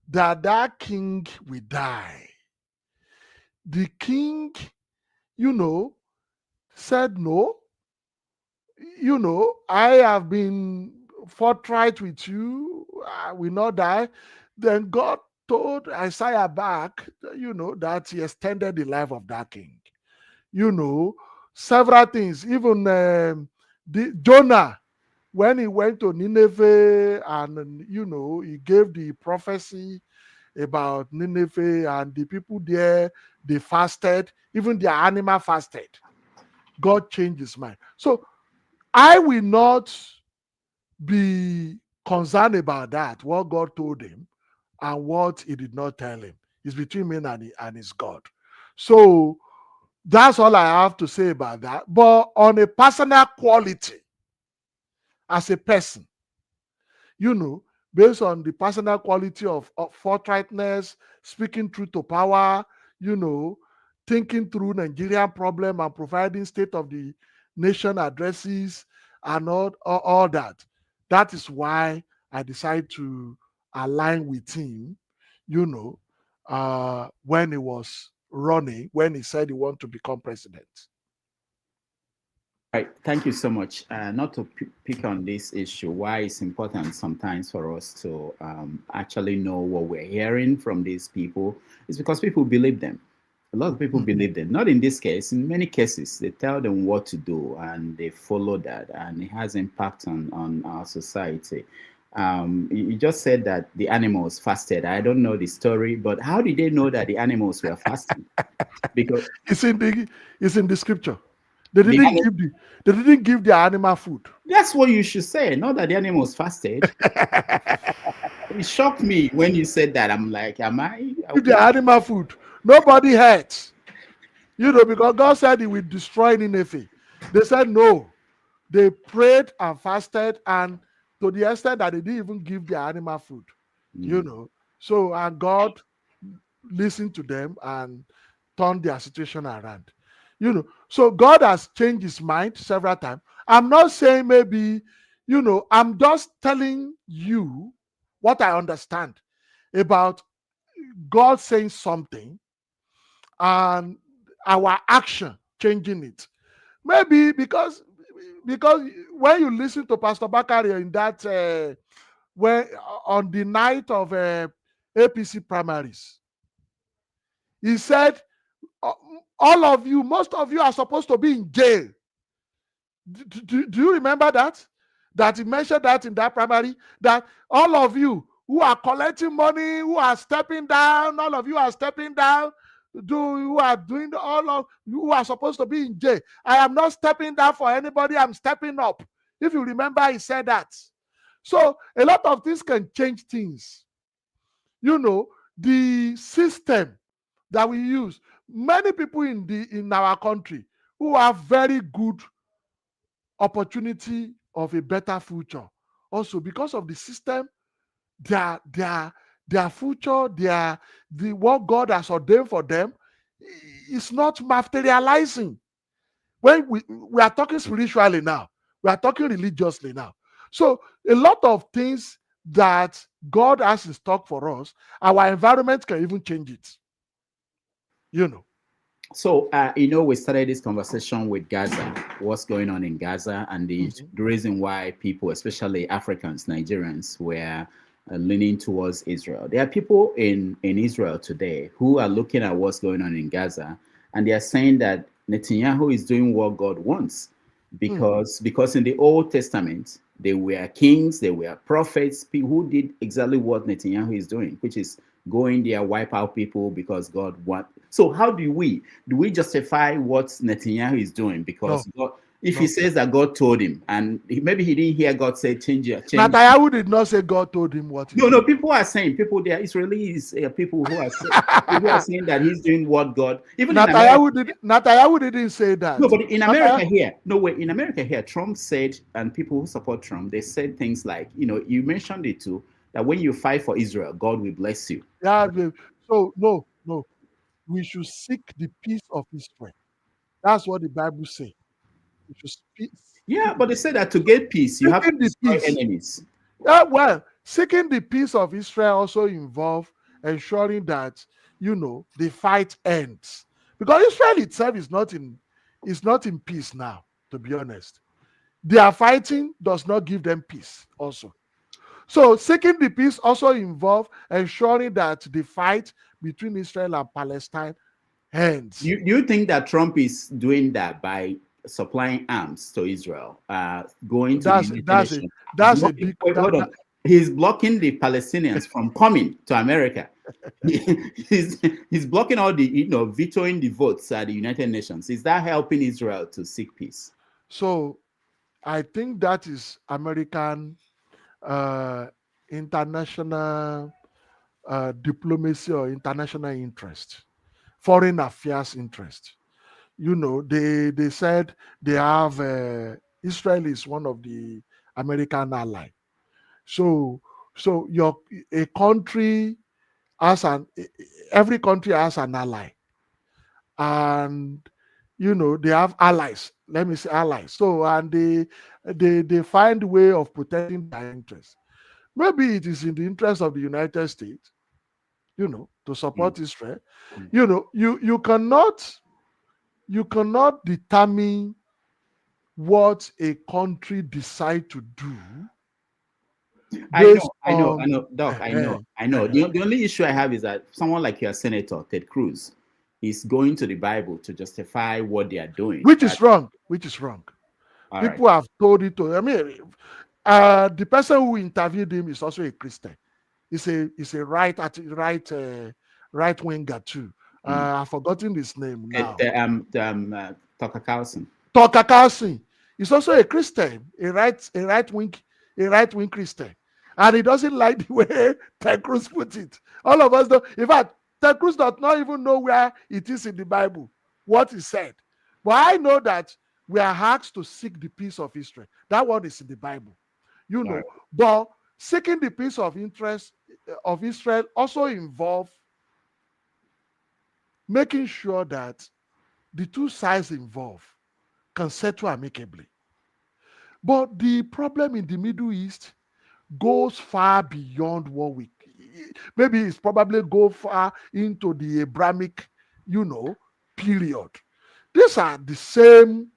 that king will die. The king, you know, said no. You know, I have been forthright with you. I will not die. Then God told Isaiah back, you know, that he extended the life of that king. You know, several things. Even Jonah, when he went to Nineveh and, you know, he gave the prophecy about Nineveh and the people there, they fasted. Even their animal fasted. God changed his mind. So I will not be concerned about that, what God told him and what he did not tell him. It's between me and his God. So that's all I have to say about that. But on a personal quality, as a person, you know, based on the personal quality of forthrightness, speaking truth to power, you know, thinking through Nigerian problem and providing State of the Nation addresses and all that. That is why I decided to align with him, you know, when he was running, when he said he wanted to become president. Right. Thank you so much. Not to pick on this issue, why it's important sometimes for us to actually know what we're hearing from these people is because people believe them. A lot of people believe them. Not in this case. In many cases, they tell them what to do and they follow that, and it has impact on our society. You just said that the animals fasted. I don't know the story, but how did they know that the animals were fasting? Because it's in the scripture. They didn't give their animal food. That's what you should say, not that the animals fasted. It shocked me when you said that. I'm like, am I? Give the animal food. Nobody hurts. Because God said he will destroy Nineveh. They said no. They prayed and fasted, and to the extent that they didn't even give their animal food. So, and God listened to them and turned their situation around. So God has changed his mind several times. I'm not saying maybe, I'm just telling you what I understand about God saying something and our action changing it. Maybe because when you listen to Pastor Bakari in that when on the night of APC primaries, he said, all of you, most of you are supposed to be in jail. Do you remember that? That he mentioned that in that primary, that all of you who are collecting money, who are stepping down, all of you are stepping down, who are doing all of you who are supposed to be in jail. I am not stepping down for anybody, I'm stepping up. If you remember, he said that. So a lot of things can change things. The system that we use, many people in our country who have very good opportunity of a better future. Also, because of the system, their future, what God has ordained for them is not materializing. When we are talking spiritually now, we are talking religiously now. So a lot of things that God has in stock for us, our environment can even change it. So, we started this conversation with Gaza, what's going on in Gaza, and the reason why people, especially Africans, Nigerians, were leaning towards Israel. There are people in Israel today who are looking at what's going on in Gaza, and they are saying that Netanyahu is doing what God wants, because in the Old Testament, they were kings, they were prophets, people who did exactly what Netanyahu is doing, which is going there, wipe out people because God wants. So how do we justify what Netanyahu is doing? Because God, if he says that God told him, and maybe he didn't hear God say change. Netanyahu did not say God told him what. No. People are saying, there are Israelis, people who are saying that he's doing what God. Even Netanyahu didn't say that. No, but in America here, in America here, Trump said, and people who support Trump, they said things like, you mentioned it too, that when you fight for Israel, God will bless you. Yeah. So no. We should seek the peace of Israel. That's what the Bible says. We should speak. Yeah, but they say that to get peace, you have to destroy enemies. Yeah, well, seeking the peace of Israel also involves ensuring that the fight ends, because Israel itself is not in peace now. To be honest, their fighting does not give them peace. Also, so seeking the peace also involves ensuring that the fight between Israel and Palestine ends. Do you think that Trump is doing that by supplying arms to Israel, going to the United Nations? He's blocking the Palestinians from coming to America. he's blocking all the, vetoing the votes at the United Nations. Is that helping Israel to seek peace? So I think that is American international diplomacy or international interest, foreign affairs interest. They said they have Israel is one of the American ally. So a country every country has an ally, and they have allies. Let me say allies. So and they find a way of protecting their interests. Maybe it is in the interest of the United States, to support Israel. You cannot determine what a country decide to do. I know, Doc. I know. The only issue I have is that someone like your Senator Ted Cruz is going to the Bible to justify what they are doing, which is wrong. All People have told it to. I mean, the person who interviewed him is also a Christian. He's a right winger too. I've forgotten his name now. Tucker Carlson. Tucker Carlson is also a Christian, a right wing Christian. And he doesn't like the way Ted Cruz put it. All of us know. In fact, Ted Cruz does not even know where it is in the Bible, what he said. But I know that we are asked to seek the peace of Israel. That one is in the Bible, you know. Right. But seeking the peace of interest of Israel also involves making sure that the two sides involved can settle amicably. But the problem in the Middle East goes far beyond what we, maybe it's probably go far into the Abrahamic, period. These are the same,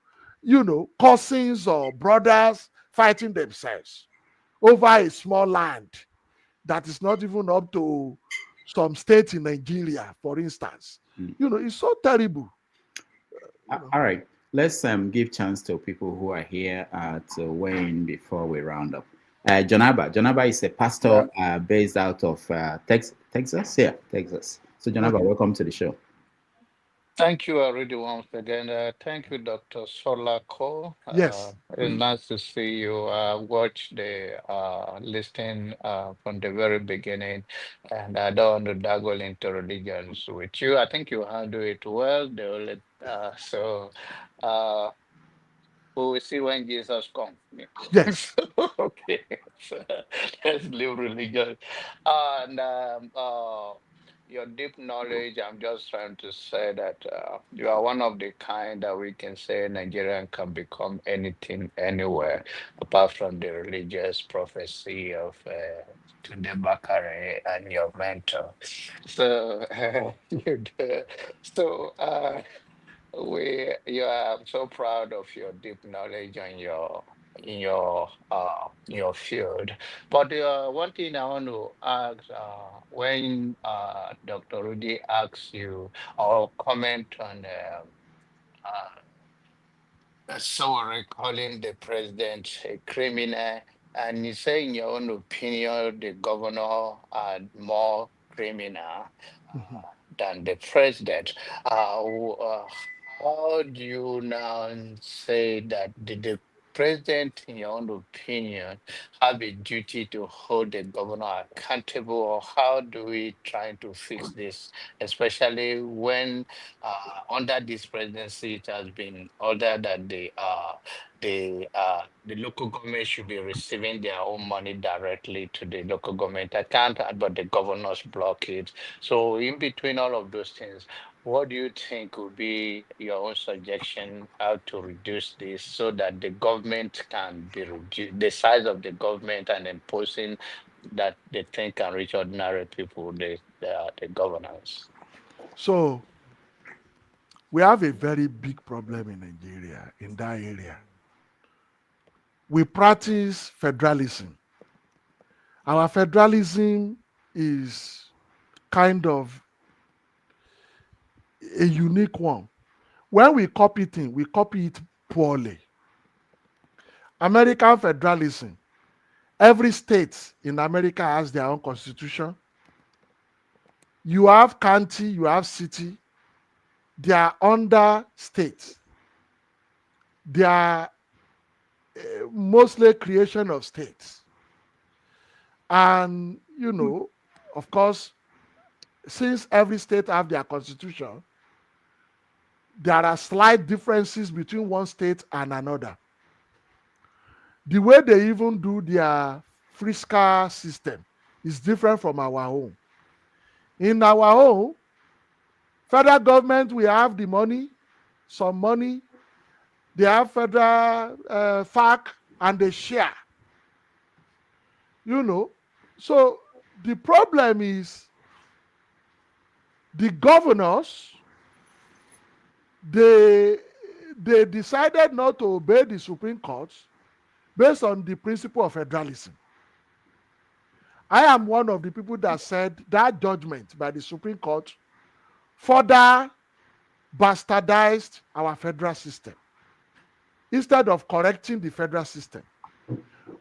cousins or brothers fighting themselves over a small land that is not even up to some states in Nigeria, for instance. It's so terrible. All right. Let's give chance to people who are here to weigh in before we round up. Jonaba is a pastor based out of Texas. Yeah, Texas. So Jonaba, welcome to the show. Thank you already once again. Thank you, Dr. Salako. Yes. It's nice to see you. Watch the listing from the very beginning, and I don't want to dabble into religions with you. I think you handle it well. So we will see when Jesus comes. Yes. Okay, so let's leave religion. And your deep knowledge, I'm just trying to say that you are one of the kind that we can say Nigerian can become anything, anywhere, apart from the religious prophecy of Tunde Bakare and your mentor. So, so you are so proud of your deep knowledge on your field. But one thing I want to ask, when Dr. Rudy asks you or comment on so recalling the president a criminal, and you say in your own opinion the governor are more criminal than the president. How do you now say that the president, in your own opinion, have a duty to hold the governor accountable, or how do we try to fix this, especially when under this presidency it has been ordered that the local government should be receiving their own money directly to the local government account, but the governors block it. So in between all of those things, what do you think would be your own suggestion how to reduce this so that the government can be reduced, the size of the government and imposing that the thing can reach ordinary people, the governance? So we have a very big problem in Nigeria in that area. We practice federalism. Our federalism is kind of a unique one. When we copy things, we copy it poorly. American federalism, every state in America has their own constitution. You have county, you have city. They are under states. They are mostly creation of states. And, of course, since every state have their constitution, there are slight differences between one state and another. The way they even do their fiscal system is different from our own. In our own, federal government, we have the money, some money. They have federal FAC and they share. So the problem is the governors, they decided not to obey the Supreme Court based on the principle of federalism. I am one of the people that said that judgment by the Supreme Court further bastardized our federal system instead of correcting the federal system.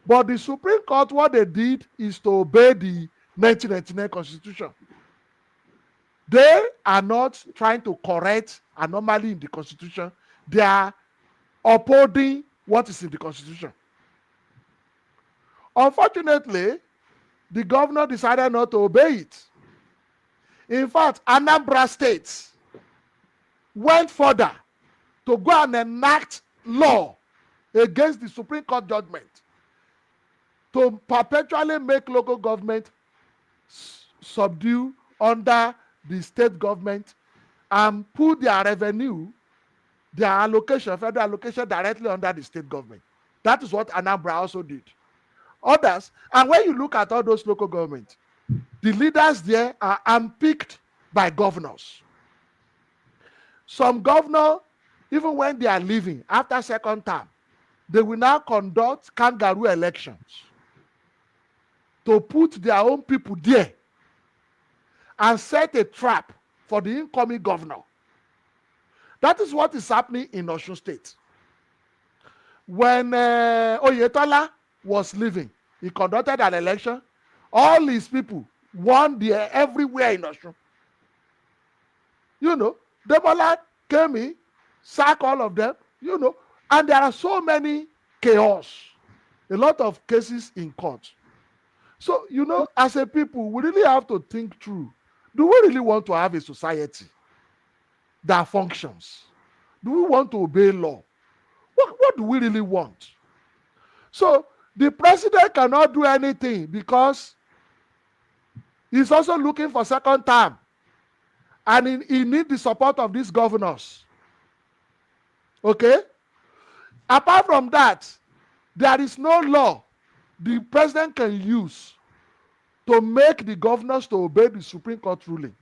But the Supreme Court, what they did is to obey the 1999 Constitution. They are not trying to correct anomaly in the Constitution. They are upholding what is in the Constitution. Unfortunately, the governor decided not to obey it. In fact, Anambra State went further to go and enact law against the Supreme Court judgment to perpetually make local government subdue under the state government and put their revenue, their allocation, federal allocation, directly under the state government. That is what Anambra also did. Others, and when you look at all those local governments, the leaders there are unpicked by governors. Some governors, even when they are leaving after second term, they will now conduct kangaroo elections to put their own people there and set a trap for the incoming governor. That is what is happening in Osun State. When Oyetola was leaving, he conducted an election. All his people won everywhere in Osun. You know, Debola came in, sacked all of them, you know, and there are so many chaos, a lot of cases in court. So, you know, as a people, we really have to think through. Do we really want to have a society that functions? Do we want to obey law? What do we really want? So the president cannot do anything because he's also looking for second term. And he needs the support of these governors. Okay? Apart from that, there is no law the president can use to make the governors to obey the Supreme Court ruling.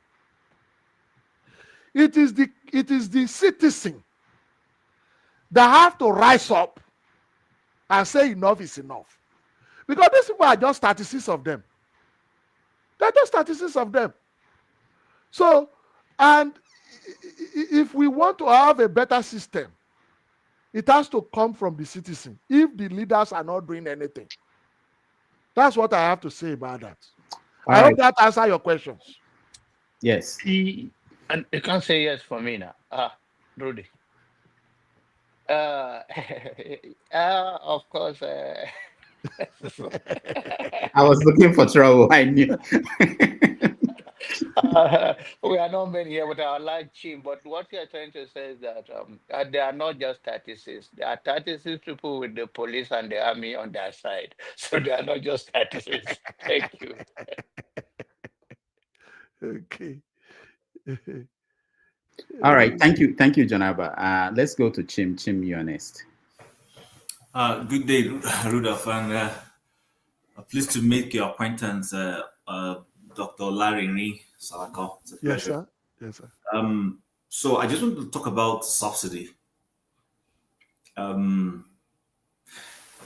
It is the citizen that have to rise up and say enough is enough. Because these people are just 36 of them. They're just 36 of them. So, and if we want to have a better system, it has to come from the citizen if the leaders are not doing anything. That's what I have to say about that. I hope that answers your questions. Yes. And you can't say yes for me now. Rudy. Of course. I was looking for trouble. I knew. We are not many here, but I like Chim. But what you're trying to say is that they are not just 36. There are 36 people with the police and the army on their side. So they are not just 36. Thank you. Okay. All right. Thank you, Janaba. Let's go to Chim. Chim, you're next. Good day, Rudolph, and pleased to make your acquaintance, Dr. Olarinre Salako. Yes, sir. Yes, sir. So I just want to talk about subsidy.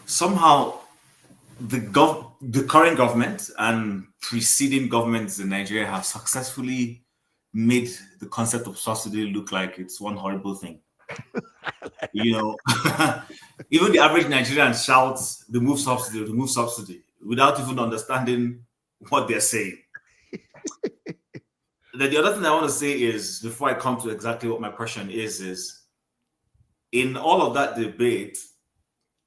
Somehow, the current government and preceding governments in Nigeria have successfully made the concept of subsidy look like it's one horrible thing. You know, even the average Nigerian shouts, remove subsidy, without even understanding what they're saying. The other thing I want to say is, before I come to exactly what my question is in all of that debate,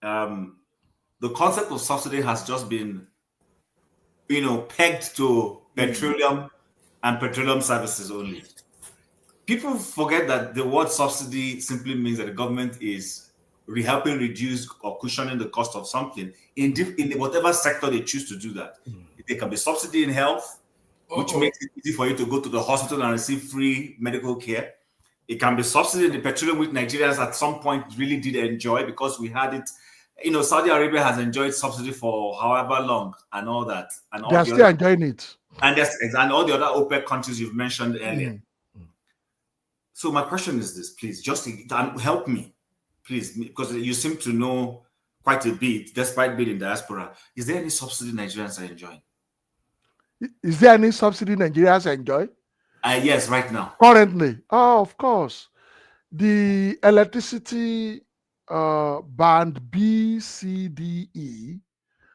the concept of subsidy has just been, pegged to petroleum and petroleum services only. People forget that the word subsidy simply means that the government is helping reduce or cushioning the cost of something in whatever sector they choose to do that. It can be subsidy in health, which makes it easy for you to go to the hospital and receive free medical care. It can be subsidy in the petroleum, which Nigerians at some point really did enjoy because we had it. Saudi Arabia has enjoyed subsidy for however long and all that. And all they are still enjoying it. And all the other OPEC countries you've mentioned earlier. So my question is this, please, just help me, please, because you seem to know quite a bit, despite being in diaspora. Is there any subsidy Nigerians are enjoying? Is there any subsidy Nigerians enjoy? Yes, right now. Currently? Oh, of course. The electricity band B, C, D, E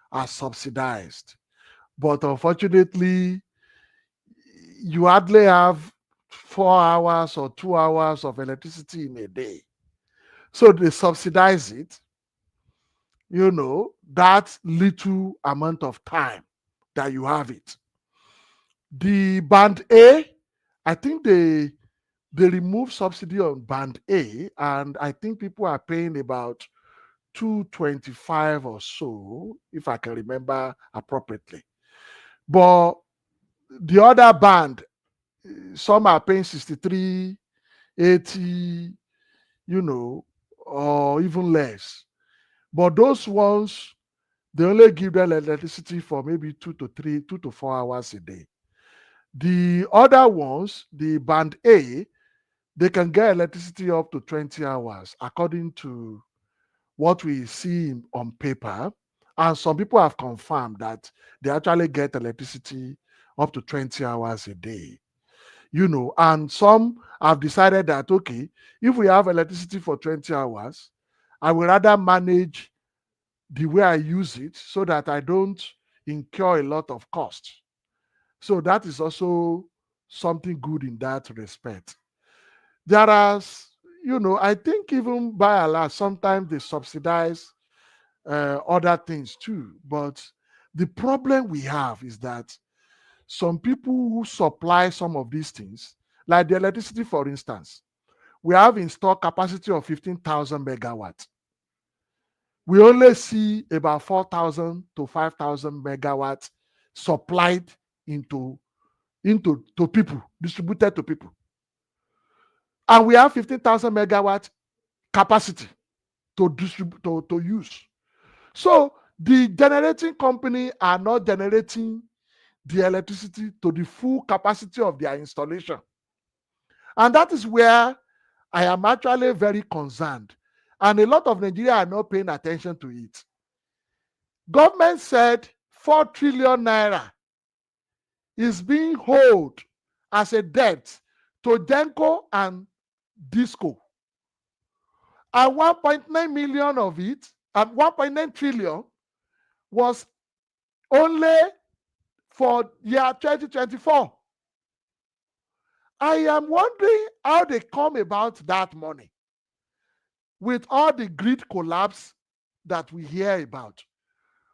are subsidized. But unfortunately, you hardly have 4 hours or 2 hours of electricity in a day. So they subsidize it, that little amount of time that you have it. The band A, I think they remove subsidy on band A, and I think people are paying about 225 or so, if I can remember appropriately. But the other band, some are paying 63, 80, or even less. But those ones, they only give them electricity for maybe 2 to 4 hours a day. The other ones, the band A, they can get electricity up to 20 hours, according to what we see on paper. And some people have confirmed that they actually get electricity up to 20 hours a day. And some have decided that, okay, if we have electricity for 20 hours, I would rather manage the way I use it so that I don't incur a lot of cost. So that is also something good in that respect. There are, I think even by and large, sometimes they subsidize other things too. But the problem we have is that some people who supply some of these things, like the electricity, for instance, we have installed capacity of 15,000 megawatts. We only see about 4,000 to 5,000 megawatts supplied into people, distributed to people. And we have 15,000 megawatt capacity to distribute, to use. So the generating company are not generating the electricity to the full capacity of their installation. And that is where I am actually very concerned. And a lot of Nigerians are not paying attention to it. Government said 4 trillion naira is being held as a debt to Genco and Disco. And 1.9 million of it, and 1.9 trillion was only for year 2024. I am wondering how they come about that money with all the grid collapse that we hear about,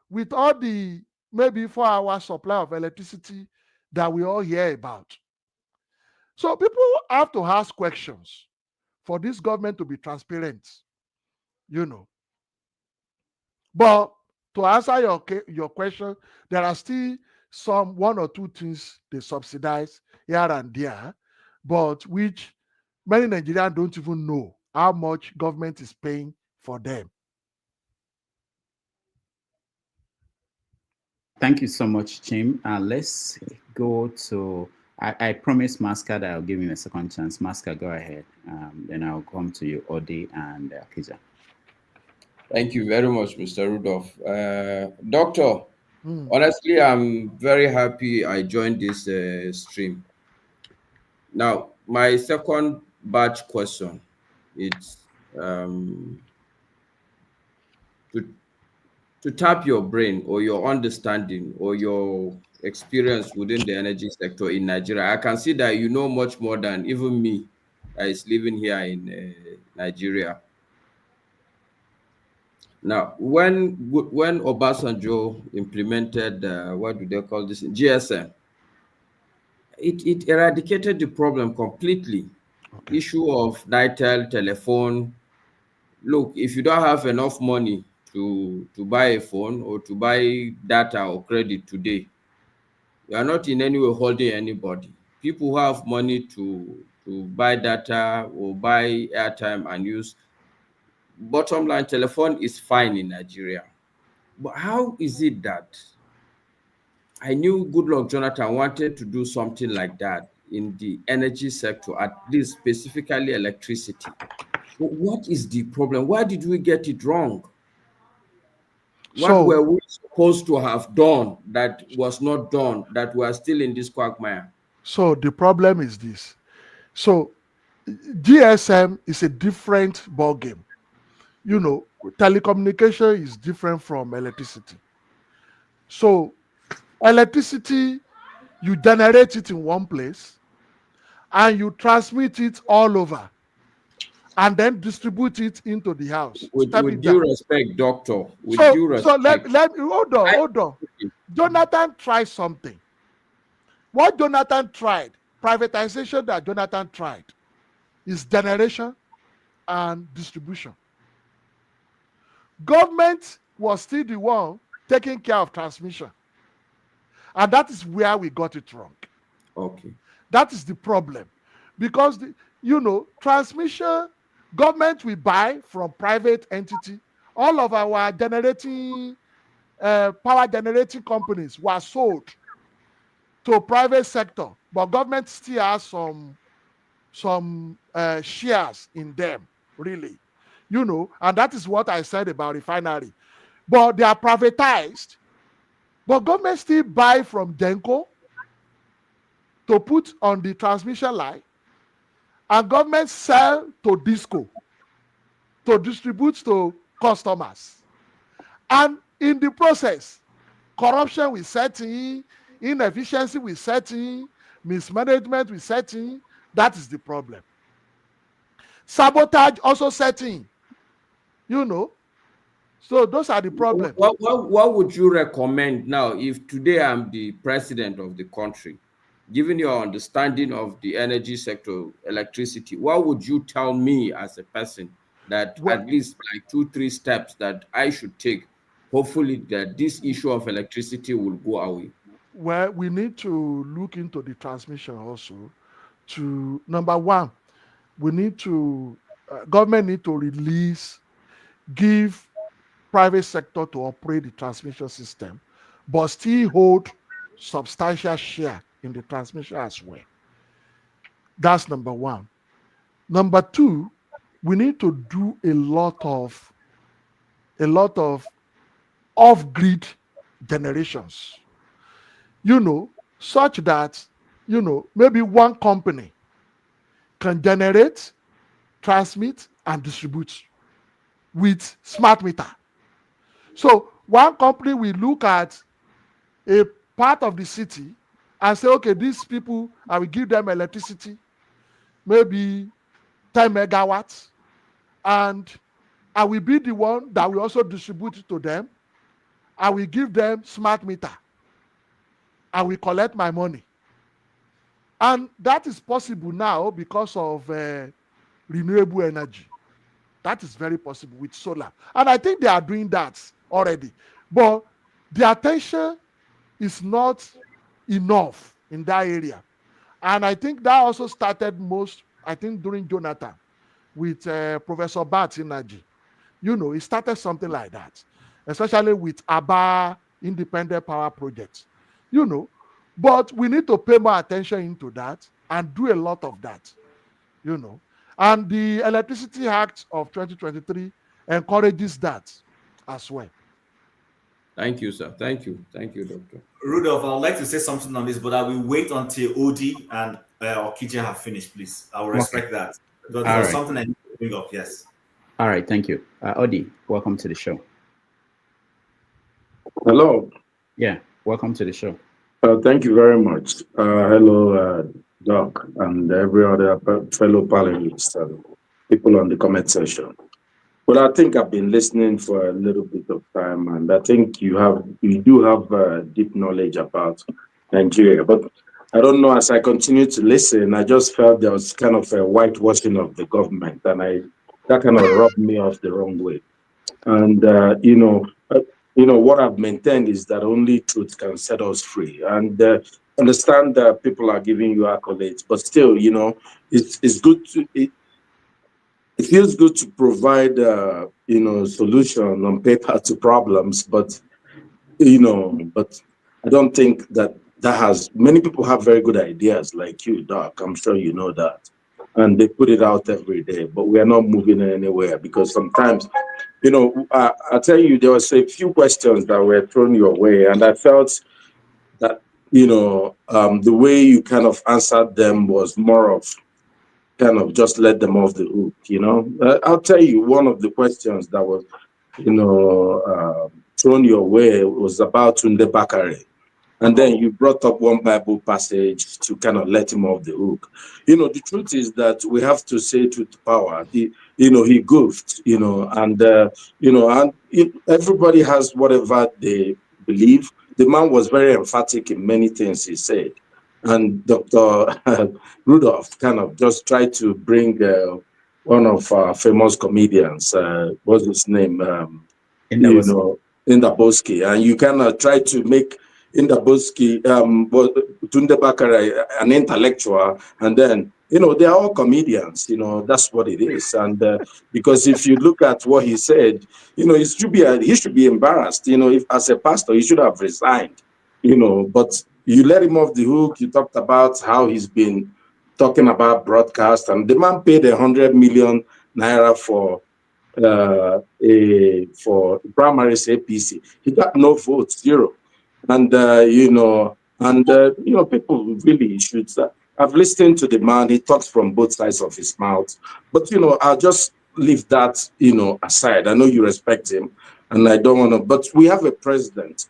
with all the maybe 4-hour supply of electricity that we all hear about. So people have to ask questions for this government to be transparent, But to answer your question, there are still some 1 or 2 things they subsidize here and there, but which many Nigerians don't even know how much government is paying for them. Thank you so much, Jim. Let's go to, I promised Maska that I'll give him a second chance. Maska, go ahead. Then I'll come to you, Odi and Kija. Thank you very much, Mr. Rudolph. Doctor, honestly, I'm very happy I joined this stream. Now, my second batch question is to tap your brain or your understanding or your experience within the energy sector in Nigeria. I can see that you know much more than even me that is living here in Nigeria. Now, when Obasanjo implemented, what do they call this, GSM, it eradicated the problem completely. Okay. Issue of nitel telephone. Look, if you don't have enough money to buy a phone or to buy data or credit today, you are not in any way holding anybody. People who have money to buy data or buy airtime and use, bottom line, telephone is fine in Nigeria. But how is it that I knew Goodluck Jonathan wanted to do something like that in the energy sector, at least specifically electricity? What is the problem? Why did we get it wrong? What were we supposed to have done that was not done, that we are still in this quagmire? So the problem is this. So GSM is a different ballgame. Telecommunication is different from electricity. So electricity, you generate it in one place and you transmit it all over. and then distribute it into the house. With Step it due down. respect, doctor, with So, due respect, let hold on. Jonathan tried something. What Jonathan tried, privatization that Jonathan tried, is generation and distribution. Government was still the one taking care of transmission. And that is where we got it wrong. Okay. That is the problem. Because, transmission, government will buy from private entity. All of our generating, power generating companies were sold to private sector, but government still has some shares in them, really. And that is what I said about refinery. But they are privatized, but government still buy from Denko to put on the transmission line, and government sell to Disco to distribute to customers. And in the process, corruption will set in, inefficiency will set in, mismanagement will set in. That is the problem. Sabotage also set in. So those are the problems. What would you recommend now if today I'm the president of the country, given your understanding of the energy sector, electricity, what would you tell me as a person that at least like 2-3 steps that I should take, hopefully that this issue of electricity will go away? Well, we need to look into the transmission also. To number one, we need to government need to give private sector to operate the transmission system, but still hold substantial share in the transmission as well. That's number one. Number two, we need to do a lot of off-grid generations, such that, maybe one company can generate, transmit, and distribute with smart meter. So one company will look at a part of the city and say, okay, these people, I will give them electricity, maybe 10 megawatts, and I will be the one that will also distribute it to them. I will give them smart meter. I will collect my money. And that is possible now because of renewable energy. That is very possible with solar. And I think they are doing that already. But the attention is not enough in that area. And I think that also started during Jonathan with Professor Bat Energy. He started something like that, especially with ABBA Independent Power Project. But we need to pay more attention into that and do a lot of that. And the Electricity Act of 2023 encourages that as well. Thank you, sir. Thank you, Doctor. Rudolph, I would like to say something on this, but I will wait until Odi and Okija have finished, please. I will respect that. But there's something I need to bring up, yes. All right, thank you. Odi, welcome to the show. Hello. Yeah, welcome to the show. Thank you very much. Hello, Doc, and every other fellow panelists and people on the comment section. Well, I think I've been listening for a little bit of time, and I think you do have deep knowledge about Nigeria. But I don't know, as I continue to listen, I just felt there was kind of a whitewashing of the government, and that kind of rubbed me off the wrong way. And what I've maintained is that only truth can set us free. And understand that people are giving you accolades, but still, it's good to. It feels good to provide, solution on paper to problems, but I don't think that has. Many people have very good ideas, like you, Doc. I'm sure you know that, and they put it out every day. But we are not moving anywhere because sometimes. I tell you, there was a few questions that were thrown your way, and I felt that, the way you kind of answered them was more of kind of just let them off the hook, I'll tell you, one of the questions that was, thrown your way was about Tunde Bakare. And then you brought up one Bible passage to kind of let him off the hook. The truth is that we have to say truth to power. He goofed, everybody has whatever they believe. The man was very emphatic in many things he said. And Dr. Rudolph kind of just tried to bring one of our famous comedians, what's his name? Indaboski. And you kind of try to make Indaboski, Tunde Bakare, an intellectual, and then, they are all comedians, that's what it is. And because if you look at what he said, he should be embarrassed, if as a pastor, he should have resigned, but you let him off the hook. You talked about how he's been talking about broadcast, and the man paid 100 million naira for primaries APC. He got no votes, zero. And people really should. I've listened to the man. He talks from both sides of his mouth. But I'll just leave that aside. I know you respect him, and I don't want to. But we have a president.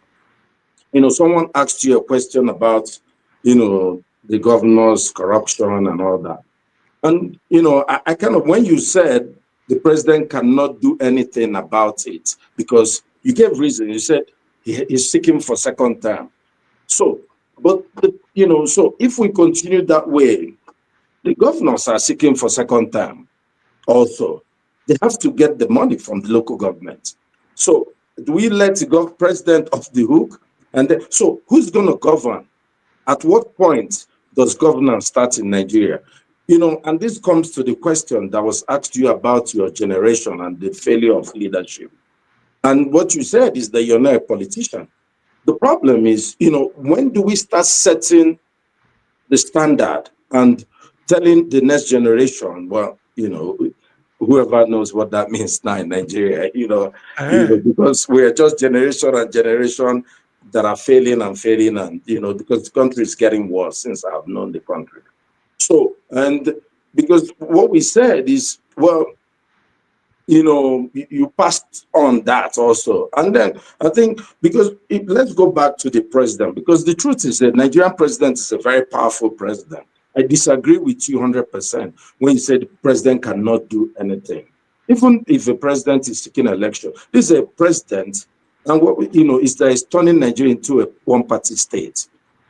Someone asked you a question about the governor's corruption and all that. And I kind of, when you said the president cannot do anything about it because you gave reason, you said he's seeking for second term. So, but so if we continue that way, the governors are seeking for second term also. They have to get the money from the local government. So do we let the president off the hook? And then, so who's going to govern? At what point does governance start in Nigeria? And this comes to the question that was asked you about your generation and the failure of leadership. And what you said is that you're not a politician. The problem is, when do we start setting the standard and telling the next generation, well, whoever knows what that means now in Nigeria, because we're just generation and generation that are failing and failing, and because the country is getting worse since I've known the country. So, and because what we said is, well, you passed on that also. And then I think, because let's go back to the president, because the truth is that Nigerian president is a very powerful president. I disagree with you 100% when you said the president cannot do anything. Even if a president is seeking election, this is a president, and what is that is turning Nigeria into a one-party state.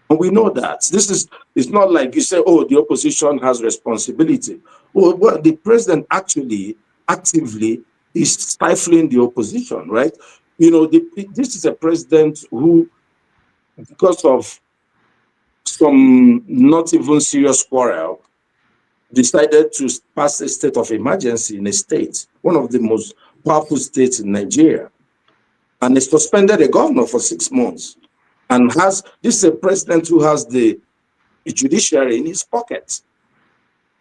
And we know that. It's not like you say, oh, the opposition has responsibility. Well, the president actually actively is stifling the opposition, right? This is a president who, because of some not even serious quarrel, decided to pass a state of emergency in a state, one of the most powerful states in Nigeria, and they suspended a governor for 6 months. And this is a president who has the judiciary in his pocket.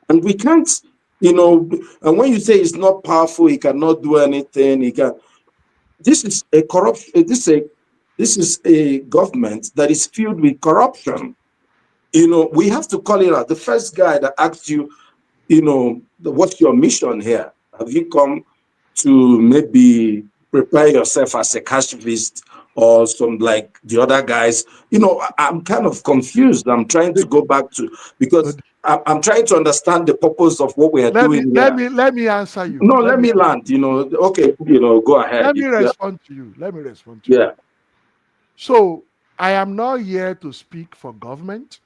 And we can't, and when you say he's not powerful, he cannot do anything, this is a corruption, this is a government that is filled with corruption. We have to call it out. The first guy that asked you, what's your mission here? Have you come to maybe prepare yourself as a cashist or some like the other guys? I'm kind of confused. I'm trying to go back to, because I'm trying to understand the purpose of what we are doing here. Let me answer you. No, let me land. Okay, go ahead. Let me respond to you. Yeah. So I am not here to speak for government.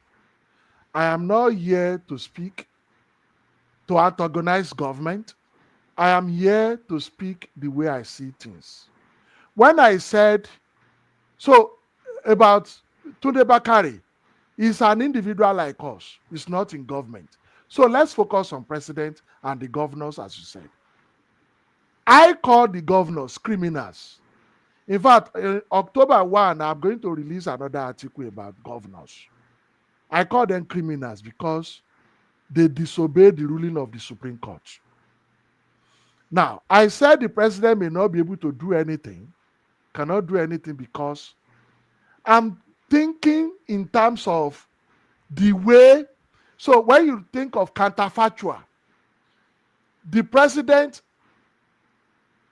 I am not here to speak to antagonize government. I am here to speak the way I see things. When I said, so about Tunde Bakare, he's an individual like us. He's not in government. So let's focus on president and the governors, as you said. I call the governors criminals. In fact, October 1, I'm going to release another article about governors. I call them criminals because they disobey the ruling of the Supreme Court. Now, I said the president may not be able to do anything, cannot do anything, because I'm thinking in terms of the way. So when you think of counterfactual, the president,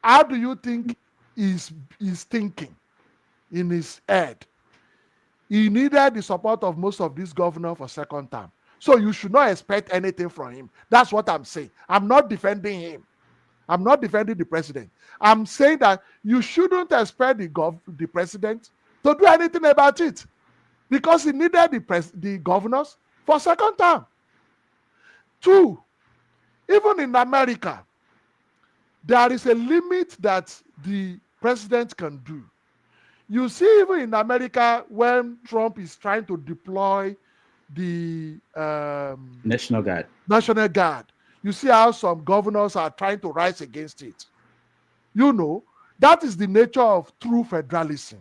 how do you think is thinking in his head? he needed the support of most of these governors for second term. So you should not expect anything from him. That's what I'm saying. I'm not defending him. I'm not defending the president. I'm saying that you shouldn't expect the president to do anything about it, because he needed the governors for second term. 2, even in America, there is a limit that the president can do. You see, even in America, when Trump is trying to deploy the National Guard, you see how some governors are trying to rise against it. You know, that is the nature of true federalism.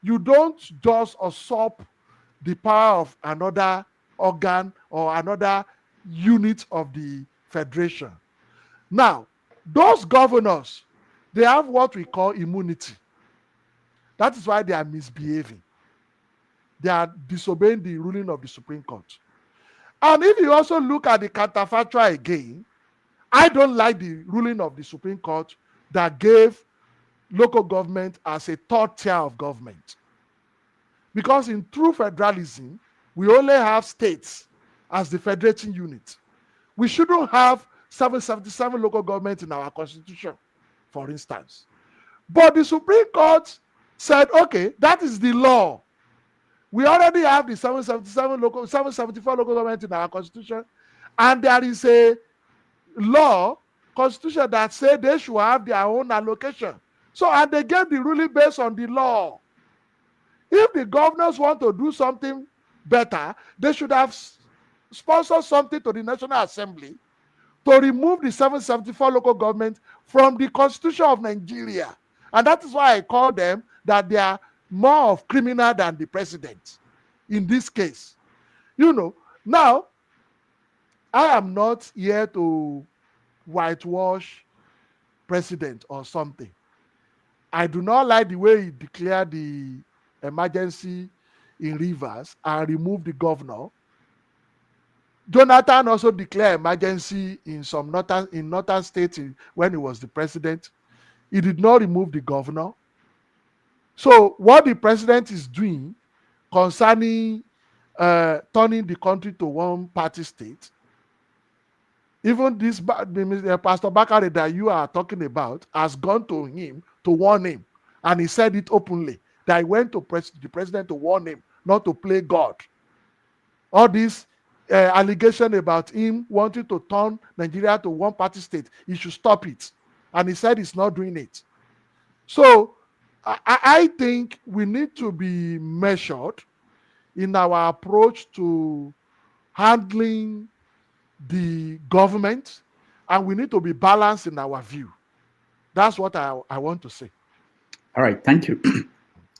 You don't just usurp the power of another organ or another unit of the federation. Now, those governors, they have what we call immunity. That is why they are misbehaving. They are disobeying the ruling of the Supreme Court. And if you also look at the counterfactual again, I don't like the ruling of the Supreme Court that gave local government as a third tier of government. Because in true federalism, we only have states as the federating unit. We shouldn't have 777 local governments in our constitution, for instance. But the Supreme Court said, okay, that is the law. We already have the 774 local governments in our constitution, and there is a law, constitution, that said they should have their own allocation. So, and they gave the ruling based on the law. If the governors want to do something better, they should have sponsored something to the National Assembly to remove the 774 local governments from the Constitution of Nigeria. And that is why I call them that they are more of criminal than the president in this case. You know, now, I am not here to whitewash president or something. I do not like the way he declared the emergency in Rivers and removed the governor. Jonathan also declared emergency in some northern states when he was the president. He did not remove the governor. So what the president is doing concerning turning the country to one-party state, even this Pastor Bakare that you are talking about has gone to him to warn him, and he said it openly, that he went to the president to warn him not to play God. All this allegation about him wanting to turn Nigeria to one-party state, he should stop it. And he said he's not doing it. So I think we need to be measured in our approach to handling the government, and we need to be balanced in our view. That's what I want to say. All right, thank you.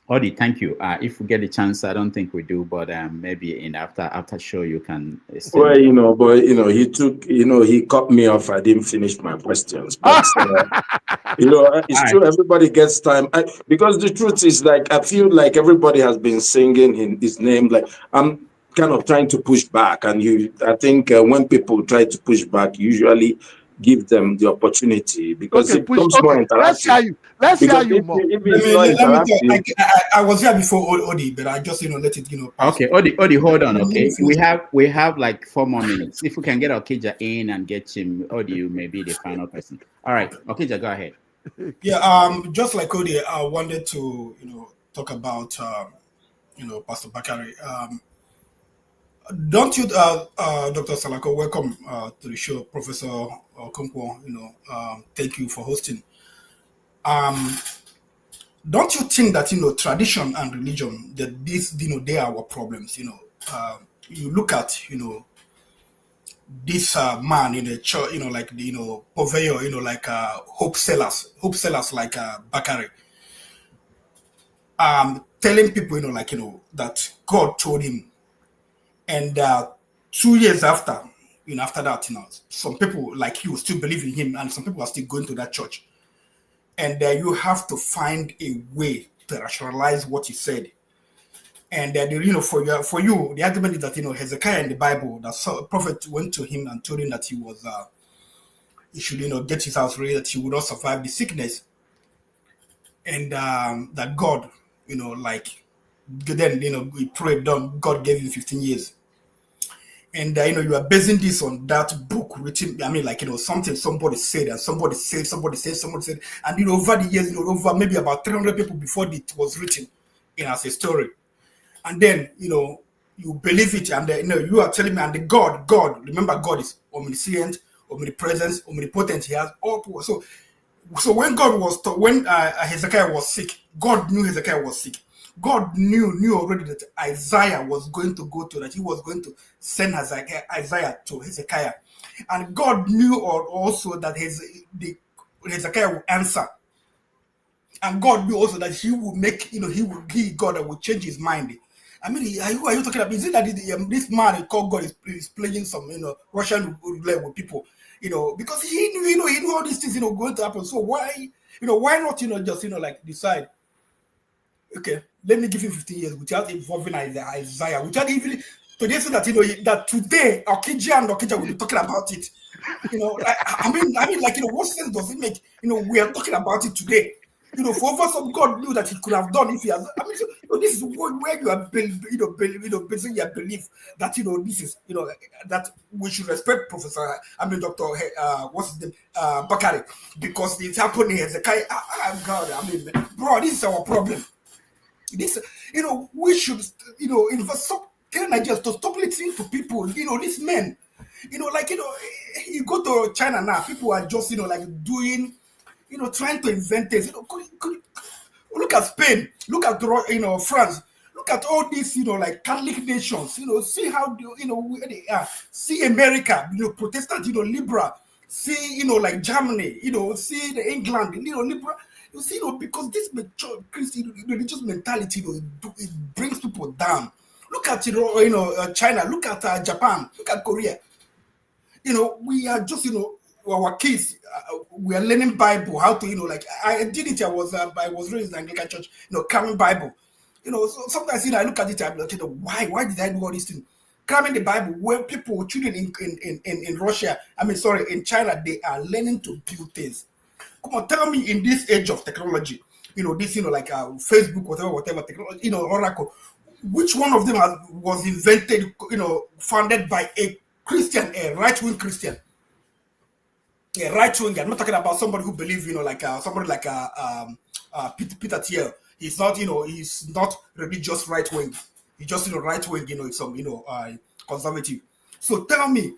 Odi, thank you. If we get a chance, I don't think we do, but maybe in after show you can. Well, he cut me off. I didn't finish my questions, but it's true. Everybody gets time, because the truth is, like, I feel like everybody has been singing his name. Like, I'm kind of trying to push back, and I think when people try to push back, usually give them the opportunity, because it becomes more interactive. Let's hear you more. I was here before Odi, but I just let it pass. Okay, Odi, hold on. Okay, we have like 4 more minutes. If we can get Okija in and get him, Odi, you may be the final person. All right, Okija, go ahead. Yeah, just like Odi, I wanted to talk about Pastor Bakare. Don't you, Dr. Salako, welcome to the show, Professor Okonkwo, thank you for hosting. Don't you think that, tradition and religion, that these, they are our problems, you look at, this man in the church, like the, purveyor, like hope sellers like Bakare, telling people, that God told him. And 2 years after, after that, some people like you still believe in him, and some people are still going to that church. And you have to find a way to rationalize what he said. And for you, the argument is that Hezekiah in the Bible, that a prophet went to him and told him that he should get his house ready, that he would not survive the sickness, and that God, then we prayed. God gave you 15 years. And you are basing this on that book written. I mean, something somebody said, and somebody said, and over the years, over maybe about 300 people before it was written, as a story. And then you believe it, and you are telling me, and the God, remember, God is omniscient, omnipresent, omnipotent. He has all power. So when Hezekiah was sick, God knew Hezekiah was sick. God knew already that Isaiah was going to go to that. He was going to send Isaiah to Hezekiah. And God knew also that Hezekiah will answer. And God knew also that he will make, God that will change his mind. I mean, are you talking about? Is it that this man called God is playing some, Russian roulette with people? Because he knew all these things, going to happen. So why not, just, decide, okay, let me give him 15 years without involving Isaiah, without even today say that that today Okija will be talking about it. I mean, what sense does it make? We are talking about it today. For over some, God knew that he could have done if he has. I mean, this is where you are basing your belief that this is that we should respect Professor. Dr. What's his name, Bakari, because it's happening as a guy. God, bro, this is our problem. This, we should, stop telling Nigerians to stop listening to people. These men, you go to China now, people are just, doing, trying to invent things. Look at Spain, look at, France, look at all these, Catholic nations. See how, where they are. See America, Protestant, liberal. See, Germany, see the England, liberal. You see, because this Christian religious mentality, it brings people down. Look at China. Look at Japan. Look at Korea. We are just our kids. We are learning Bible, how to I did it. I was raised in Anglican church. Cramming Bible. So sometimes I look at it. I'm like, why did I do all these things? Cramming the Bible, where children in Russia, in China, they are learning to build things. Come on, tell me, in this age of technology, this, Facebook, whatever technology, Oracle, which one of them was invented, founded by a Christian, a right-wing Christian, a right-wing? I'm not talking about somebody who believes, somebody like Peter Thiel. He's not, he's not religious right-wing. He's just, right-wing, some, conservative. So tell me,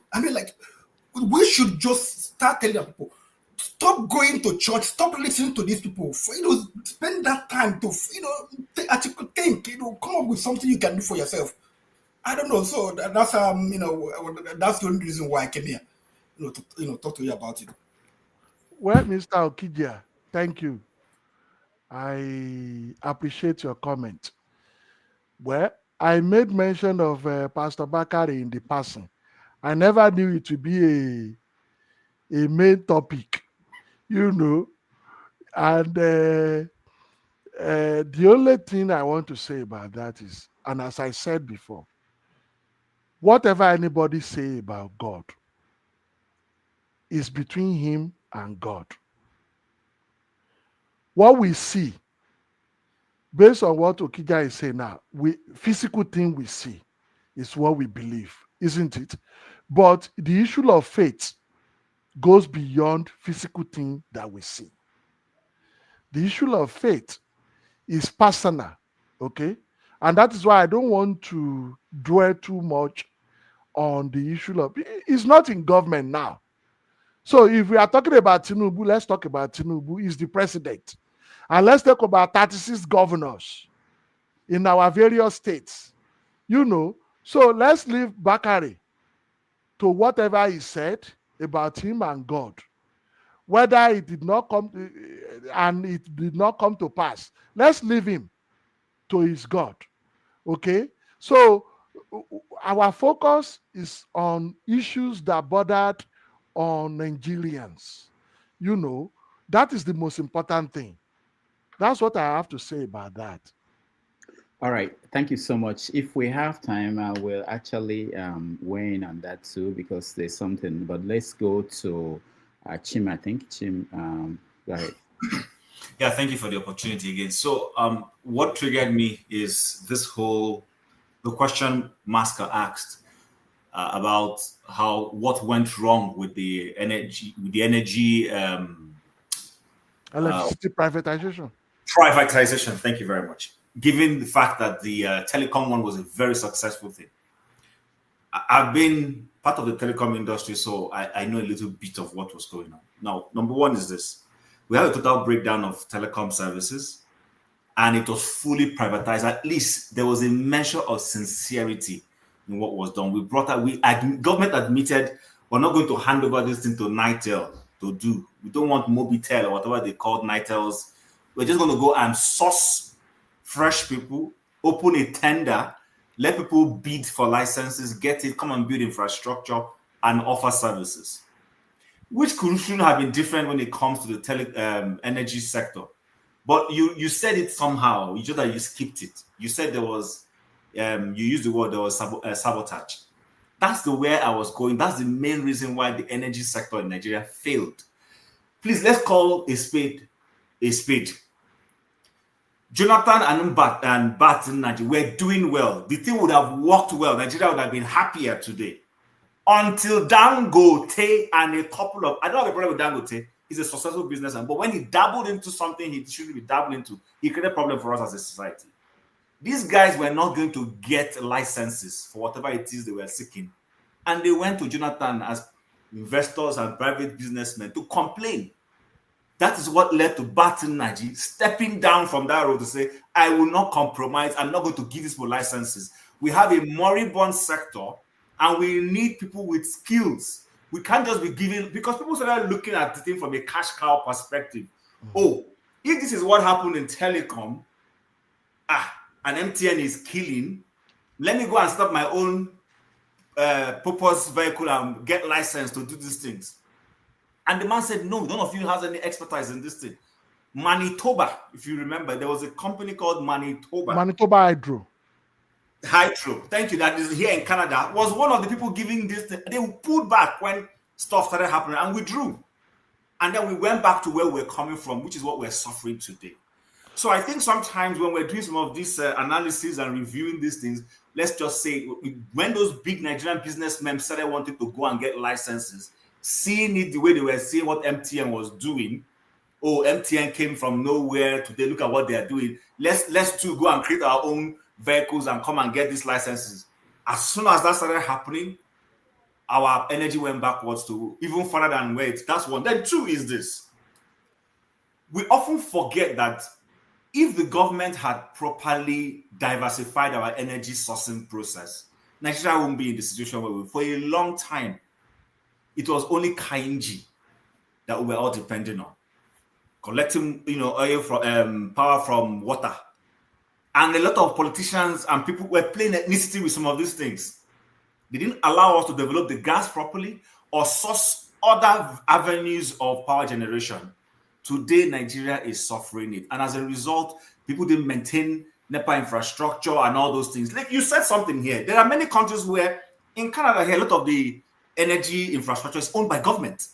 we should just start telling people, stop going to church, stop listening to these people. Spend that time to, think, come up with something you can do for yourself. I don't know. So that's that's the only reason why I came here, to talk to you about it. Well, Mr. Okija, thank you. I appreciate your comment. Well, I made mention of Pastor Bakari in the passing. I never knew it to be a main topic, and the only thing I want to say about that is, and as I said before, whatever anybody say about God is between him and God. What we see, based on what Okija is saying now, physical thing we see is what we believe, isn't it? But the issue of faith goes beyond physical thing that we see. The issue of faith is personal, okay? And that is why I don't want to dwell too much on the issue of, it's not in government now. So if we are talking about Tinubu, let's talk about Tinubu. He's the president. And let's talk about 36 governors in our various states. So let's leave Bakari to whatever he said about him and God. Whether it did not come and it did not come to pass, let's leave him to his God. Okay? So our focus is on issues that bordered on Nigerians. That is the most important thing. That's what I have to say about that. All right, thank you so much. If we have time, I will actually weigh in on that too, because there's something. But let's go to Chim. I think Chim. Go ahead. Yeah, thank you for the opportunity again. So, what triggered me is the question Masker asked about what went wrong with the energy Electricity privatization. privatization. Thank you very much. Given the fact that the telecom one was a very successful thing, I've been part of the telecom industry, so I know a little bit of what was going on. Now, number one is this: we had a total breakdown of telecom services, and it was fully privatized. At least there was a measure of sincerity in what was done. Government admitted we're not going to hand over this thing to Nitel to do. We don't want Mobitel or whatever they called Nitels. We're just going to go and source fresh people, open a tender, let people bid for licenses, get it, come and build infrastructure and offer services, which shouldn't have been different when it comes to the energy sector. But you said it somehow. You just that you skipped it. You said there was, you used the word there was sabotage. That's the way I was going. That's the main reason why the energy sector in Nigeria failed. Please, let's call a spade a spade. Jonathan and Bat in Nigeria were doing well. The thing would have worked well. Nigeria would have been happier today. Until Dangote and a couple of, I don't have a problem with Dangote. He's a successful businessman. But when he dabbled into something he shouldn't be dabbling into, he created a problem for us as a society. These guys were not going to get licenses for whatever it is they were seeking. And they went to Jonathan as investors and private businessmen to complain. That is what led to Batin Naji stepping down from that road to say, I will not compromise. I'm not going to give this for licenses. We have a moribund sector and we need people with skills. We can't just be giving, because people started looking at the thing from a cash cow perspective. Oh, if this is what happened in telecom, and MTN is killing, let me go and start my own purpose vehicle and get licensed to do these things. And the man said, no, none of you has any expertise in this thing. Manitoba, if you remember, there was a company called Manitoba. Manitoba Hydro. Thank you. That is here in Canada. Was one of the people giving this thing. They pulled back when stuff started happening and withdrew. And then we went back to where we're coming from, which is what we're suffering today. So I think sometimes when we're doing some of this analysis and reviewing these things, let's just say when those big Nigerian businessmen started wanting to go and get licenses, seeing it the way they were seeing what MTN was doing, oh, MTN came from nowhere, today look at what they are doing. Let's too go and create our own vehicles and come and get these licenses. As soon as that started happening, our energy went backwards to even further than where that's one. Then two is this. We often forget that if the government had properly diversified our energy sourcing process, Nigeria won't be in the situation where for a long time, it was only Kainji that we were all depending on, collecting, oil from power from water, and a lot of politicians and people were playing ethnicity with some of these things. They didn't allow us to develop the gas properly or source other avenues of power generation. Today, Nigeria is suffering it, and as a result, people didn't maintain NEPA infrastructure and all those things. Like you said something here, there are many countries where in Canada here, a lot of the energy infrastructure is owned by government.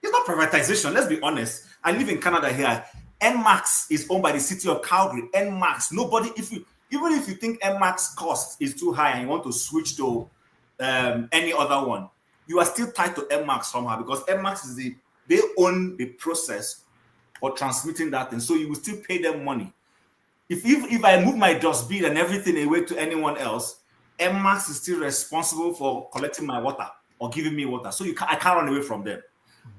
It's not privatization, let's be honest. I live in Canada here. NMAX is owned by the city of Calgary. NMAX, nobody, even if you think NMAX cost is too high and you want to switch to any other one, you are still tied to NMAX somehow because NMAX is they own the process for transmitting that thing. So you will still pay them money. If I move my dustbin and everything away to anyone else, NMAX is still responsible for collecting my water or giving me water. So I can't run away from them.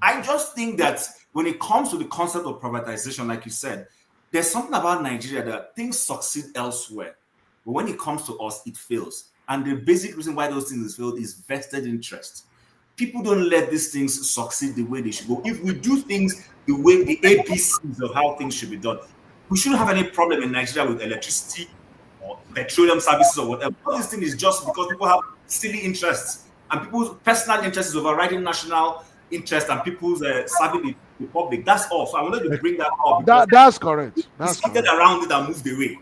I just think that when it comes to the concept of privatization, like you said, there's something about Nigeria that things succeed elsewhere. But when it comes to us, it fails. And the basic reason why those things fail is vested interest. People don't let these things succeed the way they should go. If we do things the way the ABCs of how things should be done, we shouldn't have any problem in Nigeria with electricity or petroleum services or whatever. All this thing is just because people have silly interests and people's personal interests is overriding national interest and people's serving the public. That's all. So I wanted to bring that up. That's correct. That's correct. Around it and moved away.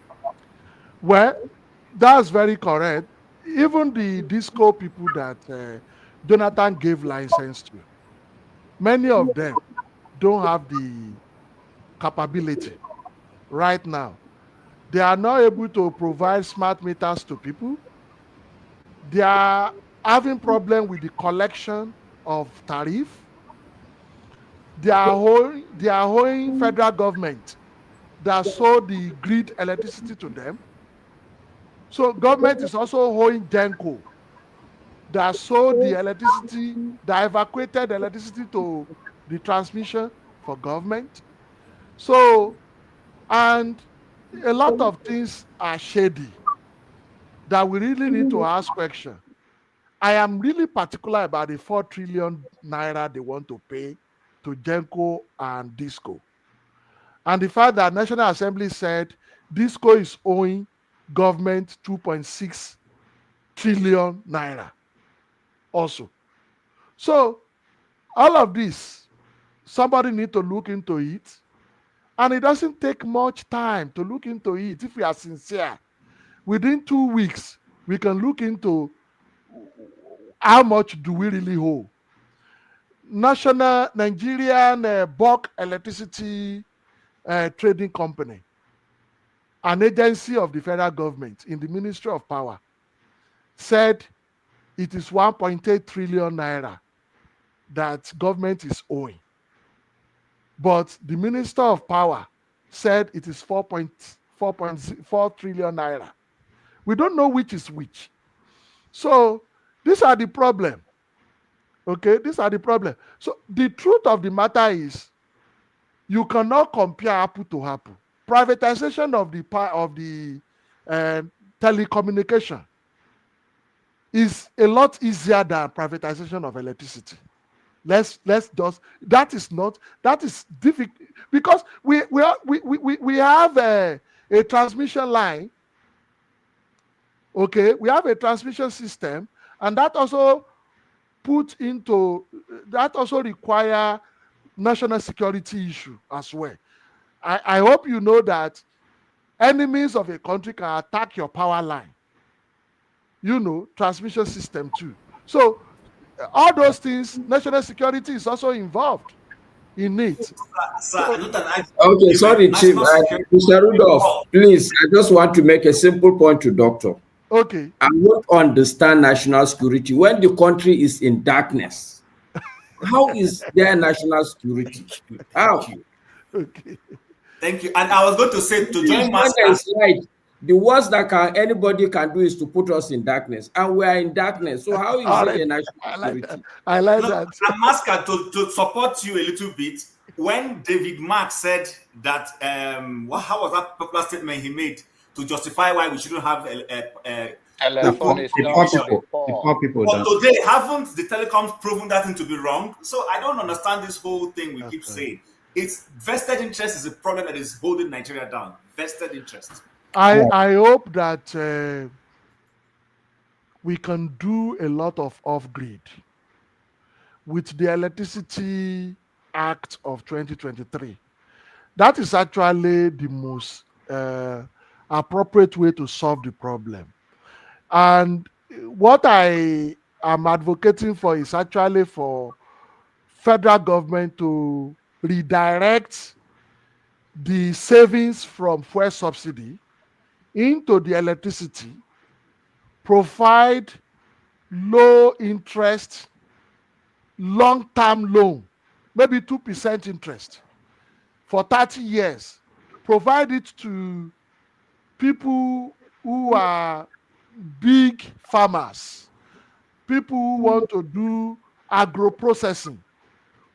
Well, that's very correct. Even the disco people that Jonathan gave license to, many of them don't have the capability right now. They are not able to provide smart meters to people. They are having problem with the collection of tariff. They are owing federal government that sold the grid electricity to them. So government is also owing Genco that sold the electricity, that evacuated the electricity to the transmission for government. So, and a lot of things are shady that we really need to ask questions. I am really particular about the 4 trillion naira they want to pay to Genco and Disco. And the fact that National Assembly said Disco is owing government 2.6 trillion naira also. So all of this, somebody need to look into it. And it doesn't take much time to look into it if we are sincere. Within 2 weeks, we can look into how much do we really owe. Nigerian bulk electricity trading company, an agency of the federal government in the Ministry of Power, said it is 1.8 trillion naira that government is owing. But the Minister of Power said it is 4.4 trillion naira. We don't know which is which. So these are the problem. Okay, these are the problem. So the truth of the matter is, you cannot compare apple to apple. Privatization of the telecommunication is a lot easier than privatization of electricity. Let's just, that is difficult because we have a transmission line. Okay, we have a transmission system, and that also require national security issue as well. I hope you know that enemies of a country can attack your power line, transmission system too. So all those things, national security is also involved in it. Okay, sorry, Chief. Mr. Rudolph, please, I just want to make a simple point to Doctor. Okay. I don't understand national security when the country is in darkness. How is there national security? How? Okay. Thank you. And I was going to say to join Master. The worst that anybody can do is to put us in darkness, and we are in darkness. So how is it a national security? I like that. And Master, to support you a little bit, when David Mark said that, how was that popular statement he made to justify why we shouldn't have telephone is not for the poor. But today, haven't the telecoms proven that thing to be wrong? So I don't understand this whole thing we keep saying. It's vested interest is a problem that is holding Nigeria down. Vested interest. I hope that we can do a lot of off-grid with the Electricity Act of 2023. That is actually the most appropriate way to solve the problem. And what I am advocating for is actually for federal government to redirect the savings from fuel subsidy into the electricity, provide low interest, long-term loan, maybe 2% interest for 30 years, provide it to people who are big farmers, people who want to do agro-processing,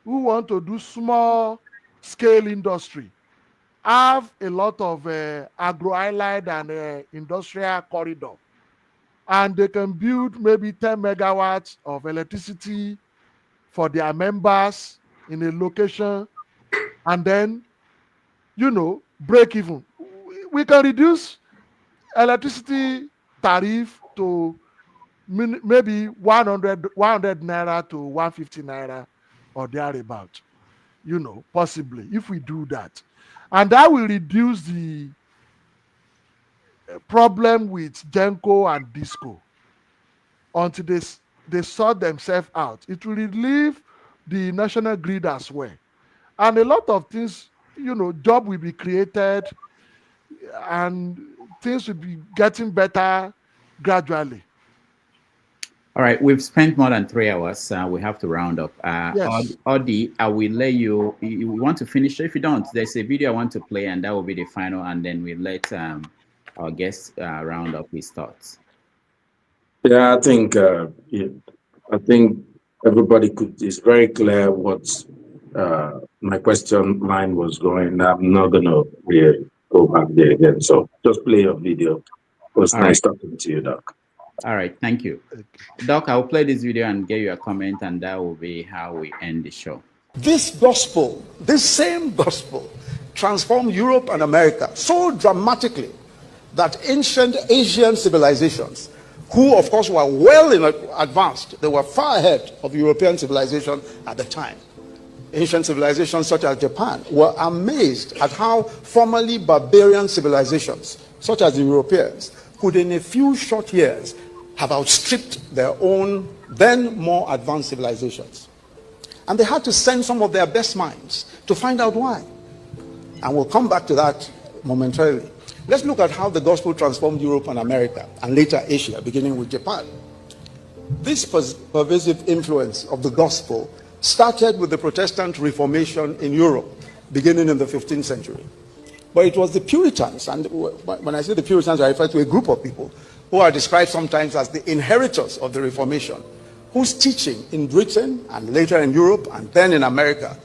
who want to do small-scale industry, have a lot of agro-island and industrial corridor, and they can build maybe 10 megawatts of electricity for their members in a location, and then, break even. We can reduce electricity tariff to maybe 100 naira to 150 naira or thereabout, possibly, if we do that. And that will reduce the problem with Genco and Disco until they sort themselves out. It will relieve the national grid as well. And a lot of things, job will be created and things will be getting better gradually. All right, we've spent more than 3 hours. We have to round up. Yes. Audi, I will let you want to finish. If you don't, there's a video I want to play, and that will be the final, and then we let our guest round up his thoughts. Yeah, I think everybody is very clear what my question line was going. I'm not gonna really go back there again. So just play your video. It was nice talking to you, Doc. All right, thank you. Doc, I'll play this video and get you a comment, and that will be how we end the show. This gospel, this same gospel, transformed Europe and America so dramatically that ancient Asian civilizations, who of course were well advanced, they were far ahead of European civilization at the time. Ancient civilizations such as Japan were amazed at how formerly barbarian civilizations, such as the Europeans, could in a few short years have outstripped their own then more advanced civilizations. And they had to send some of their best minds to find out why. And we'll come back to that momentarily. Let's look at how the gospel transformed Europe and America, and later Asia, beginning with Japan. This pervasive influence of the gospel started with the Protestant Reformation in Europe, beginning in the 15th century. But it was the Puritans, and when I say the Puritans, I refer to a group of people who are described sometimes as the inheritors of the Reformation, whose teaching in Britain and later in Europe and then in America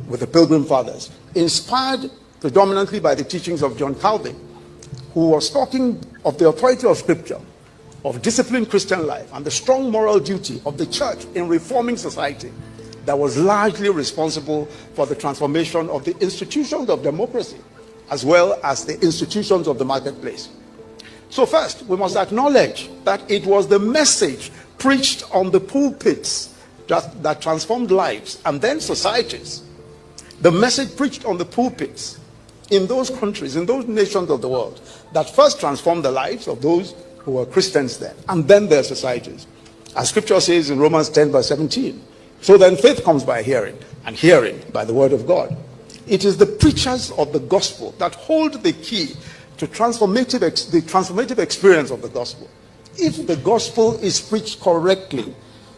with the Pilgrim Fathers, inspired predominantly by the teachings of John Calvin, who was talking of the authority of Scripture, of disciplined Christian life, and the strong moral duty of the church in reforming society that was largely responsible for the transformation of the institutions of democracy as well as the institutions of the marketplace. So first, we must acknowledge that it was the message preached on the pulpits that transformed lives and then societies. The message preached on the pulpits in those countries, in those nations of the world, that first transformed the lives of those who were Christians then, and then their societies. As Scripture says in Romans 10 verse 17, so then faith comes by hearing, and hearing by the word of God. It is the preachers of the gospel that hold the key to the transformative experience of the gospel. If the gospel is preached correctly,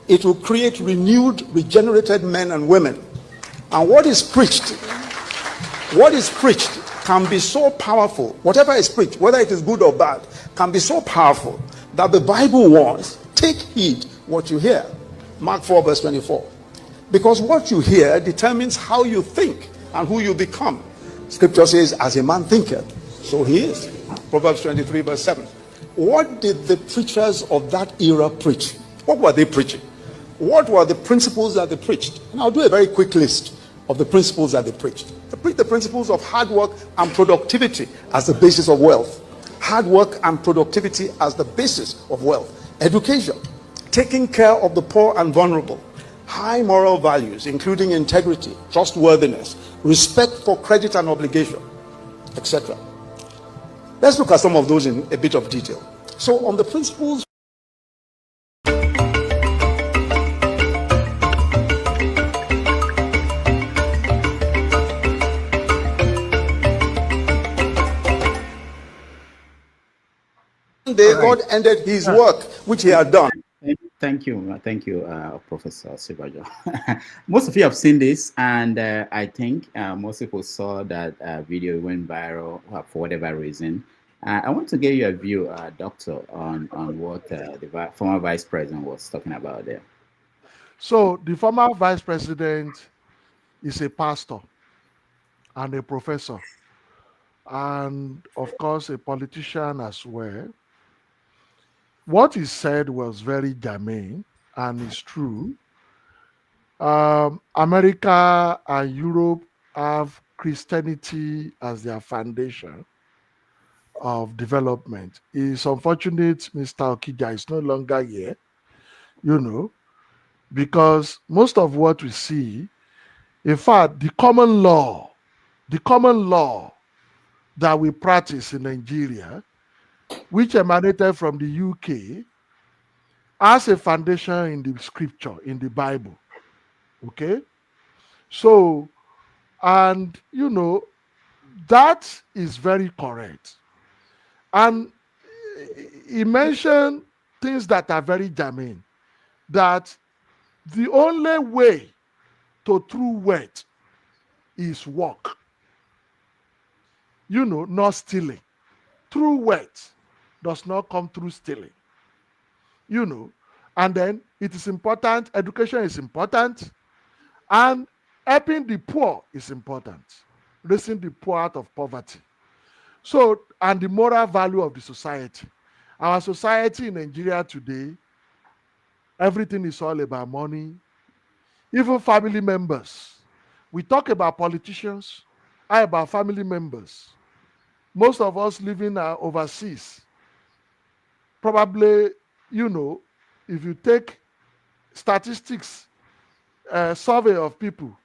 it will create renewed, regenerated men and women. And what is preached can be so powerful. Whatever is preached, whether it is good or bad, can be so powerful that the Bible warns, take heed what you hear. Mark 4 verse 24. Because what you hear determines how you think and who you become. Scripture says, as a man thinketh, so he is. Proverbs 23 verse 7. What did the preachers of that era preach? What were they preaching? What were the principles that they preached? And I'll do a very quick list of the principles that they preached. They preached the principles of hard work and productivity as the basis of wealth. Hard work and productivity as the basis of wealth. Education, taking care of the poor and vulnerable. High moral values, including integrity, trustworthiness, respect for credit and obligation, etc. Let's look at some of those in a bit of detail. So on the principles, God ended his work, which he had done. Thank you, Professor Sibajo. Most of you have seen this, and I think most people saw that video went viral for whatever reason. I want to get your view, Doctor, on what the former Vice President was talking about there. So the former Vice President is a pastor and a professor, and of course a politician as well. What he said was very germane and it's true. America and Europe have Christianity as their foundation of development. It's unfortunate Mr. Okija is no longer here, because most of what we see, in fact, the common law that we practice in Nigeria, which emanated from the UK, as a foundation in the scripture, in the Bible. Okay? So, and that is very correct. And he mentioned things that are very germane, that the only way to true wealth is work. You know, not stealing. True wealth does not come through stealing. You know, and then it is important, education is important, and helping the poor is important, raising the poor out of poverty. So, and the moral value of the society. Our society in Nigeria today, everything is all about money, even family members. We talk about politicians, how about family members? Most of us living overseas, probably, you know, if you take statistics, survey of people,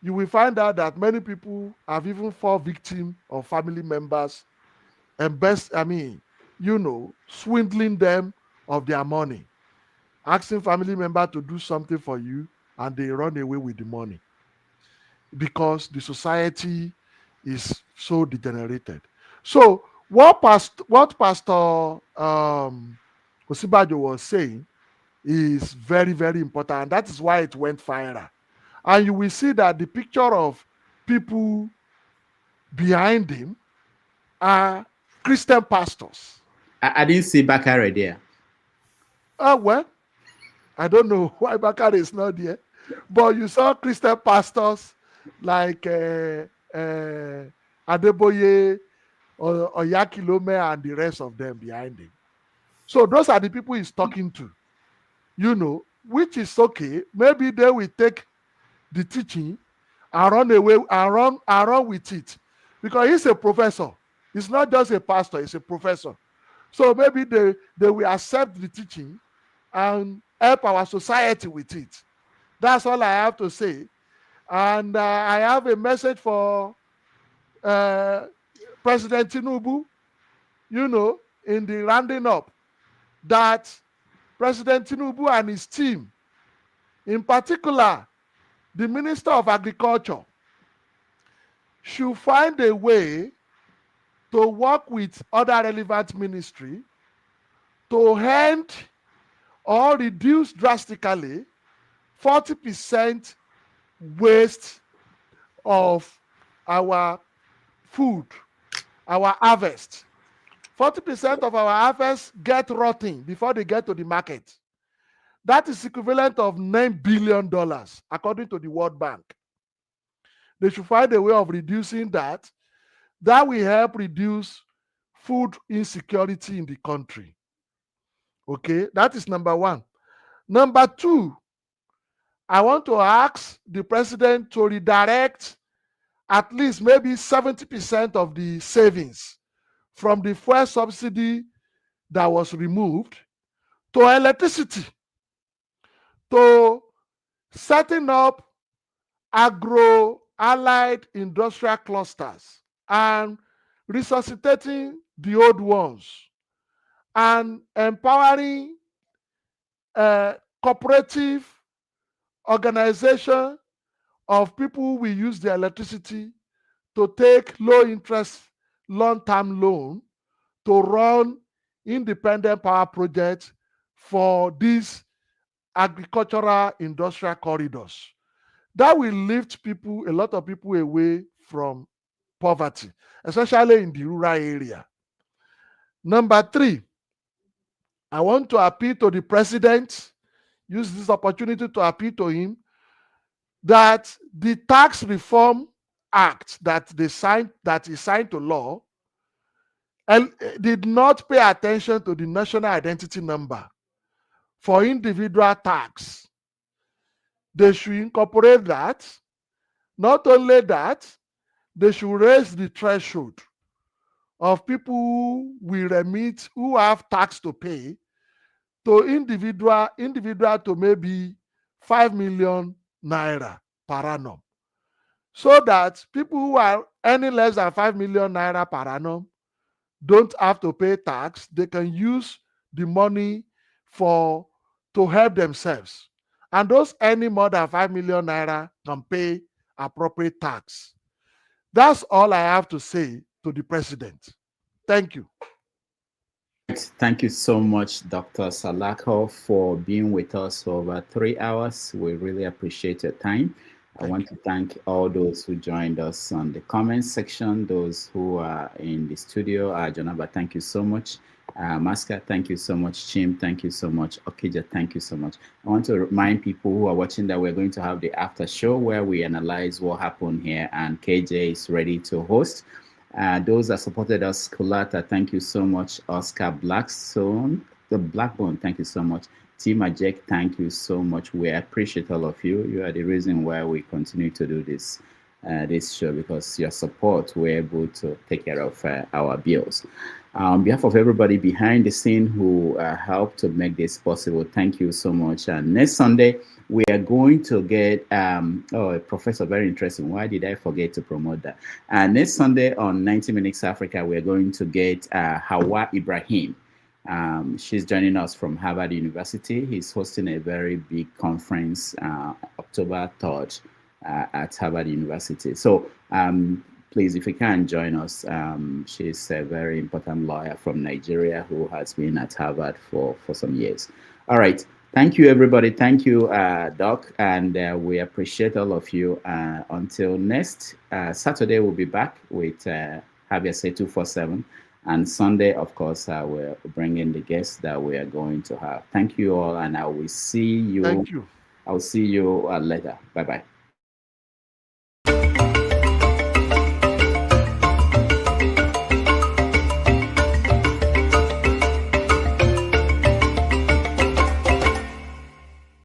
you will find out that many people have even fallen victim of family members and swindling them of their money, asking family member to do something for you, and they run away with the money because the society is so degenerated. So what Pastor Osibajo was saying is very, very important, and that is why it went viral. And you will see that the picture of people behind him are Christian pastors. I didn't see Bakare there. Well, I don't know why Bakare is not there, but you saw Christian pastors like Adeboye, Oyakilome, and the rest of them behind him. So those are the people he's talking to, you know, which is okay. Maybe they will take the teaching and run away and run with it, because he's a professor. He's not just a pastor, he's a professor. So maybe they will accept the teaching and help our society with it. That's all I have to say. And I have a message for President Tinubu, you know, in the rounding up, that President Tinubu and his team, in particular, the Minister of Agriculture, should find a way to work with other relevant ministry to end or reduce drastically 40% waste of our food, our harvest. 40% of our harvest get rotting before they get to the market. That is equivalent of $9 billion, according to the World Bank. They should find a way of reducing that. That will help reduce food insecurity in the country. Okay, that is number one. Number two, I want to ask the president to redirect at least maybe 70% of the savings from the fuel subsidy that was removed to electricity, to setting up agro-allied industrial clusters and resuscitating the old ones and empowering cooperative organization of people who will use the electricity to take low-interest, long-term loan to run independent power projects for these agricultural industrial corridors. That will lift people, a lot of people, away from poverty, especially in the rural area. Number three, I want to appeal to the president, use this opportunity to appeal to him, that the Tax Reform Act that he signed to law did not pay attention to the national identity number for individual tax. They should incorporate that. Not only that, they should raise the threshold of people who will remit, who have tax to pay, to individual to maybe 5 million naira per annum, so that people who are earning less than 5 million naira per annum don't have to pay tax. They can use the money to help themselves. And those earning more than 5 million naira can pay appropriate tax. That's all I have to say to the president. Thank you. Thank you so much, Dr. Salako, for being with us for over 3 hours. We really appreciate your time. I want to thank all those who joined us on the comments section, those who are in the studio. Jonaba, thank you so much. Maska, thank you so much. Chim, thank you so much. Okija, thank you so much. I want to remind people who are watching that we're going to have the after show where we analyze what happened here, and KJ is ready to host. Those that supported us, Kulata, thank you so much. Oscar Blackstone, the Blackbone, thank you so much. Tima Jack, thank you so much. We appreciate all of you. You are the reason why we continue to do this show, because your support, we're able to take care of our bills. On behalf of everybody behind the scene who helped to make this possible, thank you so much. And next Sunday, we are going to get, Professor, very interesting. Why did I forget to promote that? Next Sunday on 90 Minutes Africa, we are going to get Hawa Ibrahim. She's joining us from Harvard University. He's hosting a very big conference October 3rd at Harvard University. So please, if you can join us, she's a very important lawyer from Nigeria who has been at Harvard for some years. All right. Thank you, everybody. Thank you, Doc. And we appreciate all of you. Until next Saturday, we'll be back with Javier Say 247. And Sunday, of course, we're bringing the guests that we are going to have. Thank you all, and I will see you. Thank you. I'll see you later. Bye-bye.